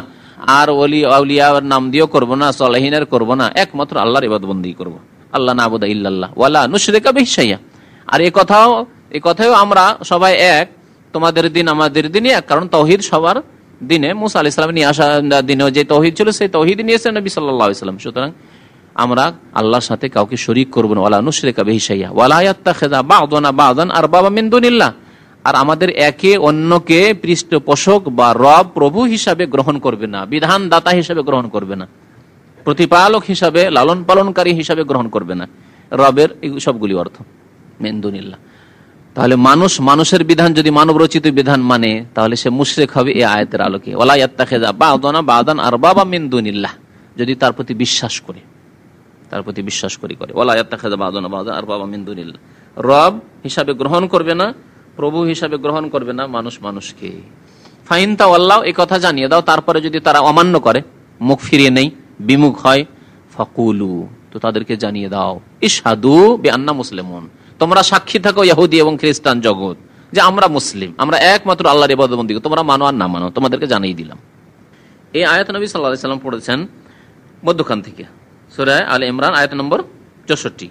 আর ওলি আউলিয়ার নাম দিয়েও করব না, সালেহিনের করব না, একমাত্র আল্লাহর ইবাদত বন্দেগী করব, আল্লাহ না'বুদা ইল্লাল্লাহ ওয়ালা নুশরিকা বিহি শাইআ। আর এই কথাও আমরা সবাই এক, তোমাদের দিন আমাদের দিনই এক, কারণ তাওহীদ সবার দিনে, মুসা আলাইহিস সালাম নিয়ে আসা দিনেও যে তাওহীদ ছিল সেই তাওহীদ নিয়েছেন নবী সাল্লাল্লাহু আলাইহি ওয়াসাল্লাম। সুতরাং আমরা আল্লাহর সাথে কাউকে শরীক করব না, ওয়ালা নুশরিকা বিহি শাইআ ওয়ালা ইয়াত্তাখিযা বা'দুনা বা'দান আরবাবা মিন দুনিল্লাহ, আর আমাদের একে অন্যকে পৃষ্ঠপোষক বা রব প্রভু হিসাবে গ্রহণ করবে না, বিধানদাতা হিসাবে গ্রহণ করবে না, প্রতিপালক হিসাবে, লালন পালনকারী হিসাবে গ্রহণ করবে না। রবের এই সবগুলি অর্থ মিন দুনিল্লাহ। তাহলে মানুষের বিধান যদি মানব রচিত বিধান মানে, তাহলে সে মুশরিক হবে এই আয়াতের আলোকে। ওয়ালা ইয়াত্তাখিযা বা'দুনা বা'দান আরবাবা মিন দুনিল্লাহ, যদি তার প্রতি বিশ্বাস করে, ওয়ালা ইয়াত্তাখিযা বা'দুনা বা'দান আরবাবা মিন দুনিল্লাহ, রব হিসাবে গ্রহণ করবে না, প্রভু হিসাবে গ্রহণ করবে না মানুষকে। ফাইন তাওয়াল্লাহ, এই কথা জানিয়ে দাও, তারপরে যদি তারা অমান্য করে, মুখ ফিরিয়ে নেই, বিমুখ হয়, ফাকুলু, তো তাদেরকে জানিয়ে দাও, ইশহাদু বিআন্না মুসলিমুন, তোমরা সাক্ষী থাকো ইহুদি এবং খ্রিস্টান জগৎ যে আমরা মুসলিম, আমরা একমাত্র আল্লাহর ইবাদত বন্দেগী, তোমরা মানো আর না মানো তোমাদেরকে জানিয়ে দিলাম। এই আয়াত নবী সাল্লাল্লাহু আলাইহি ওয়াসাল্লাম পড়েছেন মধ্যখান থেকে, সূরা আলে ইমরান আয়াত নম্বর 64।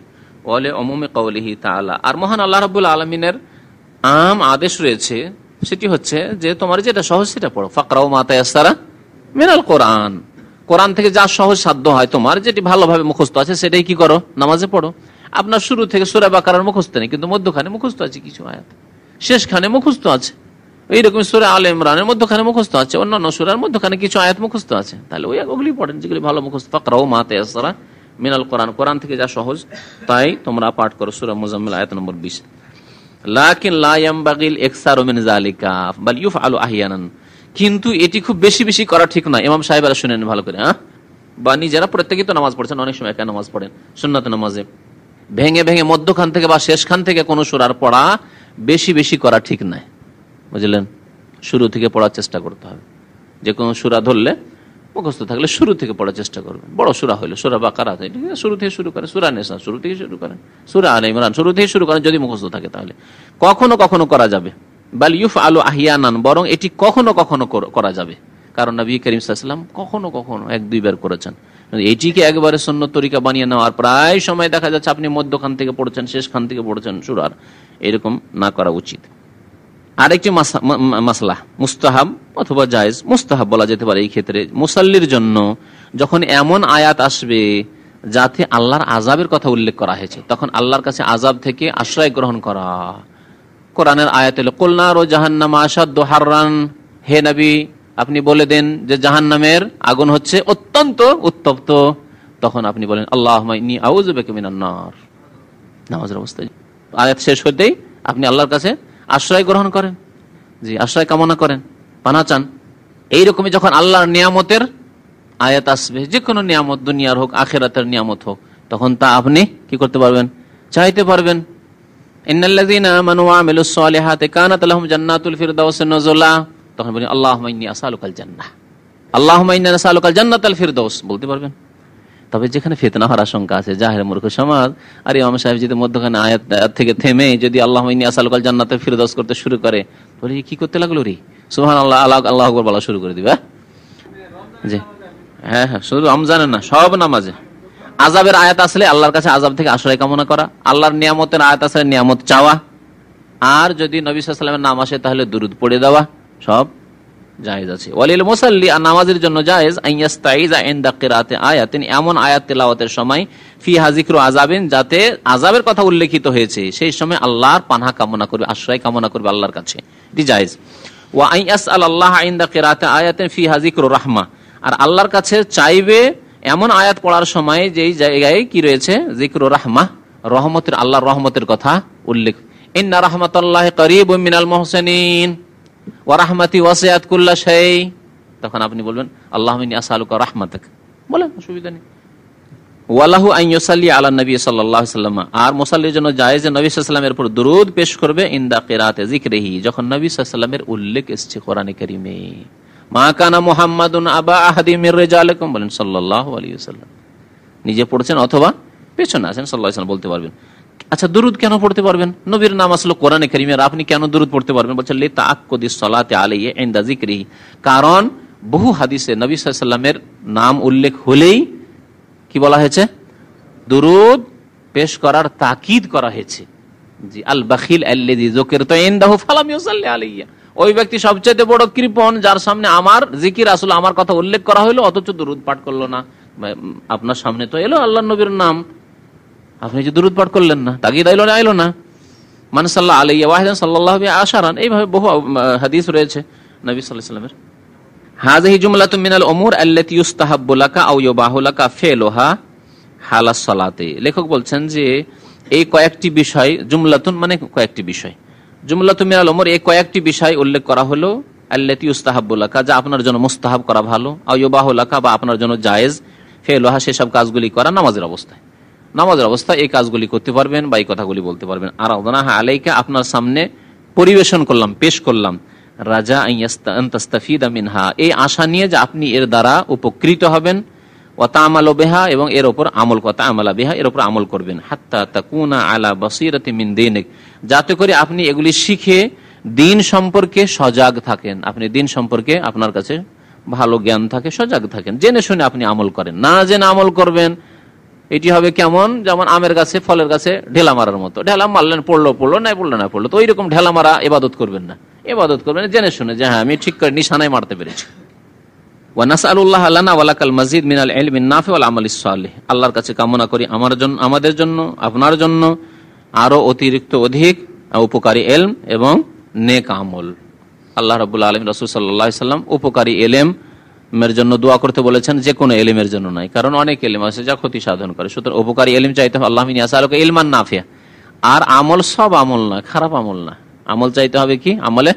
ওয়ালি উমুমি কাওলিহি তাআলা, আর মহান আল্লাহ রাব্বুল আলামিনের আম আদেশ রয়েছে, সেটি হচ্ছে যে তোমার যেটা সহজ সেটা পড়ো, ফাকরাউ মা তায়াসসারা মিনাল কোরআন, কোরআন থেকে যা সহজ সাধ্য হয় তোমার, যেটি ভালোভাবে মুখস্থ আছে সেটাই কি করো, নামাজে পড়ো। আপনার শুরু থেকে সূরা বাকারার মুখস্থ নেই, কিন্তু মধ্যখানে মুখস্থ আছে কিছু আয়াত, শেষখানে মুখস্থ আছে, এইরকম সূরা আলে ইমরানের মধ্যখানে মুখস্থ আছে, অন্যান্য সূরার মধ্যখানে কিছু আয়াত মুখস্থ আছে, তাহলে ওগুলি পড়েন যেগুলি ভালো মুখস্থ। ফাকরাউ মা তায়াসসারা মিনাল কোরআন, কোরআন থেকে যা সহজ তাই তোমরা পাঠ করো। সূরা মুজাম্মিল আয়াত নম্বর 20। লাকিন লা ইয়ামবাগিল ইকসারু মিন যালিকা বাল ইউফআলু আহইয়ানান, কিন্তু এটি খুব বেশি বেশি করা ঠিক নয়। ইমাম সাহেবরা শুনেন ভালো করে, বা নিজেরা প্রত্যেকেই তো নামাজ পড়ছেন, অনেক সময় একা নামাজ পড়েন, সুন্নাত নামাজে ভেঙে ভেঙে মধ্যখান থেকে বা শেষখান থেকে কোনো সূরার পড়া বেশি বেশি করা ঠিক নয়, বুঝলেন? শুরু থেকে পড়ার চেষ্টা করতে হবে। যে কোনো সূরা ধরলে মুখস্থ থাকলে শুরু থেকে পড়ার চেষ্টা করবেন। বড় সূরা হইলো, সূরা বাকারা শুরু থেকে শুরু করেন, সূরা নিসা শুরু থেকে শুরু করেন, সূরা আলে ইমরান শুরু থেকে শুরু করেন যদি মুখস্থ থাকে তাহলে। কখনো কখনো করা যাবে, বাল ইউফআলু আহিয়ানান, বরং এটি কখনো কখনো করা যাবে, কারণ নবী করিম সাল্লাল্লাহু আলাইহি ওয়াসাল্লাম কখনো কখনো 1-2 বার করেছেন। এটিকে একবারে সুন্নত তরিকা বানিয়ে নেওয়ার প্রায় সময় দেখা যাচ্ছে আপনি মধ্যখান থেকে পড়ছেন, শেষ খান থেকে পড়ছেন সূরার, এরকম না করা উচিত। আরেকটি মাসলা মুস্তাহাব অথবা জায়েজ, মুস্তাহাব বলা যেতে পারে এই ক্ষেত্রে, মুসাল্লির জন্য যখন এমন আয়াত আসবে যাতে আল্লাহর আযাবের কথা উল্লেখ করা হয়েছে, তখন আল্লাহর কাছে আযাব থেকে আশ্রয় গ্রহণ করা। কোরআনের আয়াত হলো কুল নারু জাহান্নাম আশাদ্দু হাররান, হে নবী আপনি বলে দেন যে জাহান্নামের আগুন হচ্ছে অত্যন্ত উত্তপ্ত। তখন আপনি বলেন আল্লাহুম্মা ইন্নী আউযু বিকা মিনান নার। নামাজের অবস্থায় আয়াত শেষ হতেই আপনি আল্লাহর কাছে আশ্রয় গ্রহণ করেন, জি আশ্রয় কামনা করেন, পানা চান। এইরকমই যখন আল্লাহর নিয়ামতের আয়াত আসবে, যে কোনো নিয়ামত, দুনিয়ার হোক আখিরাতের নিয়ামত হোক, তখন তা আপনি কি করতে পারবেন, চাইতে পারবেন। ইন্নাল্লাযীনা আমানু ওয়া আমিলুস সালিহাতি কানাত লাহুম জান্নাতুল ফিরদাউস নুজুলা, তখন বলেন আল্লাহুম্মা ইন্নী আসআলুকাল জান্নাহ, আল্লাহুম্মা ইন্নী আসআলুকাল জান্নাতাল ফিরদাউস বলতে পারবেন। তবে যেখানে ফিতনা হওয়ার আশঙ্কা আছে, জাহের মূর্খ সমাজ আর ইমাম সাহেব যদি মধ্যখানে আয়াত থেকে থেমে যদি আল্লাহুম্মা ইন্নী আসআলুকাল জান্নাতাল ফিরদাউস করতে শুরু করে, বলে কি করতে লাগলো রে, সুবহানাল্লাহ আল্লাহু আকবার বলা শুরু করে দিবে। জি হ্যাঁ হ্যাঁ, শুধু রমজানে না, সব নামাজে আযাবের আয়াত আসলে আল্লাহর কাছে আযাব থেকে আশ্রয় কামনা করা, আল্লাহর নিয়ামতের আয়াত আসলে নিয়ামত চাওয়া, আর যদি নবী সাল্লাল্লাহু আলাইহি ওয়াসাল্লামের নাম আসে তাহলে দুরূদ পড়ে দেওয়া, সব জায়েজ আছে। ওয়ালিল মুসাল্লি, আর নামাজের জন্য জায়েজ আইয়াস্তাইযা ইনদা কিরাআতি আয়াতিন, এমন আয়াত তেলাওয়াতের সময় ফিহা যিকরু আযাবিন, যাতে আযাবের কথা উল্লেখিত হয়েছে সেই সময় আল্লাহর পানাহ কামনা করবে, আশ্রয় কামনা করবে আল্লাহর কাছে, এটি জায়েজ। ওয়া আইয়াসআল আল্লাহ ইনদা কিরাআতি আয়াতিন ফিহা যিকরু রাহমা, আর আল্লাহর কাছে চাইবে এমন আয়াত পড়ার সময় যেই জায়গায় কি রয়েছে যিকরু রাহমা, রহমতের, আল্লাহর রহমতের কথা উল্লেখ। ইন্না রাহমাতাল্লাহি করিবুম মিনাল মুহসিনিন ওয়া রাহমাতি ওয়াসিআত কুল্লা শাই, তখন আপনি বলবেন আল্লাহুম্মা ইন্নী আসআলুকা রাহমাতাক, বলেন, অসুবিধা নেই। ওয়ালাহু আন ইউসাল্লি আলা নবী সাল্লাল্লাহু আলাইহি ওয়াসাল্লাম, আর মুসাল্লির জন্য জায়েজ নবী সাল্লাল্লাহু আলাইহি ওয়াসাল্লামের উপর দুরূদ পেশ করবে ইনদা কিরাআতি যিকরিহি, যখন নবী সাল্লাল্লাহু আলাইহি ওয়াসাল্লামের উল্লেখ এসেছে কোরআনে কারীমে। মা কানা মুহাম্মাদুন আবা আহাদি মির রিজালিকুম, বলেন সাল্লাল্লাহু আলাইহি ওয়াসাল্লাম, নিজে পড়ছেন অথবা পেছনে আছেন সাল্লাল্লাহু আলাইহি ওয়াসাল্লাম বলতে পারবেন। আচ্ছা, দুরূদ কেন পড়তে পারবেন? নবীর নাম আসলে কোরআনে কারীমে, আর আপনি কেন দুরূদ পড়তে পারবেন? বলছেন লি তাআক্কুদিস সালাতি আলাইহি ইনদা যিকরিহি, কারণ বহু হাদিসে নবী সাল্লাল্লাহু আলাইহি ওয়াসাল্লামের নাম উল্লেখ হলেই কি বলা হয়েছে, দুরূদ পেশ করার তাকিদ করা হয়েছে। জি, আল বাখিল আল্লাযী যুকিরতু ইনদাহু ফালাম ইউসাল্লি আলাইহি, ওই ব্যক্তি সবচেয়ে বড় কৃপণ যার সামনে আমার জিকির, আসলে আমার কথা উল্লেখ করা হলো অথচ দুরূদ পাঠ করলো না। আপনার সামনে তো এলো আল্লাহর নবীর নাম, আপনি যে দুরূদ পাঠ করলেন না, তাকিদ আইলো না। মান সাল্লা আলাইহি ওয়াহিদান সাল্লাল্লাহু বিহি আশারান, এইভাবে বহু হাদিস রয়েছে নবী সাল্লাল্লাহু আলাইহি ওয়াসাল্লামের। হাযিহি জুমলাতুম মিনাল উমুর আল্লাতী ইউস্তাহাব্বু লাকা আও ইউবাহু লাকা ফিলুহা হালাস সালাতে। লেখক বলছেন যে এই কয়েকটি বিষয়, জুমলাতুন মানে কয়েকটি বিষয়, জুমলাতুম মিনাল উমুর, এই কয়েকটি বিষয় উল্লেখ করা হলো আল্লাতী ইউস্তাহাব্বু লাকা, যা আপনার জন্য মুস্তাহাব করা ভালো, আও ইউবাহু লাকা বা আপনার জন্য জায়েজ, ফিলুহা সেসব কাজগুলি করা নামাজের অবস্থায়, নামাজের অবস্থায় এই কাজগুলি করতে পারবেন বা এই কথাগুলি বলতে পারবেন। আর আরাদনাহা আলাইকা, আপনার সামনে পরিবেশন করলাম, পেশ করলাম, রাজা আন তাস্তাফিদা মিনহা, এই আশা নিয়ে যে আপনি এর দ্বারা উপকৃত হবেন, ওয়া তা'মালু বিহা, এবং এর উপর আমল, কথা আমালা বিহা, এর উপর আমল করবেন, হাত্তা তাকুনা আলা বাসীরাতি মিন দীনিক, যাতে করে আপনি এগুলি শিখে দ্বীন সম্পর্কে সজাগ থাকেন, আপনি দ্বীন সম্পর্কে আপনার কাছে ভালো জ্ঞান থাকে, সজাগ থাকেন, জেনে শুনে আপনি আমল করেন, না জেনে আমল করবেন এটি হবে কেমন, যেমন আমের গাছে, ফলের গাছে ঢেলা মারার মতো, ঢেলা মারলেন, পড়লো নাই পড়লো না পড়লো, তো ওইরকম ঢেলা মারা ইবাদত করবেন না, ইবাদত করবেন জেনে শুনে যে হ্যাঁ আমি ঠিক করে নিশানায় মারতে পেরেছি। ওয়া নাসআলুল্লাহ লানা ওয়া লাকাল মাজিদ মিনাল ইলমিন নাফি ওয়াল আমালিস সালিহ, আল্লাহর কাছে কামনা করি আমার জন্য, আমাদের জন্য, আপনার জন্য আরো অতিরিক্ত অধিক উপকারী ইলম এবং নেক আমল। আল্লাহ রাব্বুল আলামিন রাসূল সাল্লাল্লাহু আলাইহি ওয়াসাল্লাম উপকারী ইলম এর জন্য দোয়া করতে বলেছেন, যে কোনো এলিমের জন্য নয়, কারণ অনেক এলিম আছে যা ক্ষতি সাধন করে, সুতরাং উপকারী এলিম চাইতে হবে, আল্লাহুম্মা ইন্নী আসআলুকা ইলমান নাফিয়া। আর আমল সব আমল না, খারাপ আমল না, আমল চাইতে হবে কি আমলে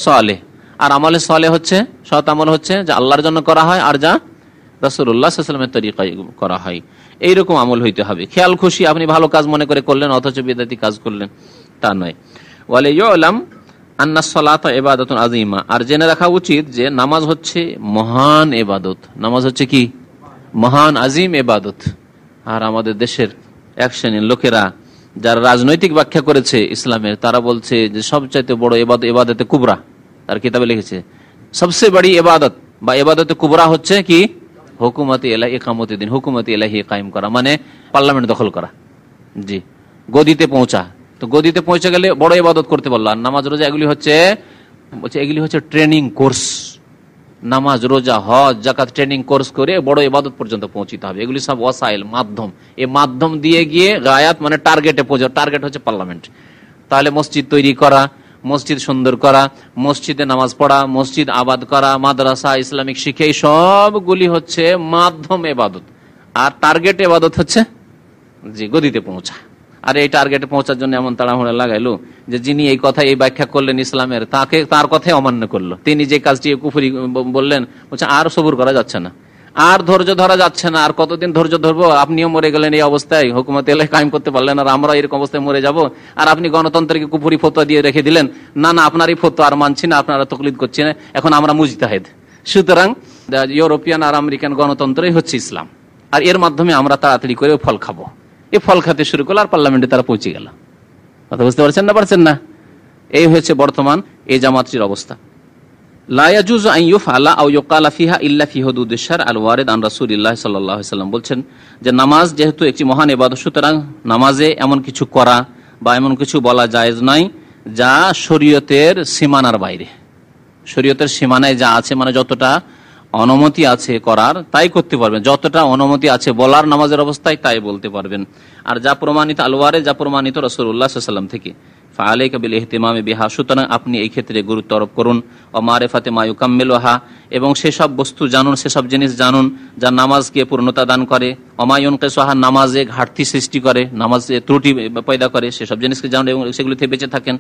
সালেহ, আর আমলে সালেহ হচ্ছে, সৎ আমল হচ্ছে যা আল্লাহর জন্য করা হয় আর যা রাসূলুল্লাহ সাল্লাল্লাহু আলাইহি ওয়াসাল্লামের তরিকায় করা হয়, এইরকম আমল হইতে হবে। খেয়াল খুশি আপনি ভালো কাজ মনে করে করলেন অথচ বিদআতি কাজ করলেন, তা নয়। ওয়ালা ইউলাম আন্নাস সালাতা ইবাদাতুন আযীমা, আর জেনে রাখা উচিত যে নামাজ হচ্ছে মহান ইবাদত। নামাজ হচ্ছে কি? মহান আজিম ইবাদত। আর আমাদের দেশের এক শ্রেণীর লোকেরা যারা রাজনৈতিক ব্যাখ্যা করেছে ইসলামের, তারা বলছে যে সবচাইতে বড় ইবাদত ইবাদতে কুবরা। তার কিতাবে লিখেছে সবচেয়ে বড় ইবাদত বা ইবাদতে কুবরা হচ্ছে কি? হুকুমতে ইলাহি ইকামতে দিন, হুকুমতে ইলাহি কায়েম করা, মানে পার্লামেন্ট দখল করা। জি, গদিতে পৌঁছা। তো গদিতে পৌঁছে গেলে বড় ইবাদত করতে পারলো। আর নামাজ রোজা এগুলি হচ্ছে ট্রেনিং কোর্স। নামাজ রোজা হজ জাকাত ট্রেনিং কোর্স করে বড় ইবাদত পর্যন্ত পৌঁছিতে হবে। এগুলি সব ওয়াসাইল, মাধ্যম। এই মাধ্যম দিয়ে গিয়ে গায়াত মানে টার্গেটে পৌঁছা। টার্গেট হচ্ছে পার্লামেন্ট। তাহলে মসজিদ তৈরি করা, মসজিদ সুন্দর করা, মসজিদে নামাজ পড়া, মসজিদ আবাদ করা, মাদ্রাসা ইসলামিক শিক্ষা, এই সবগুলি হচ্ছে মাধ্যম ইবাদত। আর টার্গেট ইবাদত হচ্ছে জি গদিতে পৌঁছা। আর এই টার্গেটে পৌঁছার জন্য এমন তাড়াহুড়া লাগাইলো যে যিনি এই কথা এই ব্যাখ্যা করলেন ইসলামের, তার কথাই অমান্য করলো। তিনি যে কাজটি কুফরি বললেন, বলছে আর সবুর করা যাচ্ছে না, আর ধৈর্য ধরা যাচ্ছে না, আর কতদিন ধৈর্য ধরবো? আপনিও মরে গেলেন এই অবস্থায়, হুকুমত এলাহি কায়েম করতে পারলেন, আর আমরা এরকম অবস্থায় মরে যাব। আর আপনি গণতন্ত্রকে কুফরি ফতোয়া দিয়ে রেখে দিলেন। না না, আপনার এই ফতোয়া আর মানছি না, আপনারা তকলিদ করছি না, এখন আমরা মুজতাহিদ। সুতরাং ইউরোপিয়ান আর আমেরিকান গণতন্ত্রই হচ্ছে ইসলাম, আর এর মাধ্যমে আমরা তাড়াতাড়ি করে ফল খাবো। এই ফল খেতে শুরু করলো, আর পার্লামেন্টে তারা পৌঁছে গেল। কথা বুঝতে পারছেন না? পারছেন না? এই হচ্ছে বর্তমান এই জামাতটির অবস্থা। লা ইয়াজুজু আন ইউফআলা আও ইউকালা ফিহা ইল্লা ফি হুদুদিশ শারঈ আল ওয়ারিদ আন রাসূলিল্লাহ সাল্লাল্লাহু আলাইহি ওয়াসাল্লাম বলছেন যে নামাজ যেহেতু একটি মহান ইবাদত, সুতরাং নামাজে এমন কিছু করা বা এমন কিছু বলা জায়েজ নয় যা শরীয়তের সীমানার বাইরে। শরীয়তের সীমানায় যা আছে, মানে যতটা অনুমতি আছে করার তাই করতে পারবেন, যতটা অনুমতি আছে বলার নামাজের অবস্থায় তাই বলতে পারবেন। আর যা প্রমাণিত আলওয়ারে, যা প্রমাণিত রাসূলুল্লাহ সাল্লাল্লাহু আলাইহি ওয়াসাল্লাম থেকে, ফাআলাইকা বিল ইহতিমামি বিহা, সুতরাং আপনি এই ক্ষেত্রে গুরুত্ব আরোপ করুন। ও মারিফাতে মা ইউকাম্মিলুহা, এবং সেসব বস্তু জানুন, সেসব জিনিস জানুন যা নামাজকে পূর্ণতা দান করে। ওমা ইউনকিসুহা, নামাজে ঘাটতি সৃষ্টি করে, নামাজে ত্রুটি পয়দা করে, সেসব জিনিসকে জানুন এবং সেগুলি থেকে বেঁচে থাকেন।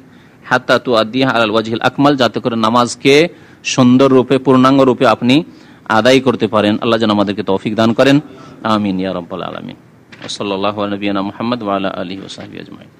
হাত্তা তুআদ্দিহা আলাল ওয়াজহিল আকমাল, যাতে করে নামাজকে সুন্দর রূপে, পূর্ণাঙ্গ রূপে আপনি আদায় করতে পারেন। আল্লাহ যেন আমাদেরকে তৌফিক দান করেন। আমিন ইয়া রাব্বাল আলামিন। সাল্লাল্লাহু আলা নবিয়িনা মুহাম্মদ ওয়া আলা আলিহি ওয়া সাহবিহি আজমাইন।